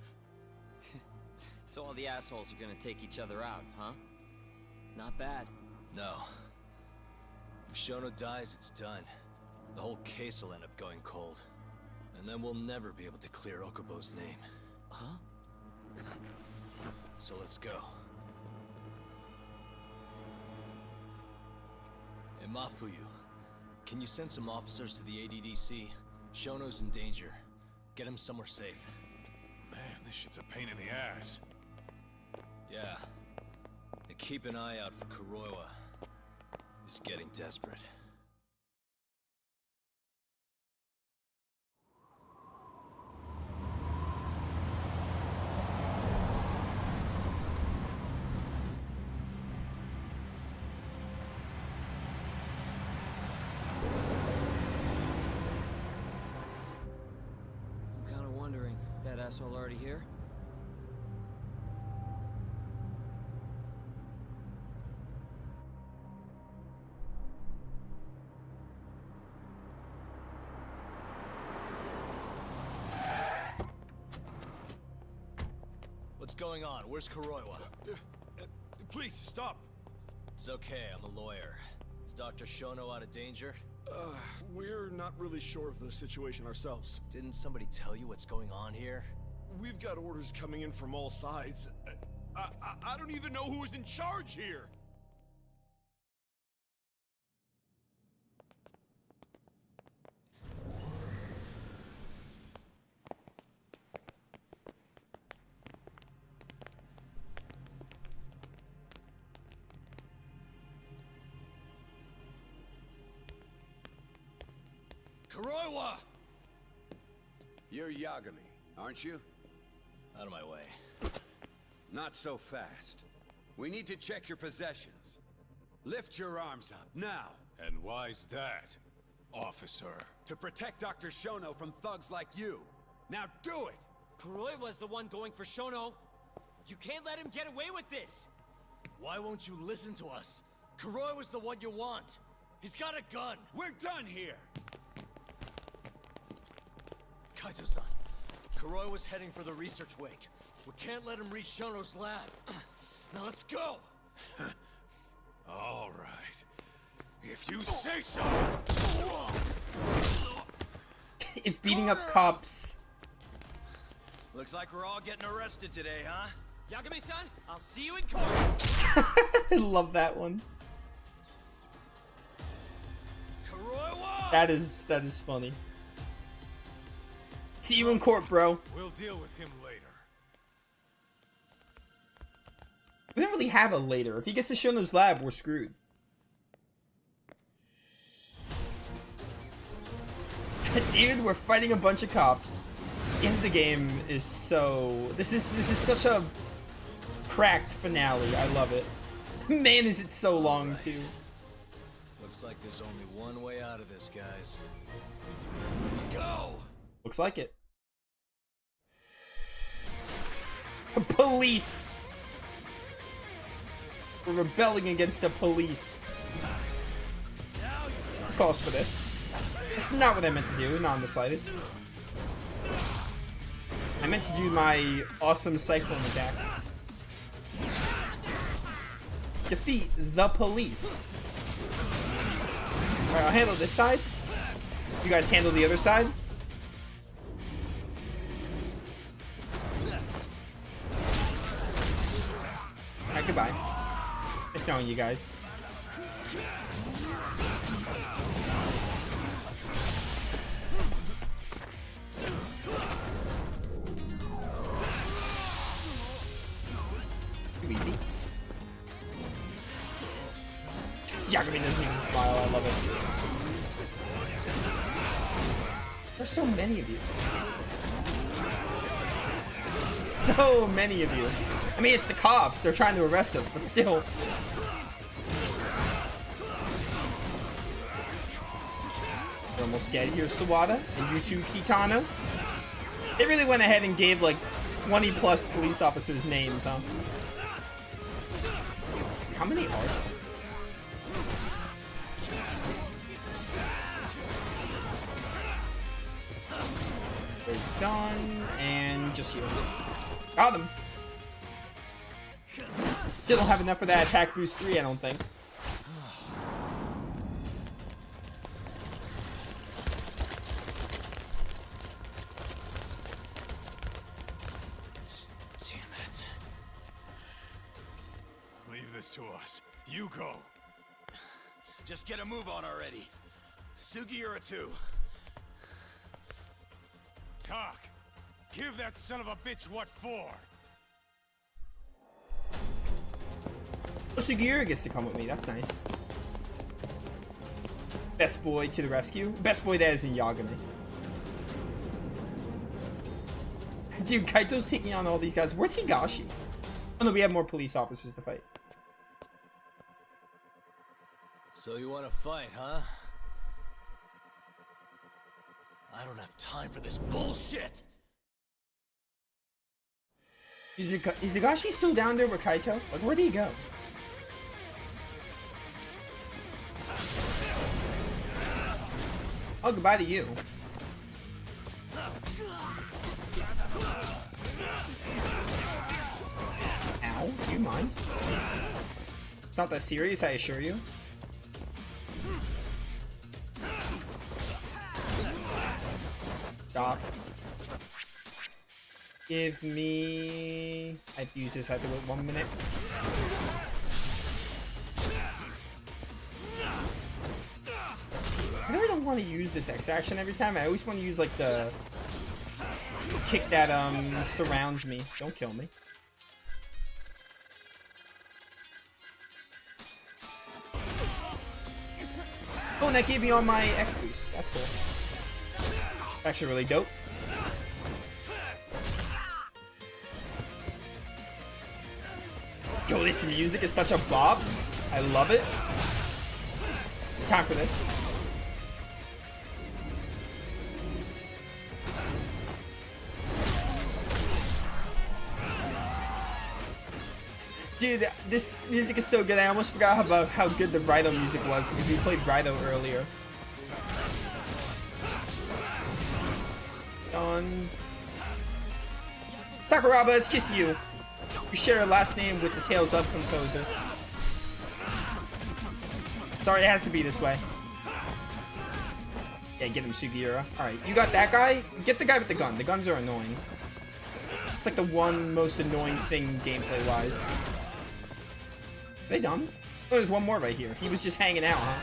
So all the assholes are gonna take each other out, huh? Not bad. No. If Shono dies, it's done. The whole case will end up going cold. And then we'll never be able to clear Okubo's name. Huh? So let's go. Hey, Mafuyu, can you send some officers to the ADDC? Shono's in danger. Get him somewhere safe. Man, this shit's a pain in the ass. Yeah. And keep an eye out for Kuroiwa. He's getting desperate. I'm kinda wondering, that asshole already here? What's going on? Where's Kuroiwa? Please, stop! It's okay, I'm a lawyer. Is Dr. Shono out of danger? We're not really sure of the situation ourselves. Didn't somebody tell you what's going on here? We've got orders coming in from all sides. I don't even know who is in charge here! Kuroiwa! You're Yagami, aren't you? Out of my way. Not so fast. We need to check your possessions. Lift your arms up, now! And why's that, officer? To protect Dr. Shono from thugs like you. Now do it! Kuroiwa's the one going for Shono! You can't let him get away with this! Why won't you listen to us? Kuroiwa's the one you want! He's got a gun! We're done here! Kaito-san, Kuroiwa's heading for the research wake. We can't let him reach Shono's lab. Now let's go! All right. If you say so! If beating up cops... Looks like we're all getting arrested today, huh? Yagami-san, I'll see you in court! I love that one. Kuroiwa! That is funny. See you in court, bro. We'll deal with him later. We don't really have a later. If he gets to Shono's lab, we're screwed. Dude, we're fighting a bunch of cops. The end of the game is so... This is such a cracked finale. I love it. Man, is it so long, too. Looks like there's only one way out of this, guys. Let's go! Looks like it. Police! We're rebelling against the police. This calls for this. This is not what I meant to do, not in the slightest. I meant to do my awesome cyclone attack. Defeat the police. Alright, I'll handle this side. You guys handle the other side. Alright, goodbye. Nice knowing you guys. Too easy. Yagami doesn't even smile, I love it. There's so many of you. So many of you. I mean, it's the cops. They're trying to arrest us, but still. We're almost dead here, Sawada. And you too, Kitano. They really went ahead and gave like 20 plus police officers names, huh? How many are there? done, and just you. Got him. Still don't have enough for that attack boost 3, I don't think. Damn it. Leave this to us. You go. Just get a move on already. Sugiura too. Talk. Give that son of a bitch what for. Sugiura gets to come with me. That's nice. Best boy to the rescue. Best boy there is in Yagami. Dude, Kaito's taking on all these guys. Where's Higashi? Oh no, we have more police officers to fight. So you want to fight, huh? I don't have time for this bullshit! Is Higashi still down there with Kaito? Like, where did he go? Oh, goodbye to you. Ow, do you mind? It's not that serious, I assure you. Stop. Give me... I have to use this, I have to wait 1 minute. I really don't want to use this X action every time. I always want to use like the kick that surrounds me. Don't kill me. Oh, and that gave me all my X boost. That's cool. Actually really dope. Yo, this music is such a bop. I love it. It's time for this. Dude, this music is so good. I almost forgot about how good the Raido music was because we played Raido earlier. Done. Sakuraba, it's just you. You share a last name with the Tales of composer. Sorry, it has to be this way. Yeah, get him, Sugiura. Alright, you got that guy? Get the guy with the gun. The guns are annoying. It's like the one most annoying thing gameplay-wise. Are they done? Oh, there's one more right here. He was just hanging out, huh?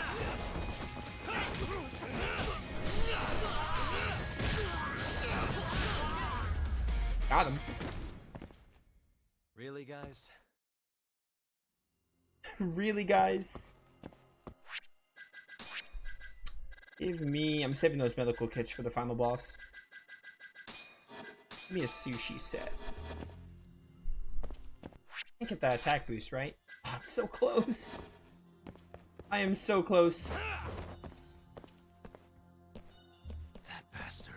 Got him. Really, guys? Really, guys? Give me... I'm saving those medical kits for the final boss. Give me a sushi set. I get that attack boost, right? Oh, I'm so close. I am so close. That bastard.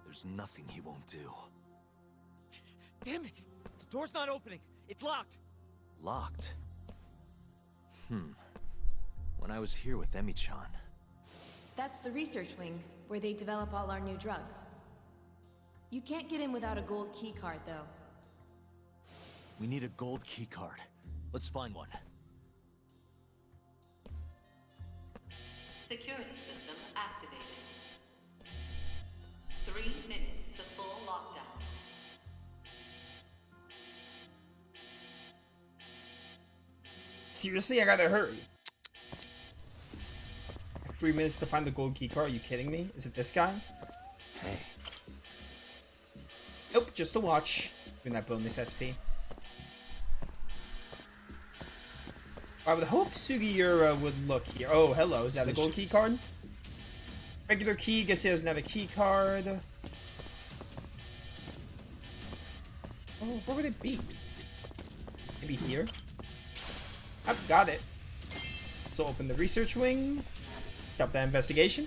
There's nothing he won't do. Damn it! The door's not opening. It's locked. Locked? When I was here with Emi-chan. That's the research wing, where they develop all our new drugs. You can't get in without a gold key card, though. We need a gold key card. Let's find one. Security system activated. 3 minutes to full lockdown. Seriously, I gotta hurry. 3 minutes to find the gold key card. Are you kidding me? Is it this guy? Hey. Nope, just a watch. Doing that bonus SP. I would hope Sugiura would look here. Oh, hello. Is that a gold key card? Regular key. Guess he doesn't have a key card. Oh, where would it be? Maybe here? I've got it. So open the research wing. Stop that investigation.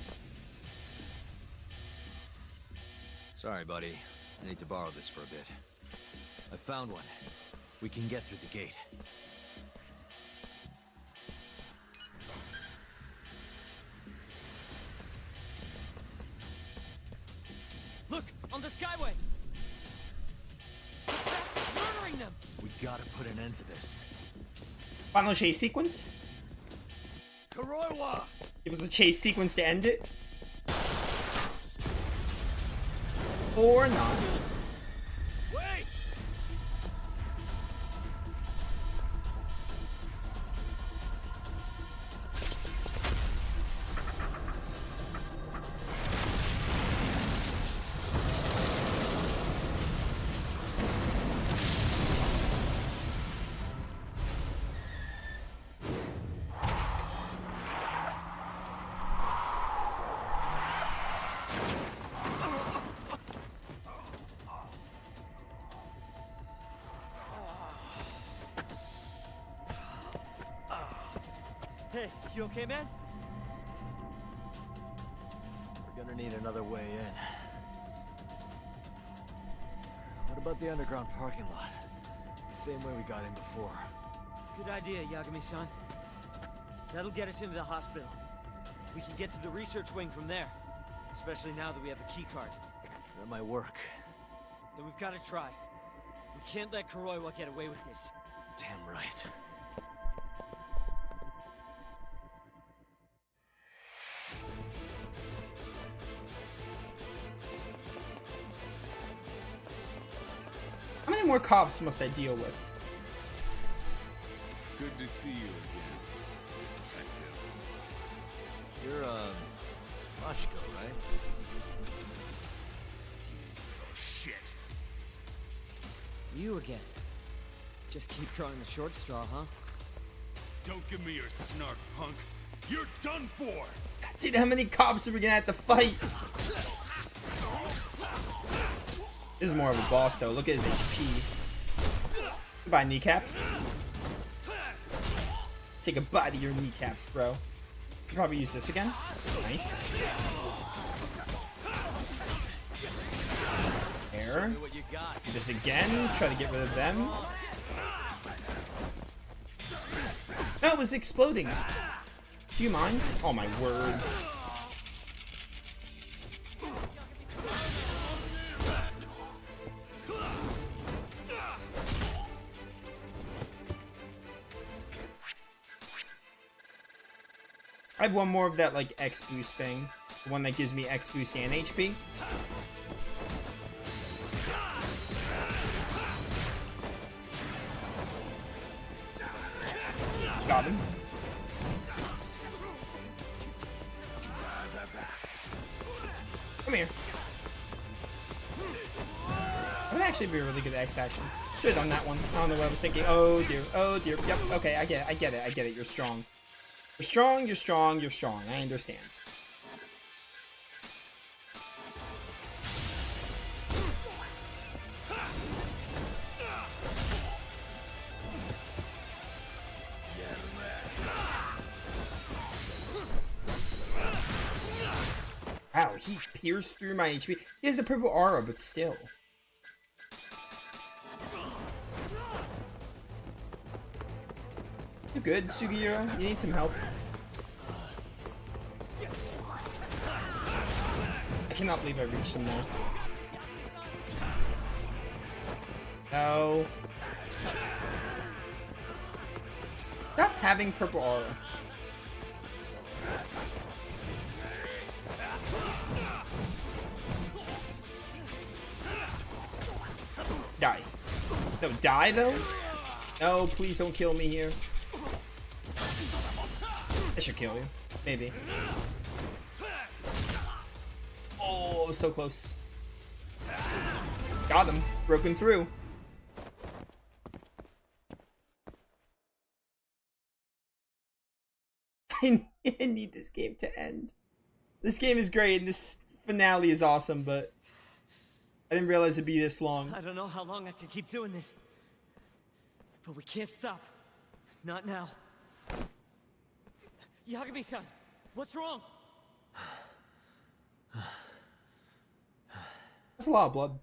Sorry, buddy. I need to borrow this for a bit. I found one. We can get through the gate. Look! On the sky! gotta put an end to this. Final chase sequence. Kuroiwa! It was a chase sequence to end it. Or not. Wait! Hey, you okay, man? We're gonna need another way in. What about the underground parking lot? The same way we got in before. Good idea, Yagami-san. That'll get us into the hospital. We can get to the research wing from there. Especially now that we have the key card. That might work. Then we've got to try. We can't let Kuroiwa get away with this. Damn right. How many more cops must I deal with? Good to see you again, Detective. You're, Mashiko, right? Oh, shit. You again. Just keep drawing the short straw, huh? Don't give me your snark, punk. You're done for! Dude, how many cops are we gonna have to fight? This is more of a boss, though. Look at his HP. Goodbye, kneecaps. Take a bite of your kneecaps, bro. Could probably use this again. Nice. There. Do this again. Try to get rid of them. No, it was exploding. Do you mind? Oh my word. I have one more of that, like, X boost thing. The one that gives me X boost and HP. Got him. Come here. That would actually be a really good X action. Should have done that one. I don't know what I was thinking. Oh dear. Oh dear. Yep. Okay, I get it. I get it. I get it. You're strong. You're strong, you're strong, you're strong. I understand. Wow, he pierced through my HP. He has a purple aura, but still. You good, Sugihiro? You need some help? I cannot believe I reached him there. No. Stop having purple aura. Die. No, die though? No, please don't kill me here. I should kill you. Maybe. Oh, so close. Got him. Broken through. I need this game to end. This game is great and this finale is awesome, but I didn't realize it'd be this long. I don't know how long I can keep doing this. But we can't stop. Not now. Yagami-san, what's wrong? That's a lot of blood.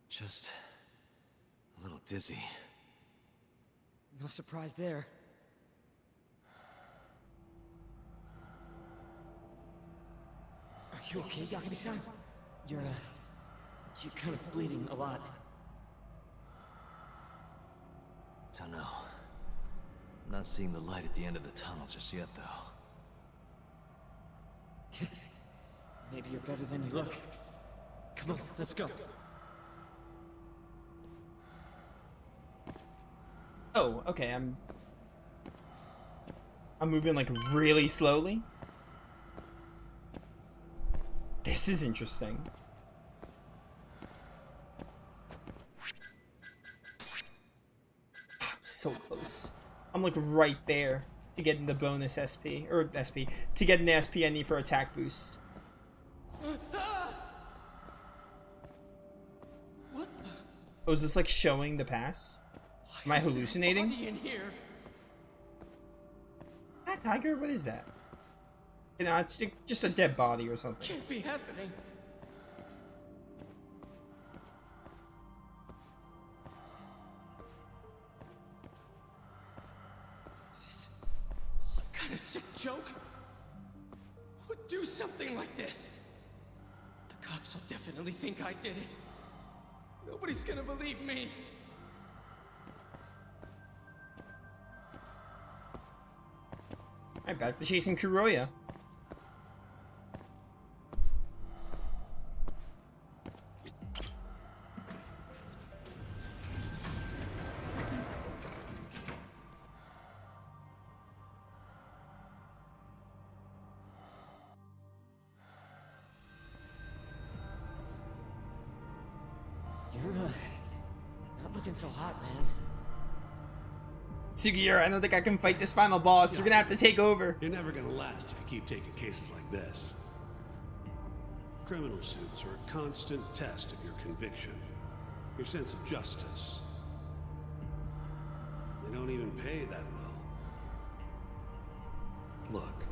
Just a little dizzy. No surprise there. Are you okay, Yagami-san? You're kind of bleeding a lot. Dunno. I'm not seeing the light at the end of the tunnel just yet, though. Maybe you're better than you look. Come on, let's go. Oh, okay, I'm moving like really slowly. This is interesting. So close. I'm like right there to getting the bonus SP, or SP, to getting the SP I need for attack boost. Oh, is this like showing the pass? Am I hallucinating? In here. That tiger? What is that? You know, it's just a dead body or something. Can't be happening. Is this some kind of sick joke? Who would do something like this? The cops will definitely think I did it. Nobody's gonna believe me. I'm back to chasing Kuroya. You're not looking so hot, man. Sugiura, I don't think I can fight this final boss. You're gonna have to take over. You're never gonna last if you keep taking cases like this. Criminal suits are a constant test of your conviction, your sense of justice. They don't even pay that well. Look,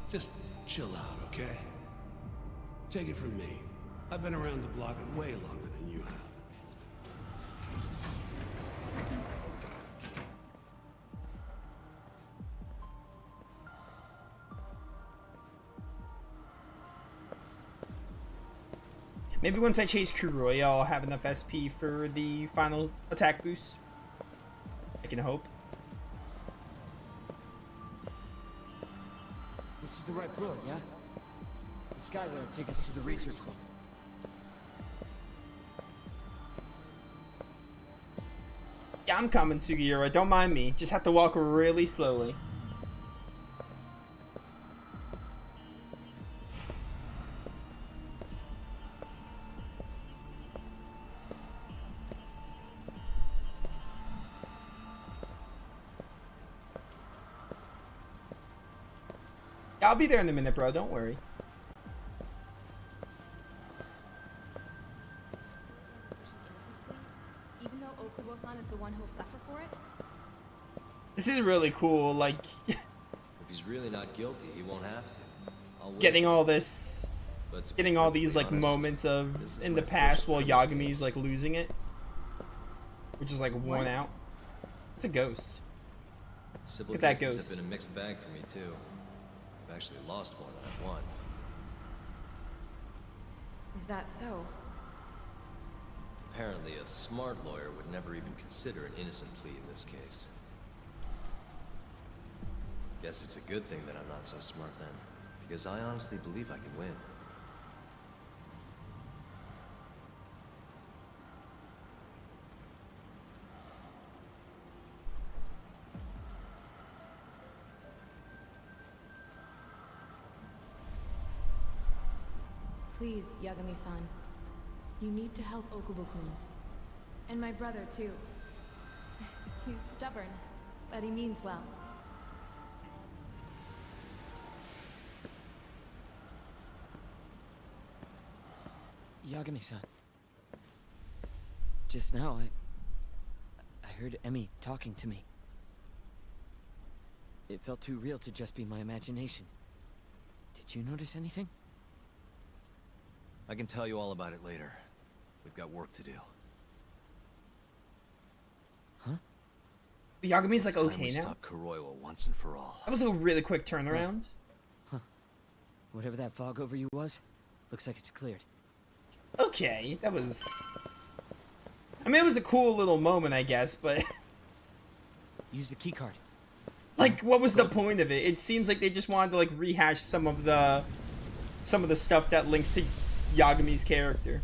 just chill out, okay? Take it from me. I've been around the block way longer than you have. Maybe once I chase Kuroya, I'll have enough SP for the final attack boost. I can hope. This is the right road, yeah? The Skyway will take us to the research room. Yeah, I'm coming, Sugiura. Don't mind me. Just have to walk really slowly. I'll be there in a minute, bro. Don't worry. Even though Okubo-san is the one who'll suffer for it? This is really cool. Like, If he's really not guilty, he won't have to. I'll wait. getting all this, But to be getting all these perfectly like honest, moments of this is in my the past first while criminal Yagami's case. like losing it, which is like worn out. It's a ghost. Civil Look at that cases ghost. have been a mixed bag for me too. I've actually lost more than I've won. Is that so? Apparently, a smart lawyer would never even consider an innocent plea in this case. Guess it's a good thing that I'm not so smart then, because I honestly believe I can win. Please, Yagami-san. You need to help Okubo-kun. And my brother, too. He's stubborn, but he means well. Yagami-san. Just now, I heard Emmy talking to me. It felt too real to just be my imagination. Did you notice anything? I can tell you all about it later. We've got work to do. Yagami's like It's time okay we now. stop Kuroiwa once and for all. That was a really quick turnaround. Whatever that fog over you was, looks like it's cleared. Okay, that was. I mean, it was a cool little moment, I guess, but Use the keycard. Like, what was the point of it? It seems like they just wanted to like rehash some of the stuff that links to Yagami's character.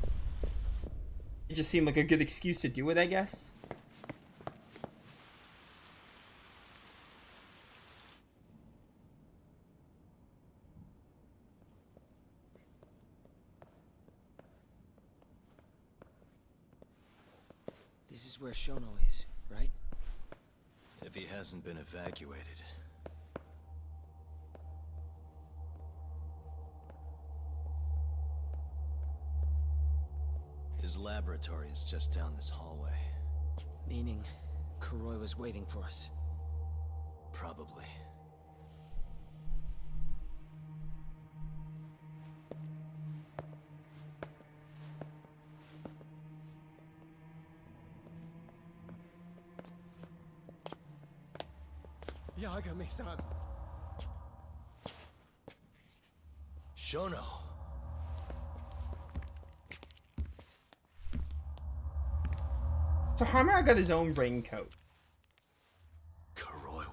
It just seemed like a good excuse to do it, I guess. This is where Shono is, right? If he hasn't been evacuated. His laboratory is just down this hallway. Meaning, Kuroi was waiting for us. Probably. Yagami-san. Shono. So Hamura got his own raincoat. Kuroiwa.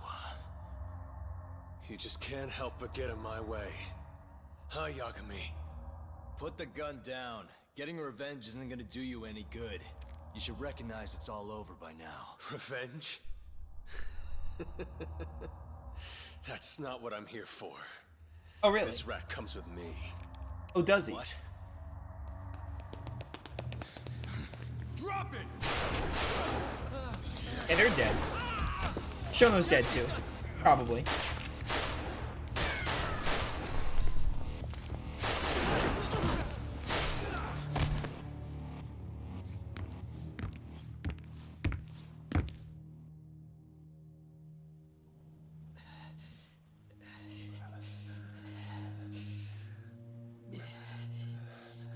You just can't help but get in my way. Huh, Yagami? Put the gun down. Getting revenge isn't gonna do you any good. You should recognize it's all over by now. Revenge? That's not what I'm here for. Oh, really? This rat comes with me. Oh, does he? What? Drop it! Yeah, they're dead. Shono's dead too. Probably.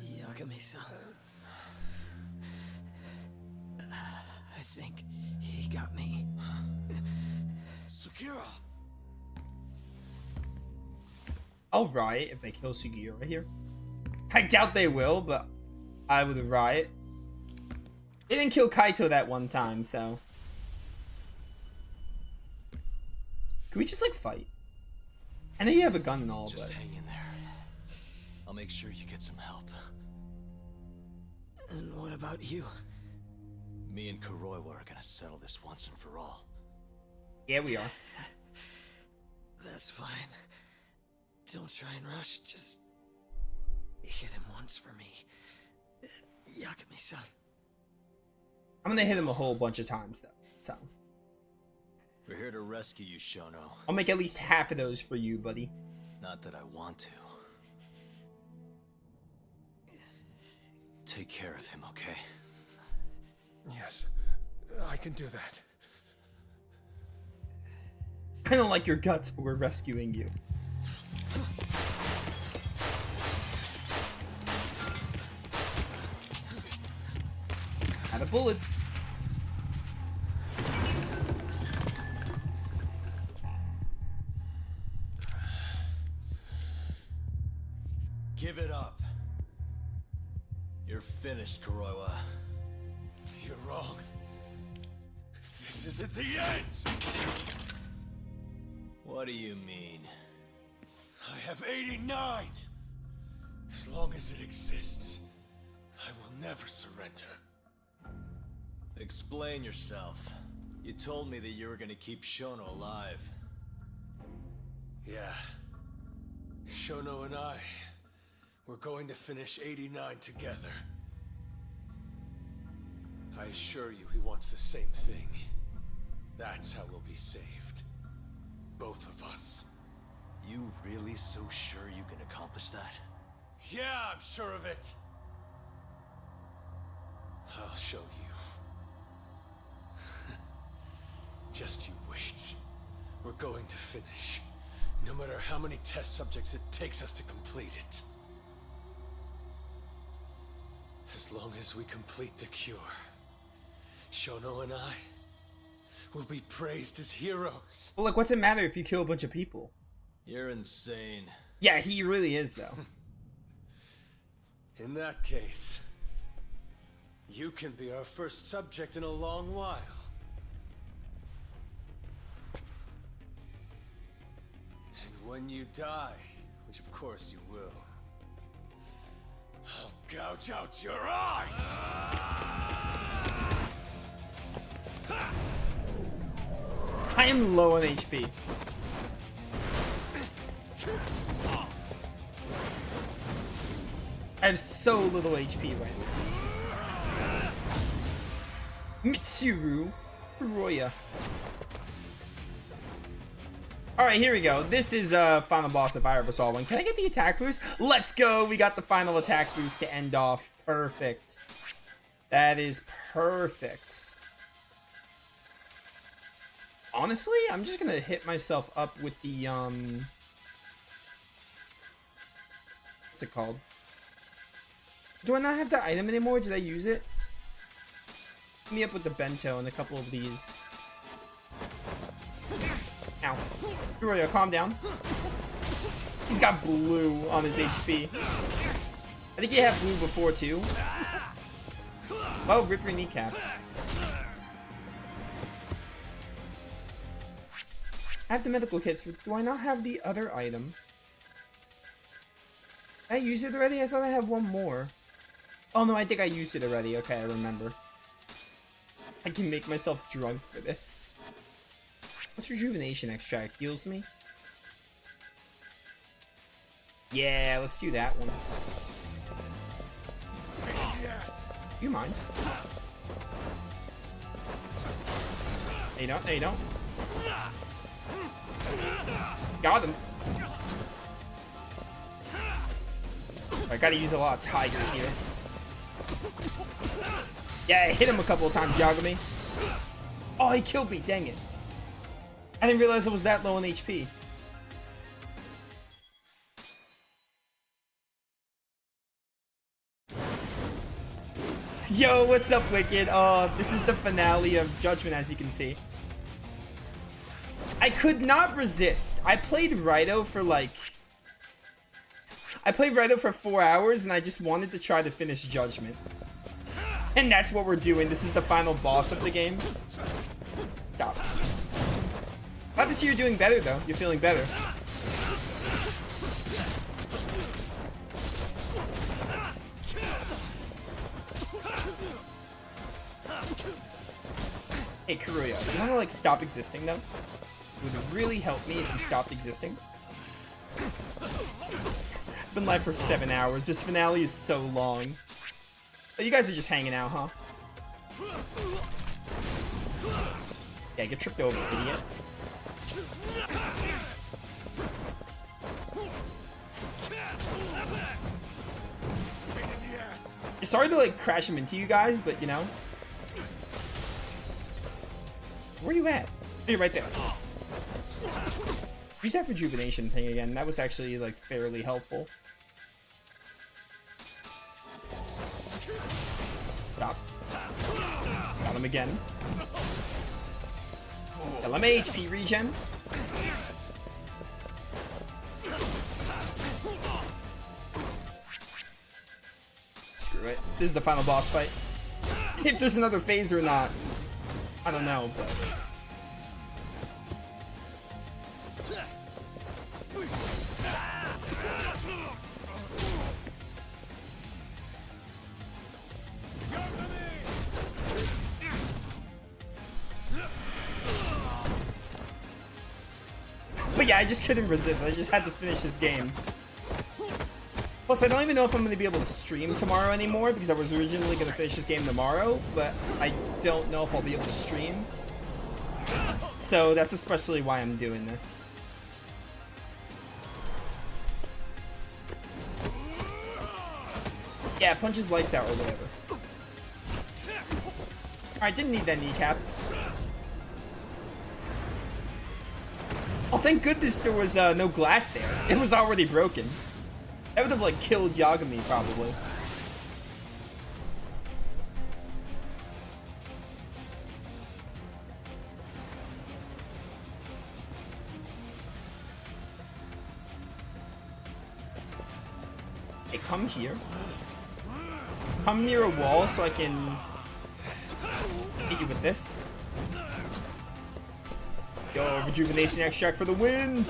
Yagami-san. I think he got me. Sukira! I'll riot if they kill Sugiura here. I doubt they will, but I would riot. They didn't kill Kaito that one time, so... Can we just, like, fight? I know you have a gun and all, Just but... hang in there. I'll make sure you get some help. And what about you? Me and Kuroiwa are gonna settle this once and for all. Yeah, we are. That's fine. Don't try and rush, just... hit him once for me. Yagami-san. I'm gonna hit him a whole bunch of times, though, so... We're here to rescue you, Shono. I'll make at least half of those for you, buddy. Not that I want to. Take care of him, okay? Yes, I can do that. I don't like your guts, but we're rescuing you. Out of bullets. Give it up. You're finished, Kuroiwa. You're wrong. This isn't the end! What do you mean? I have 89! As long as it exists, I will never surrender. Explain yourself. You told me that you were gonna keep Shono alive. Yeah. Shono and I, we're going to finish 89 together. I assure you he wants the same thing. That's how we'll be saved. Both of us. You really so sure you can accomplish that? Yeah, I'm sure of it. I'll show you. Just you wait. We're going to finish. No matter how many test subjects it takes us to complete it. As long as we complete the cure, Shono and I will be praised as heroes. Well, look, what's it matter if you kill a bunch of people? You're insane. Yeah, he really is, though. In that case, you can be our first subject in a long while. When you die, which of course you will, I'll gouge out your eyes! I am low on HP. I have so little HP right now. Mitsuru Kuroya. Alright, here we go. This is final boss if I ever saw one. Can I get the attack boost? Let's go! We got the final attack boost to end off. Perfect. That is perfect. Honestly, I'm just gonna hit myself up with the, what's it called? Do I not have the item anymore? Did I use it? Hit me up with the bento and a couple of these. Ow. Kuroya, calm down. He's got blue on his HP. I think he had blue before, too. Oh, rip your kneecaps. I have the medical kits. Do I not have the other item? Did I use it already? I thought I had one more. Oh no, I think I used it already. Okay, I remember. I can make myself drunk for this. What's rejuvenation extract? Heals me? Yeah, let's do that one. You mind? No, you don't. No, you don't. Got him. I gotta use a lot of Tiger here. Yeah, I hit him a couple of times, Yagami. Oh, he killed me, dang it. I didn't realize I was that low on HP. Yo, what's up, Wicked? This is the finale of Judgment, as you can see. I could not resist. I played Raito for like... I played Raito for 4 hours, and I just wanted to try to finish Judgment. And that's what we're doing. This is the final boss of the game. Stop. Glad to see you're doing better, though. You're feeling better. Hey, Kuroya, you wanna, like, stop existing, though? Would it really help me if you stopped existing? I've been live for 7 hours. This finale is so long. Oh, you guys are just hanging out, huh? Yeah, get tripped over, idiot. Sorry to, like, crash him into you guys, but, you know. Where are you at? Oh, you're right there. Use that rejuvenation thing again. That was actually, like, fairly helpful. Stop. Got him again. Yeah, let me HP regen. Screw it. This is the final boss fight. If there's another phase or not, I don't know, but... But yeah, I just couldn't resist. I just had to finish this game. Plus, I don't even know if I'm going to be able to stream tomorrow anymore, because I was originally going to finish this game tomorrow, but I don't know if I'll be able to stream. So that's especially why I'm doing this. Yeah, punch his lights out or whatever. Alright, didn't need that kneecap. Oh, thank goodness there was no glass there. It was already broken. That would have, like, killed Yagami, probably. Hey, come here. Come near a wall so I can hit you with this. Yo, rejuvenation extract for the win!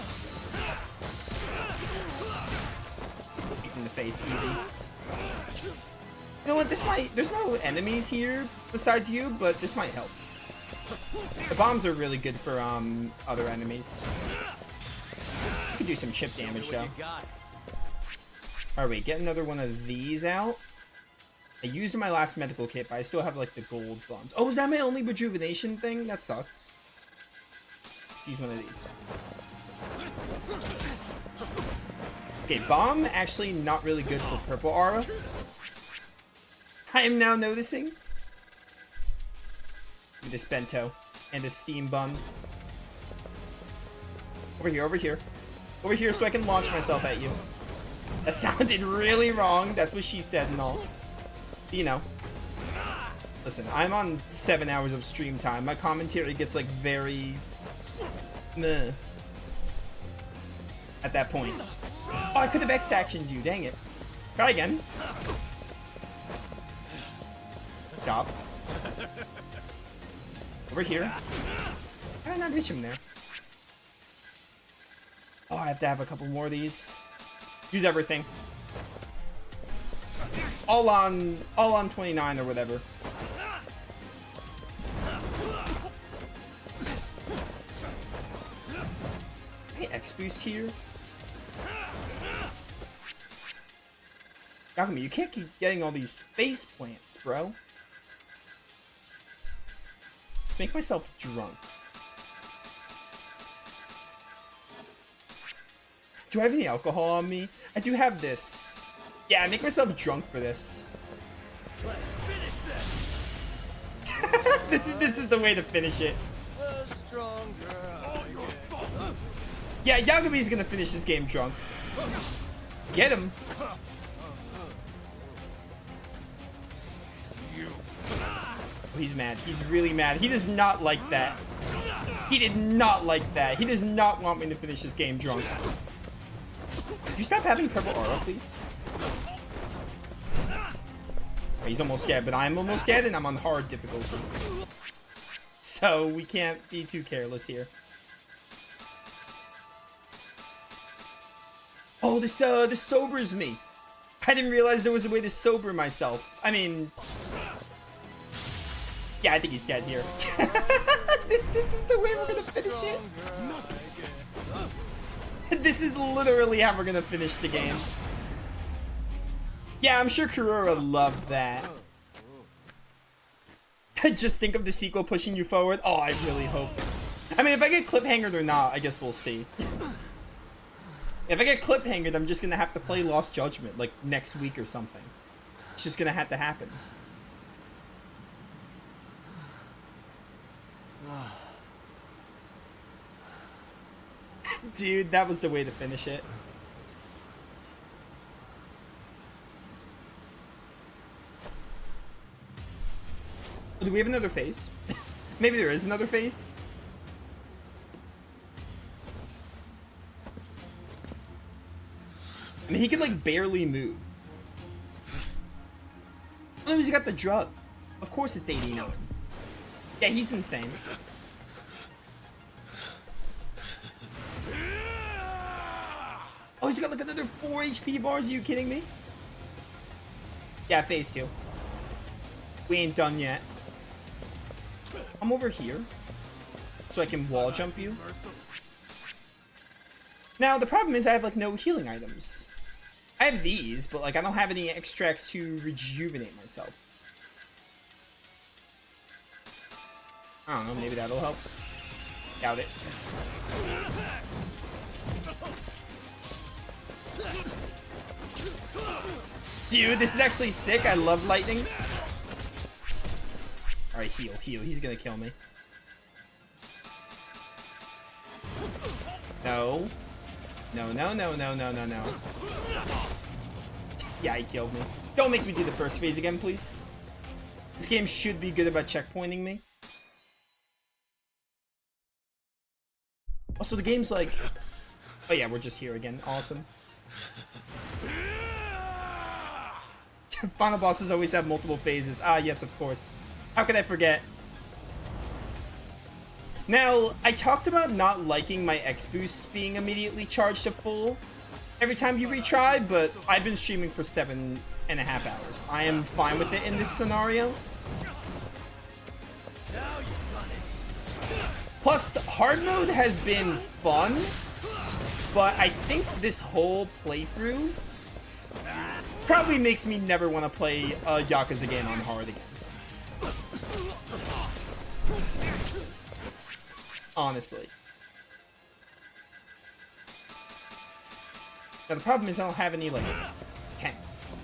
face, easy. You know what, this might... There's no enemies here besides you, but this might help. The bombs are really good for, other enemies. You can do some chip damage, though. Alright, wait, get another one of these out. I used my last medical kit, but I still have, like, the gold bombs. Oh, is that my only rejuvenation thing? That sucks. Use one of these. Okay, bomb actually not really good for purple aura. I am now noticing. With this bento and this steam bun. Over here, over here. Over here so I can launch myself at you. That sounded really wrong. That's what she said and all. You know. Listen, I'm on 7 hours of stream time. My commentary gets like very... meh. At that point. Oh, I could have X-actioned you. Dang it. Try again. Stop. Over here. How did I not reach him there? Oh, I have to have a couple more of these. Use everything. All on 29 or whatever. Hey, X boost here. Yakumi, you can't keep getting all these face plants, bro. Let's make myself drunk. Do I have any alcohol on me? I do have this. Yeah, I make myself drunk for this. Let's finish this. This is the way to finish it. Yeah, Yagumi's gonna finish this game drunk. Get him. Oh, he's mad. He's really mad. He does not like that. He did not like that. He does not want me to finish this game drunk. Could you stop having purple aura, please? Oh, he's almost dead, but I'm almost dead, and I'm on hard difficulty. So we can't be too careless here. Oh, this sobers me. I didn't realize there was a way to sober myself. I mean... Yeah, I think he's dead here. This is the way we're gonna finish it. This is literally how we're gonna finish the game. Yeah, I'm sure Kurora loved that. Just think of the sequel pushing you forward. Oh, I really hope. I mean, if I get cliffhangered or not, I guess we'll see. If I get cliffhangered, I'm just gonna have to play Lost Judgment, like, next week or something. It's just gonna have to happen. Dude, that was the way to finish it. Do we have another face? Maybe there is another face? I mean, he can, like, barely move. Oh, he's got the drug. Of course it's 89. Yeah, he's insane. Oh, he's got like another 4 HP bars. Are you kidding me? Yeah, phase 2. We ain't done yet. I'm over here. So I can wall jump you. Now, the problem is I have like no healing items. I have these, but like I don't have any extracts to rejuvenate myself. I don't know, maybe that'll help. Doubt it. Dude, this is actually sick. I love lightning. Alright, heal, heal. He's gonna kill me. No. No, no, no, no, no, no, no. Yeah, he killed me. Don't make me do the first phase again, please. This game should be good about checkpointing me. Also, the game's like... Oh yeah, we're just here again. Awesome. Final bosses always have multiple phases. Ah, yes, of course. How could I forget? Now, I talked about not liking my X boost being immediately charged to full. every time you retry, but I've been streaming for 7.5 hours. I am fine with it in this scenario. Plus, hard mode has been fun, but I think this whole playthrough probably makes me never want to play a Yakuza game on hard again. Honestly. Now the problem is I don't have any, like, tents.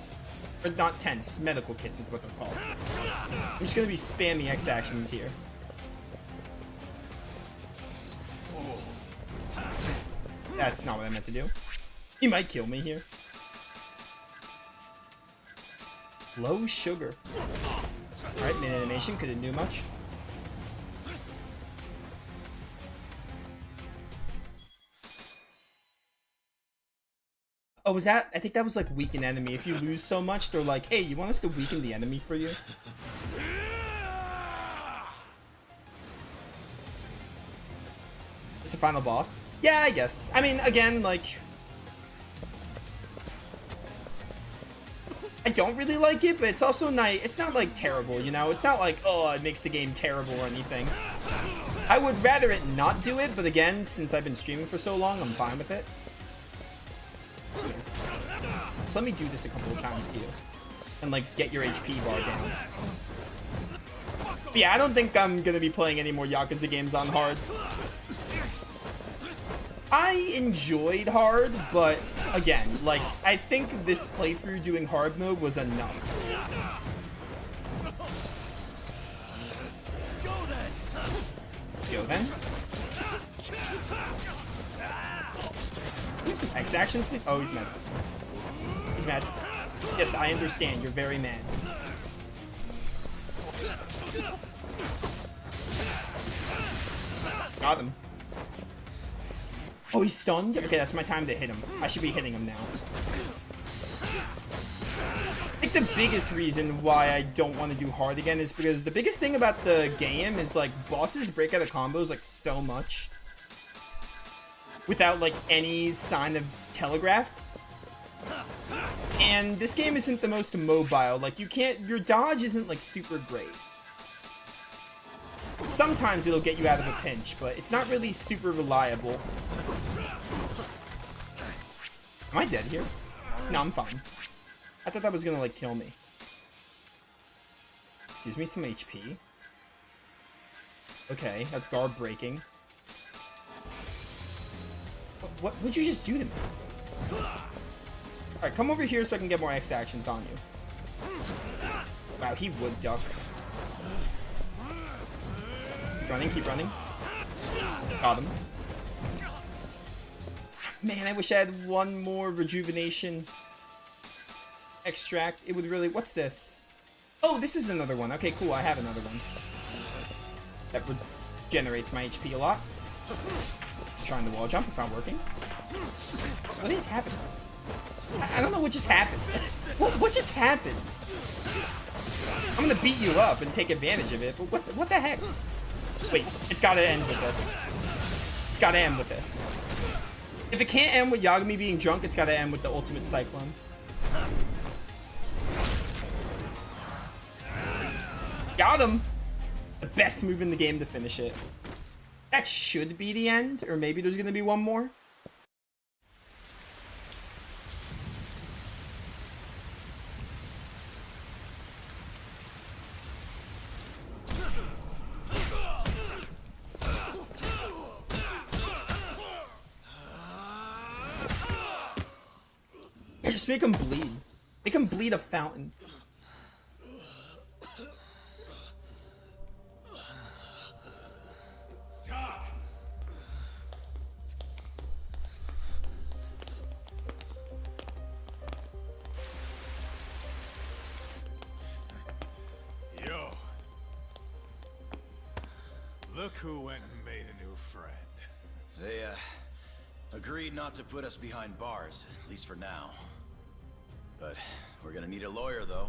Or not tents, medical kits is what they're called. I'm just gonna be spamming X actions here. That's not what I meant to do. He might kill me here. Low sugar. Alright, mid animation, couldn't do much. Oh, was that? I think that was like weaken enemy. If you lose so much, they're like, hey, you want us to weaken the enemy for you? It's the final boss. Yeah, I guess. I mean, again, like, I don't really like it, but it's also nice. It's not like terrible, you know? It's not like, oh, it makes the game terrible or anything. I would rather it not do it, but again, since I've been streaming for so long, I'm fine with it. So let me do this a couple of times to you. And, like, get your HP bar down. But yeah, I don't think I'm gonna be playing any more Yakuza games on hard. I enjoyed hard, but again, like, I think this playthrough doing hard mode was enough. Let's go then. Some X actions, please. Oh, he's mad. He's mad. Yes, I understand. You're very mad. Got him. Oh, he's stunned? Okay, that's my time to hit him. I should be hitting him now. I think the biggest reason why I don't want to do hard again is because the biggest thing about the game is, like, bosses break out of combos, like, so much. Without, like, any sign of telegraph. And this game isn't the most mobile. Like, you can't... Your dodge isn't, like, super great. Sometimes it'll get you out of a pinch, but it's not really super reliable. Am I dead here? No, I'm fine. I thought that was gonna, like, kill me. Gives me some HP. Okay, that's guard breaking. What'd you just do to me? Alright, come over here so I can get more X actions on you. Wow, he would duck. Keep running, keep running. Got him. Man, I wish I had one more rejuvenation extract. It would really... What's this? Oh, this is another one. Okay, cool. I have another one. That regenerates my HP a lot. Trying to wall jump. It's not working. What is happening? I don't know what just happened. What just happened? I'm gonna beat you up and take advantage of it, but what the heck? Wait, it's gotta end with this. It's gotta end with this. If it can't end with Yagami being drunk, it's gotta end with the ultimate cyclone. Got him! The best move in the game to finish it. That should be the end, or maybe there's gonna be one more. Just make him bleed. Make him bleed a fountain. Yo. Look who went and made a new friend. They, agreed not to put us behind bars, at least for now. But we're gonna need a lawyer, though.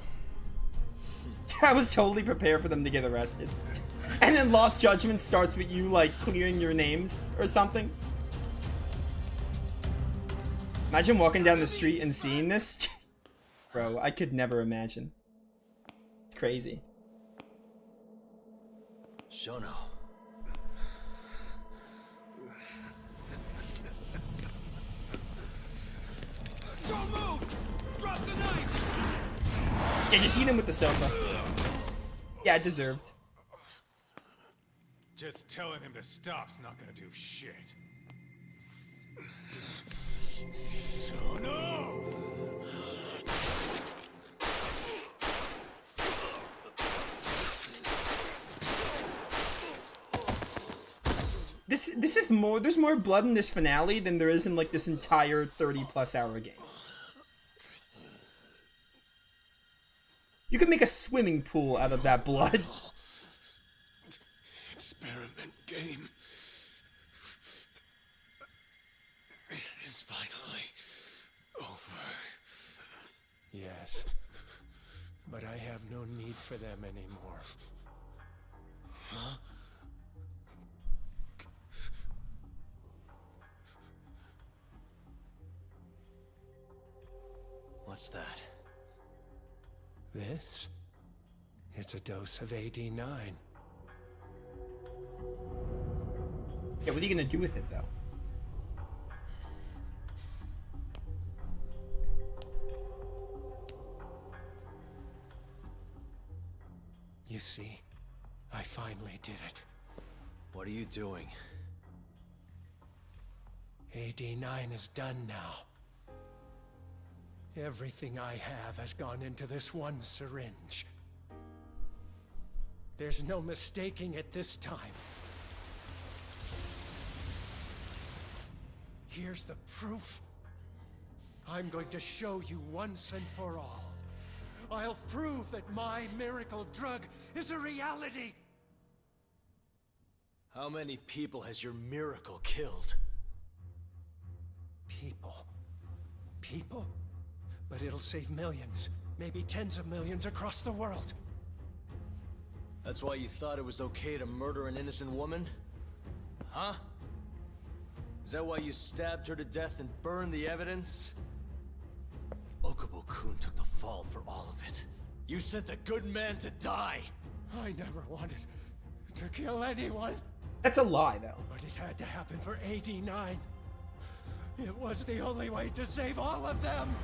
I was totally prepared for them to get arrested. And then Lost Judgment starts with you, like, clearing your names or something. Imagine walking down the street and seeing this. Bro, I could never imagine. It's crazy. Shono. Don't move! Drop the knife! Yeah, just eat him with the sofa. Yeah, deserved. Just telling him to stop's not gonna do shit. Shono! This is more, there's more blood in this finale than there is in like this entire 30+ hour game. You could make a swimming pool out of that blood. Experiment game is finally over. Yes, but I have no need for them anymore. Huh? What's that? This? It's a dose of AD9. Yeah, what are you gonna do with it though? You see, I finally did it. What are you doing? AD9 is done now. Everything I have has gone into this one syringe. There's no mistaking it this time. Here's the proof. I'm going to show you once and for all. I'll prove that my miracle drug is a reality. How many people has your miracle killed? People. People? But it'll save millions, maybe tens of millions across the world. That's why you thought it was okay to murder an innocent woman? Huh? Is that why you stabbed her to death and burned the evidence? Okubo-kun took the fall for all of it. You sent a good man to die! I never wanted to kill anyone. That's a lie, though. But it had to happen for AD9. It was the only way to save all of them!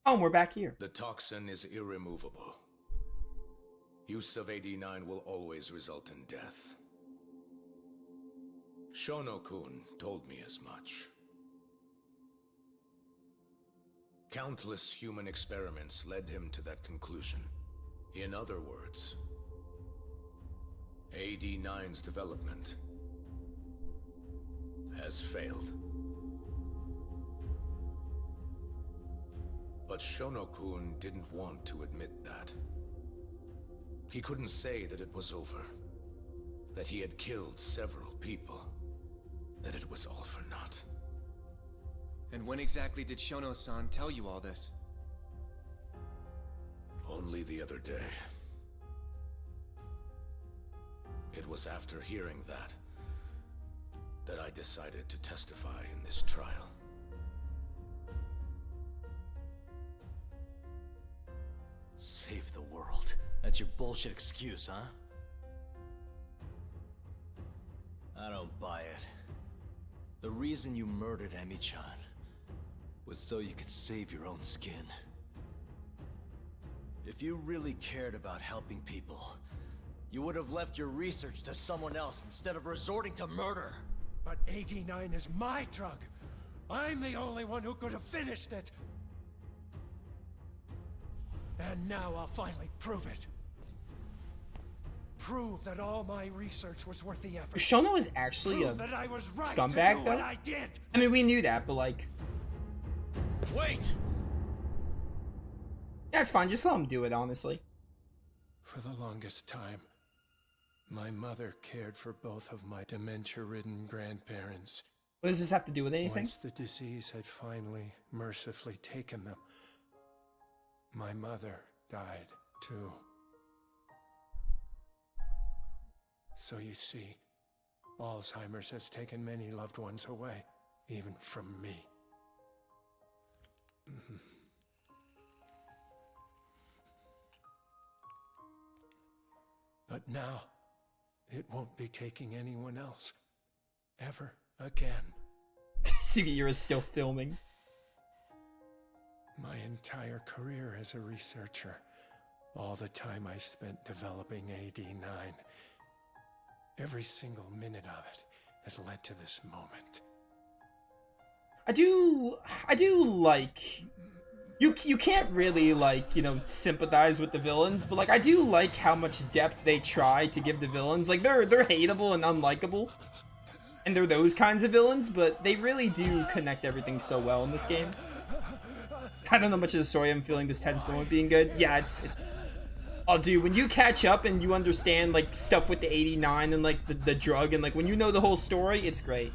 Oh, and we're back here. The toxin is irremovable. Use of AD9 will always result in death. Shono-kun told me as much. Countless human experiments led him to that conclusion. In other words, AD9's development has failed. But Shono-kun didn't want to admit that. He couldn't say that it was over, that he had killed several people, that it was all for naught. And when exactly did Shono-san tell you all this? Only the other day. It was after hearing that I decided to testify in this trial. Save the world. That's your bullshit excuse, huh? I don't buy it. The reason you murdered Emi-chan was so you could save your own skin. If you really cared about helping people, you would have left your research to someone else instead of resorting to murder. But AD9 is my drug. I'm the only one who could have finished it. And now I'll finally prove it. Prove that all my research was worth the effort. Shono is actually Prove a that I was right scumbag, to do though. what I did. I mean, we knew that, but like, wait. Yeah, it's fine. Just let him do it, honestly. For the longest time, my mother cared for both of my dementia-ridden grandparents. What does this have to do with anything? Once the disease had finally, mercifully taken them, my mother died too. So you see, Alzheimer's has taken many loved ones away, even from me. But now, it won't be taking anyone else. Ever again. Sugiura is still filming. My entire career as a researcher, all the time I spent developing AD-9, every single minute of it has led to this moment. I do like... You can't really, like, you know, sympathize with the villains, but, like, I do like how much depth they try to give the villains. Like, they're hateable and unlikable, and they're those kinds of villains, but they really do connect everything so well in this game. I don't know much of the story. I'm feeling this tense moment being good. Yeah, it's... Oh, dude, when you catch up and you understand, like, stuff with the 89 and, like, the drug, and, like, when you know the whole story, it's great.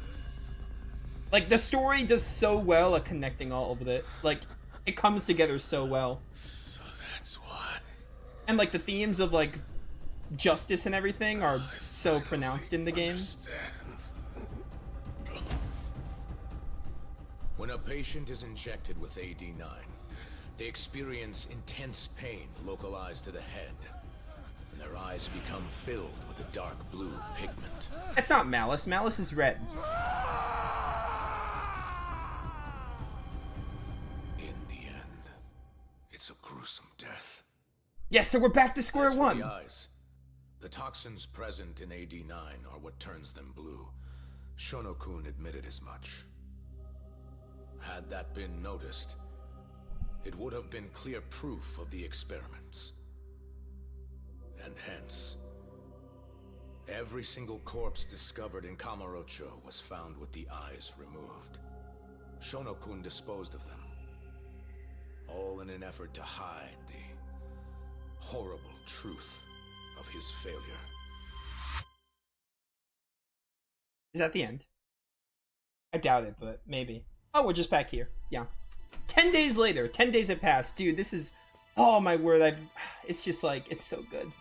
Like, the story does so well at connecting all of it. Like, it comes together so well. So that's why. And, like, the themes of, like, justice and everything are so pronounced in the game. When a patient is injected with AD-9, they experience intense pain localized to the head, and their eyes become filled with a dark blue pigment. That's not Malice. Malice is red. In the end, it's a gruesome death. Yes, so we're back to square As for one. the eyes, the toxins present in AD-9 are what turns them blue. Shono-kun admitted as much. Had that been noticed, it would have been clear proof of the experiments. And hence, every single corpse discovered in Kamurocho was found with the eyes removed. Shono-kun disposed of them, all in an effort to hide the horrible truth of his failure. Is that the end? I doubt it, but maybe. Oh, we're just back here. Yeah. 10 days later. 10 days have passed. Dude, this is... Oh, my word. It's just like... It's so good.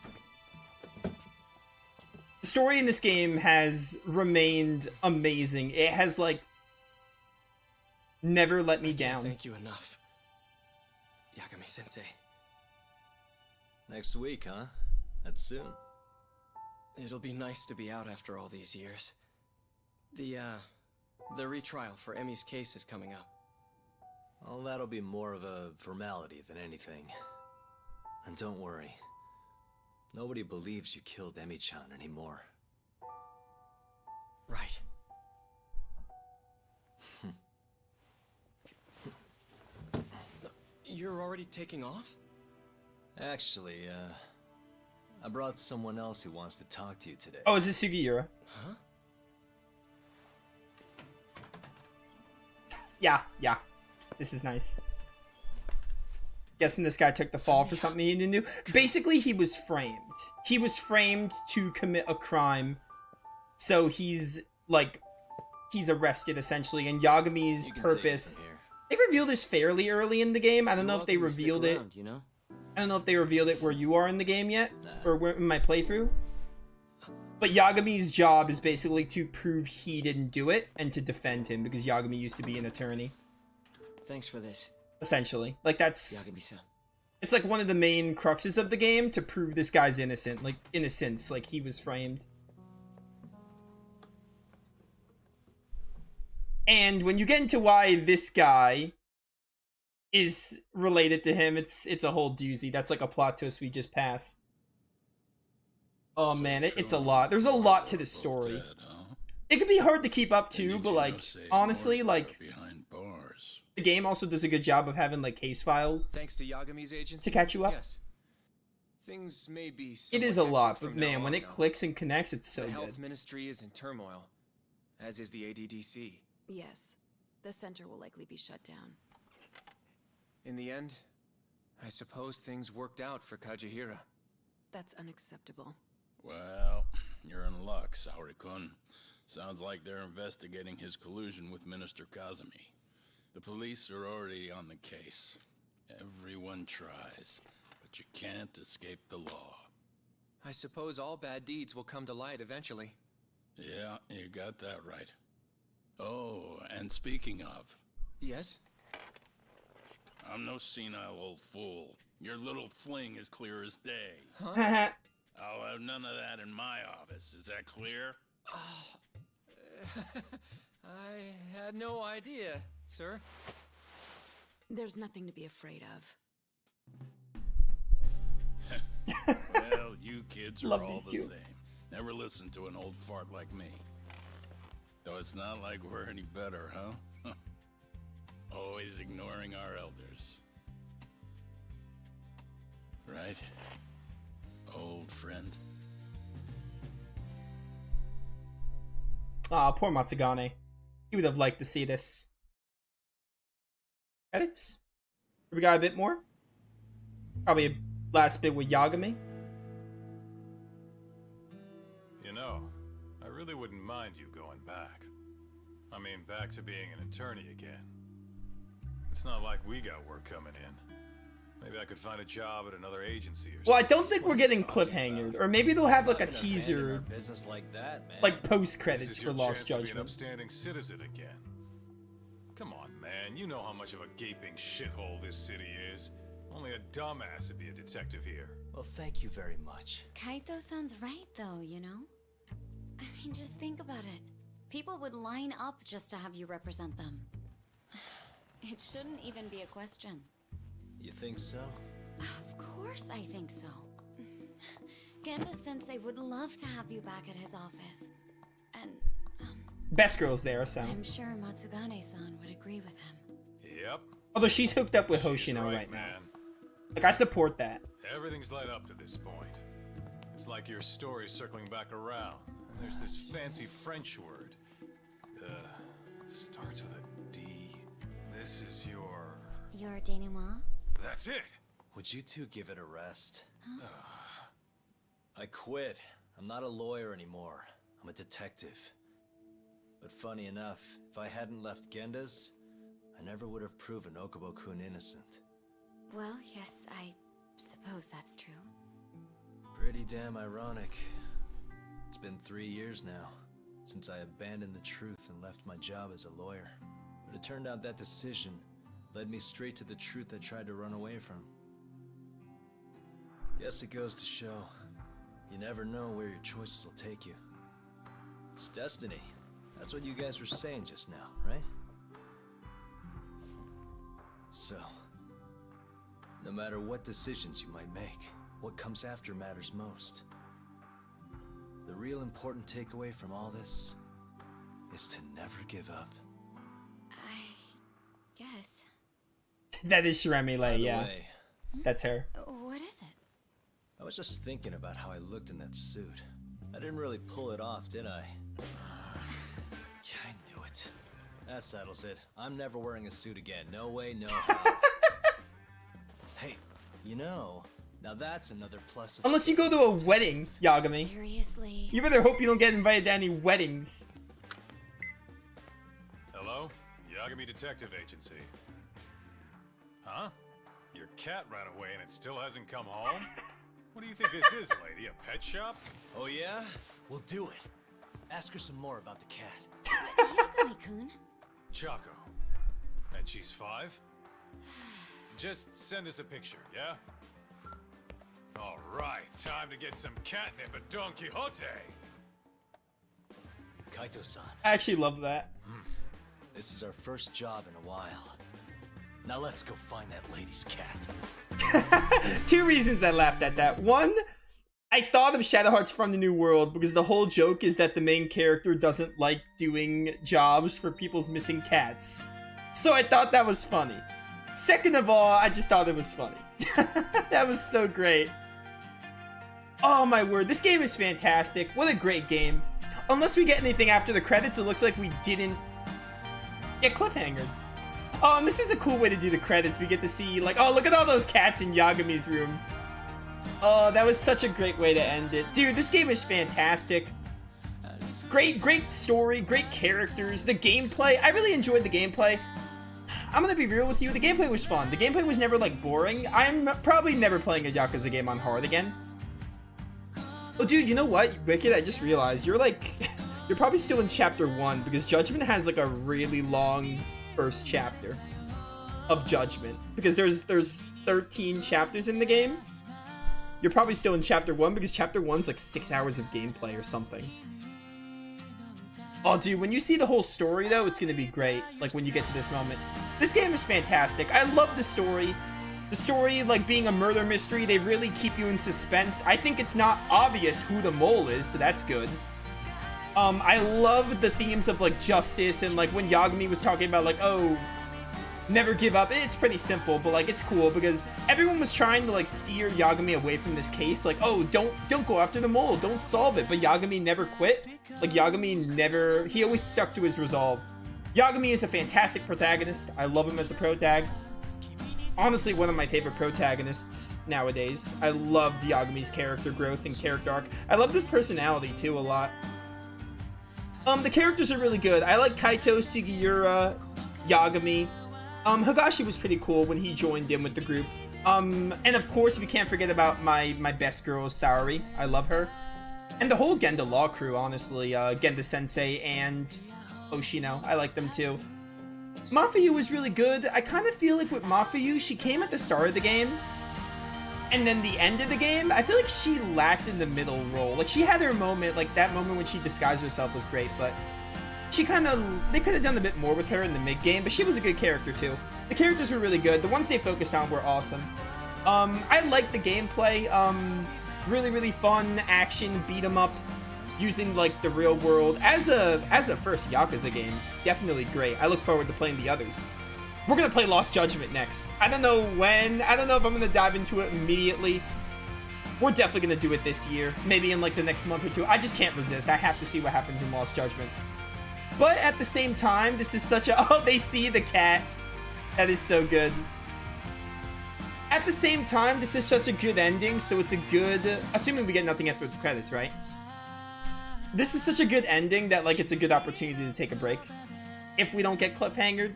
The story in this game has remained amazing. It has, like... never let me down. Thank you enough, Yagami-sensei. Next week, huh? That's soon. It'll be nice to be out after all these years. The retrial for Emmy's case is coming up. Well, that'll be more of a formality than anything. And don't worry. Nobody believes you killed Emmy-chan anymore. Right. You're already taking off? Actually, I brought someone else who wants to talk to you today. Oh, is this Sugiura? Huh? Yeah. This is nice. Guessing this guy took the fall for something he didn't do. Basically, he was framed. He was framed to commit a crime. So he's, like, he's arrested, essentially. And Yagami's purpose... They revealed this fairly early in the game. I don't know if they revealed it. You know? I don't know if they revealed it where you are in the game yet. Or where, in my playthrough. But Yagami's job is basically to prove he didn't do it and to defend him because Yagami used to be an attorney. Thanks for this. Essentially. Like, that's... Yagami-san. It's like one of the main cruxes of the game to prove this guy's innocent. Like, innocence. Like, he was framed. And when you get into why this guy is related to him, it's a whole doozy. That's like a plot twist we just passed. Oh man, it's a lot. There's a lot to this story. It could be hard to keep up too, but like, honestly, like, the game also does a good job of having like case files. Thanks to Yagami's agency to catch you up. Yes. Things may be it is a lot, but man, when it clicks and connects, it's so good. The health ministry is in turmoil, as is the ADDC. Yes, the center will likely be shut down. In the end, I suppose things worked out for Kajihira. That's unacceptable. Well, you're in luck, Saori-kun. Sounds like they're investigating his collusion with Minister Kazumi. The police are already on the case. Everyone tries, but you can't escape the law. I suppose all bad deeds will come to light eventually. Yeah, you got that right. Oh, and speaking of... Yes? I'm no senile old fool. Your little fling is clear as day. Huh? I'll have none of that in my office. Is that clear? I had no idea, sir. There's nothing to be afraid of. Well, you kids are Love all these the two. same. Never listen to an old fart like me. So it's not like we're any better, huh? Always ignoring our elders. Right? Old friend. Aw, poor Matsugane. He would have liked to see this. Edits? We got a bit more? Probably a last bit with Yagami. You know, I really wouldn't mind you going back. I mean, back to being an attorney again. It's not like we got work coming in. Maybe I could find a job at another agency or something. Well, I don't think we're getting cliffhangers, or maybe they'll have like a Not gonna abandon teaser, our business like that, man. like post This credits is for your Lost chance to be an Judgment. upstanding citizen again. Come on, man. You know how much of a gaping shithole this city is. Only a dumbass would be a detective here. Well, thank you very much. Kaito sounds right, though, you know? I mean, just think about it. People would line up just to have you represent them. It shouldn't even be a question. You think so? Of course I think so. Genda-sensei would love to have you back at his office. And, Best girl's there, so. I'm sure Matsugane-san would agree with him. Yep. Although she's hooked up with She's Hoshino right now. man. Like, I support that. Everything's led up to this point. It's like your story's circling back around. And there's this fancy French word. Starts with a D. This is your... Your denouement? That's it! Would you two give it a rest? I quit. I'm not a lawyer anymore. I'm a detective. But funny enough, if I hadn't left Genda's, I never would have proven Okubo-kun innocent. Well, yes, I suppose that's true. Pretty damn ironic. It's been 3 years now, since I abandoned the truth and left my job as a lawyer. But it turned out that decision led me straight to the truth I tried to run away from. Guess it goes to show, you never know where your choices will take you. It's destiny. That's what you guys were saying just now, right? So, no matter what decisions you might make, what comes after matters most. The real important takeaway from all this is to never give up. Guess. That is Shiremile, By the yeah. way, That's her. What is it? I was just thinking about how I looked in that suit. I didn't really pull it off, did I? I knew it. That settles it. I'm never wearing a suit again. No way, no how. Hey, you know, now that's another plus of... Unless you go to a wedding, Yagami. Seriously? You better hope you don't get invited to any weddings. Hello? Yagami Detective Agency. Huh? Your cat ran away and it still hasn't come home? What do you think this is, lady? A pet shop? Oh yeah? We'll do it. Ask her some more about the cat. Yagami-kun? Chaco. And she's 5? Just send us a picture, yeah? Alright, time to get some catnip at Don Quixote! Kaito-san. I actually love that. This is our first job in a while. Now let's go find that lady's cat. 2 reasons I laughed at that. One, I thought of Shadow Hearts from the New World because the whole joke is that the main character doesn't like doing jobs for people's missing cats. So I thought that was funny. Second of all, I just thought it was funny. That was so great. Oh my word, this game is fantastic. What a great game. Unless we get anything after the credits, it looks like we didn't get cliffhangered. Oh, and this is a cool way to do the credits. We get to see, like, oh, look at all those cats in Yagami's room. Oh, that was such a great way to end it. Dude, this game is fantastic. Great story, great characters, the gameplay. I really enjoyed the gameplay. I'm gonna be real with you, the gameplay was fun. The gameplay was never, like, boring. I'm probably never playing a Yakuza game on hard again. Oh, dude, you know what? Wicked, I just realized, you're You're probably still in chapter 1 because Judgment has like a really long first chapter of Judgment because there's 13 chapters in the game. You're probably still in chapter 1 because chapter 1's like 6 hours of gameplay or something. Oh, dude, when you see the whole story though, it's gonna be great. Like when you get to this moment. This game is fantastic. I love the story. The story, like being a murder mystery, they really keep you in suspense. I think it's not obvious who the mole is, so that's good. I love the themes of like justice and like when Yagami was talking about like, oh, never give up. It's pretty simple, but like it's cool because everyone was trying to like steer Yagami away from this case. Like, oh, don't go after the mole, don't solve it. But Yagami never quit. Like Yagami never, he always stuck to his resolve. Yagami is a fantastic protagonist. I love him as a protag. Honestly, one of my favorite protagonists nowadays. I loved Yagami's character growth and character arc. I love his personality too a lot. The characters are really good. I like Kaito, Sugiura, Yagami. Higashi was pretty cool when he joined in with the group. And of course, we can't forget about my best girl, Saori. I love her. And the whole Genda Law crew, honestly. Genda Sensei and Oshino. I like them too. Mafuyu was really good. I kind of feel like with Mafuyu, she came at the start of the game. And then the end of the game, I feel like she lacked in the middle role. Like, she had her moment, like, that moment when she disguised herself was great, but she kind of, they could have done a bit more with her in the mid-game, but she was a good character, too. The characters were really good. The ones they focused on were awesome. I liked the gameplay. Really, really fun action, beat 'em up, using, like, the real world. As a first Yakuza game, definitely great. I look forward to playing the others. We're gonna play Lost Judgment next. I don't know when. I don't know if I'm gonna dive into it immediately. We're definitely gonna do it this year. Maybe in like the next month or two. I just can't resist. I have to see what happens in Lost Judgment. But at the same time, this is such a... Oh, they see the cat. That is so good. At the same time, this is such a good ending, so it's a good... Assuming we get nothing after the credits, right? This is such a good ending that like it's a good opportunity to take a break. If we don't get cliffhangered.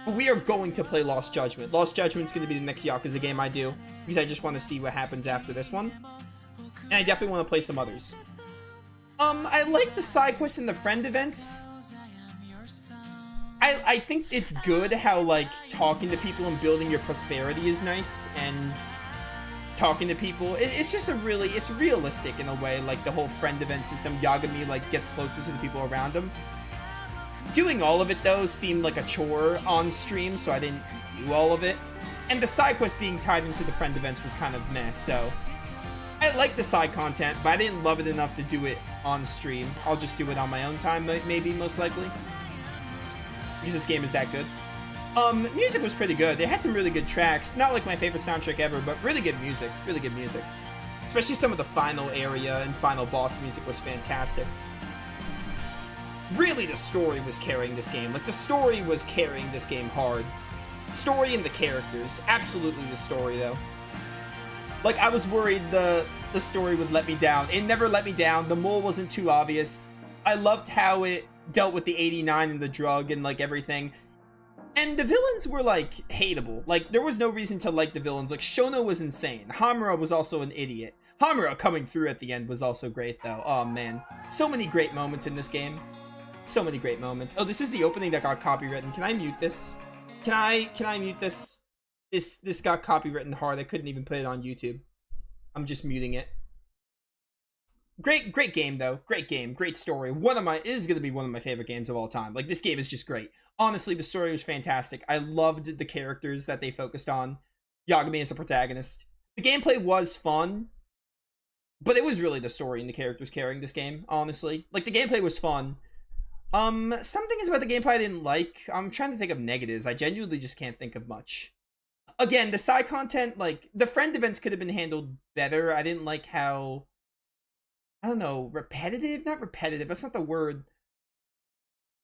But we are going to play Lost Judgment. Lost Judgment's going to be the next Yakuza game I do. Because I just want to see what happens after this one. And I definitely want to play some others. I like the side quests and the friend events. I think it's good how, like, talking to people and building your prosperity is nice. And talking to people. It's just a really... It's realistic in a way. Like, the whole friend event system. Yagami, like, gets closer to the people around him. Doing all of it, though, seemed like a chore on stream, so I didn't do all of it. And the side quest being tied into the friend events was kind of meh, so... I like the side content, but I didn't love it enough to do it on stream. I'll just do it on my own time, maybe, most likely. Because this game is that good. Music was pretty good. They had some really good tracks. Not like my favorite soundtrack ever, but really good music. Really good music. Especially some of the final area and final boss music was fantastic. Really, the story was carrying this game. Like, the story was carrying this game hard. Story and the characters. Absolutely the story, though. Like, I was worried the story would let me down. It never let me down. The mole wasn't too obvious. I loved how it dealt with the 89 and the drug and, like, everything. And the villains were, like, hateable. Like, there was no reason to like the villains. Like, Shono was insane. Hamura was also an idiot. Hamura coming through at the end was also great, though. Oh, man. So many great moments in this game. So many great moments. Oh, this is the opening that got copywritten. Can I mute this? Can I mute this? This got copywritten hard. I couldn't even put it on YouTube. I'm just muting it. Great game though. Great game. Great story. It is gonna be one of my favorite games of all time. Like, this game is just great. Honestly, the story was fantastic. I loved the characters that they focused on. Yagami as a protagonist. The gameplay was fun, but it was really the story and the characters carrying this game, honestly. Like, the gameplay was fun. Some things about the gameplay I didn't like. I'm trying to think of negatives. I genuinely just can't think of much. Again, the side content, like, the friend events could have been handled better. I didn't like how, I don't know, repetitive? Not repetitive, that's not the word.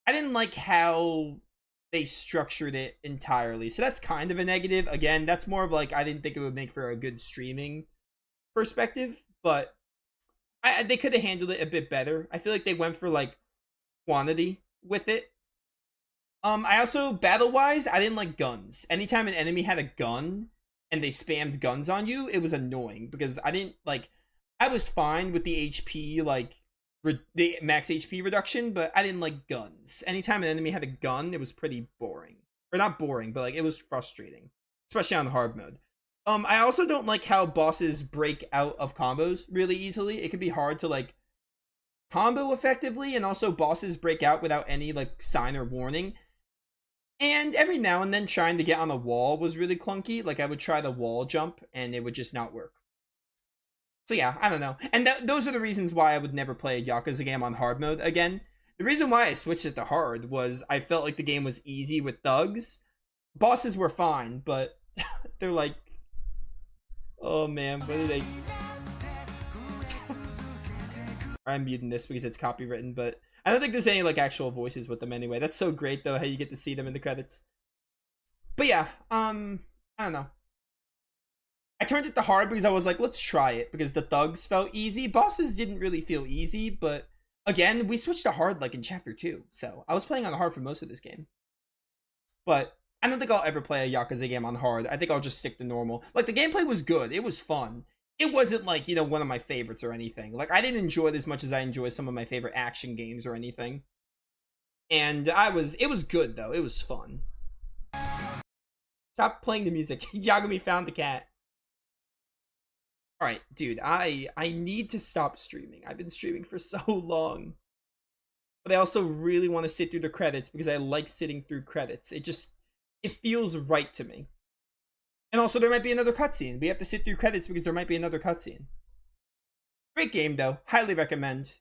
I didn't like how they structured it entirely. So that's kind of a negative. Again, that's more of like, I didn't think it would make for a good streaming perspective. But they could have handled it a bit better. I feel like they went for, like, quantity with it. I also, battle-wise, I didn't like guns. Anytime an enemy had a gun and they spammed guns on you, it was annoying because I didn't, like, I was fine with the HP, like, the max HP reduction, but I didn't like guns. Anytime an enemy had a gun, it was pretty boring. Or not boring, but like it was frustrating, especially on hard mode. I also don't like how bosses break out of combos really easily. It can be hard to like combo effectively, and also bosses break out without any like sign or warning. And every now and then trying to get on a wall was really clunky. Like I would try the wall jump and it would just not work. So yeah, I don't know. And those are the reasons why I would never play a Yakuza game on hard mode again. The reason why I switched it to hard was I felt like the game was easy with thugs. Bosses were fine, but they're like, oh man, what are they? I'm muting this because it's copywritten, but I don't think there's any like actual voices with them anyway. That's so great though, how you get to see them in the credits. But yeah, I don't know. I turned it to hard because I was like, let's try it, because the thugs felt easy. Bosses didn't really feel easy, but again, we switched to hard like in chapter 2. So I was playing on hard for most of this game. But I don't think I'll ever play a Yakuza game on hard. I think I'll just stick to normal. Like the gameplay was good. It was fun. It wasn't like, you know, one of my favorites or anything. Like I didn't enjoy it as much as I enjoy some of my favorite action games or anything. And it was good though. It was fun. Stop playing the music. Yagami found the cat. Alright, dude, I need to stop streaming. I've been streaming for so long. But I also really want to sit through the credits because I like sitting through credits. It feels right to me. And also, there might be another cutscene. We have to sit through credits because there might be another cutscene. Great game, though. Highly recommend.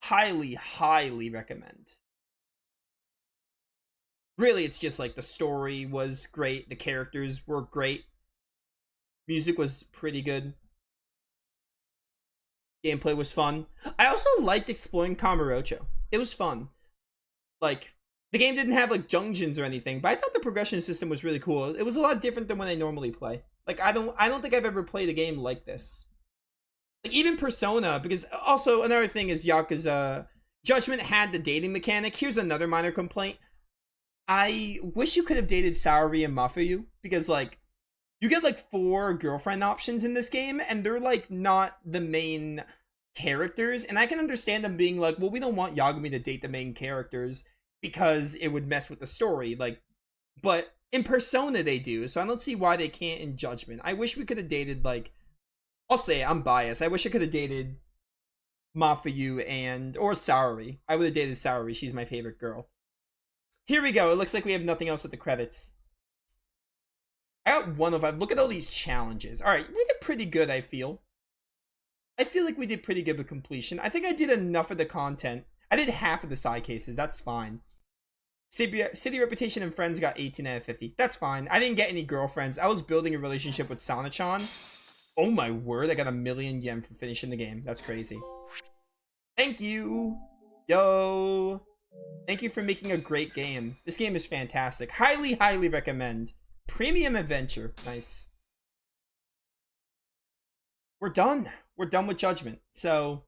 Highly, highly recommend. Really, it's just like the story was great. The characters were great. Music was pretty good. Gameplay was fun. I also liked exploring Kamurocho. It was fun. Like, the game didn't have like dungeons or anything, but I thought the progression system was really cool. It was a lot different than when I normally play. Like, I don't think I've ever played a game like this. Like, even Persona, because also another thing is Yakuza Judgment had the dating mechanic. Here's another minor complaint. I wish you could have dated Saori and Mafuyu, because like, you get like 4 girlfriend options in this game, and they're like not the main characters. And I can understand them being like, well, we don't want Yagami to date the main characters because it would mess with the story. Like, but in Persona they do, so I don't see why they can't in Judgment. I wish we could have dated like, I'll say it, I'm biased. I wish I could have dated Mafuyu or Saori. I would have dated Saori. She's my favorite girl. Here we go. It looks like we have nothing else at the credits. I got 1 of 5. Look at all these challenges. Alright, we did pretty good, I feel. I feel like we did pretty good with completion. I think I did enough of the content. I did half of the side cases. That's fine. City Reputation and Friends got 18 out of 50. That's fine. I didn't get any girlfriends. I was building a relationship with Sana-chan. Oh my word, I got 1,000,000 yen for finishing the game. That's crazy. Thank you. Yo. Thank you for making a great game. This game is fantastic. Highly, highly recommend. Premium adventure. Nice. We're done. We're done with Judgment. So,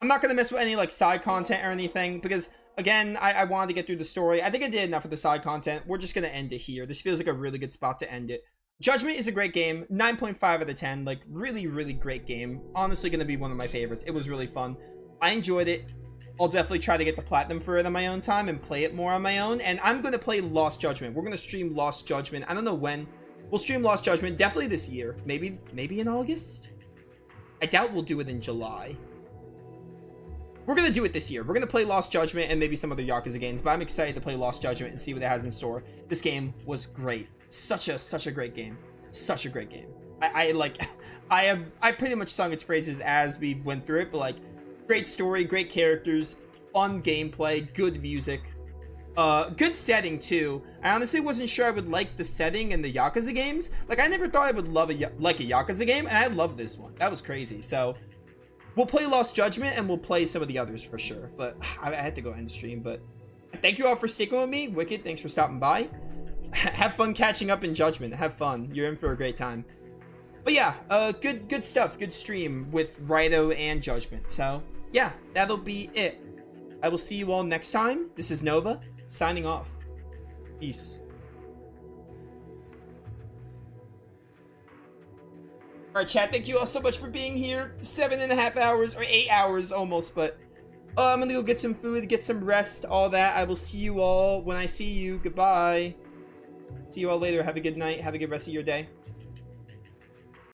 I'm not going to mess with any like side content or anything because, again, I wanted to get through the story. I think I did enough of the side content. We're just going to end it here. This feels like a really good spot to end it. Judgment is a great game. 9.5 out of 10. Like, really, really great game. Honestly going to be one of my favorites. It was really fun. I enjoyed it. I'll definitely try to get the platinum for it on my own time and play it more on my own. And I'm going to play Lost Judgment. We're going to stream Lost Judgment. I don't know when. We'll stream Lost Judgment definitely this year. Maybe in August? I doubt we'll do it in July. We're going to do it this year. We're going to play Lost Judgment and maybe some other Yakuza games. But I'm excited to play Lost Judgment and see what it has in store. This game was great. Such a great game. Such a great game. I pretty much sung its praises as we went through it. But like, great story, great characters, fun gameplay, good music, good setting too. I honestly wasn't sure I would like the setting in the Yakuza games. Like, I never thought I would love like a Yakuza game, and I love this one. That was crazy. So, we'll play Lost Judgment, and we'll play some of the others for sure. But I had to go end stream. But thank you all for sticking with me. Wicked, thanks for stopping by. Have fun catching up in Judgment. Have fun. You're in for a great time. But yeah, good stuff. Good stream with Raito and Judgment. So, yeah, that'll be it. I will see you all next time. This is Nova, signing off. Peace. Alright, chat, thank you all so much for being here. 7.5 hours, or 8 hours almost, but I'm gonna go get some food, get some rest, all that. I will see you all when I see you. Goodbye. See you all later. Have a good night. Have a good rest of your day.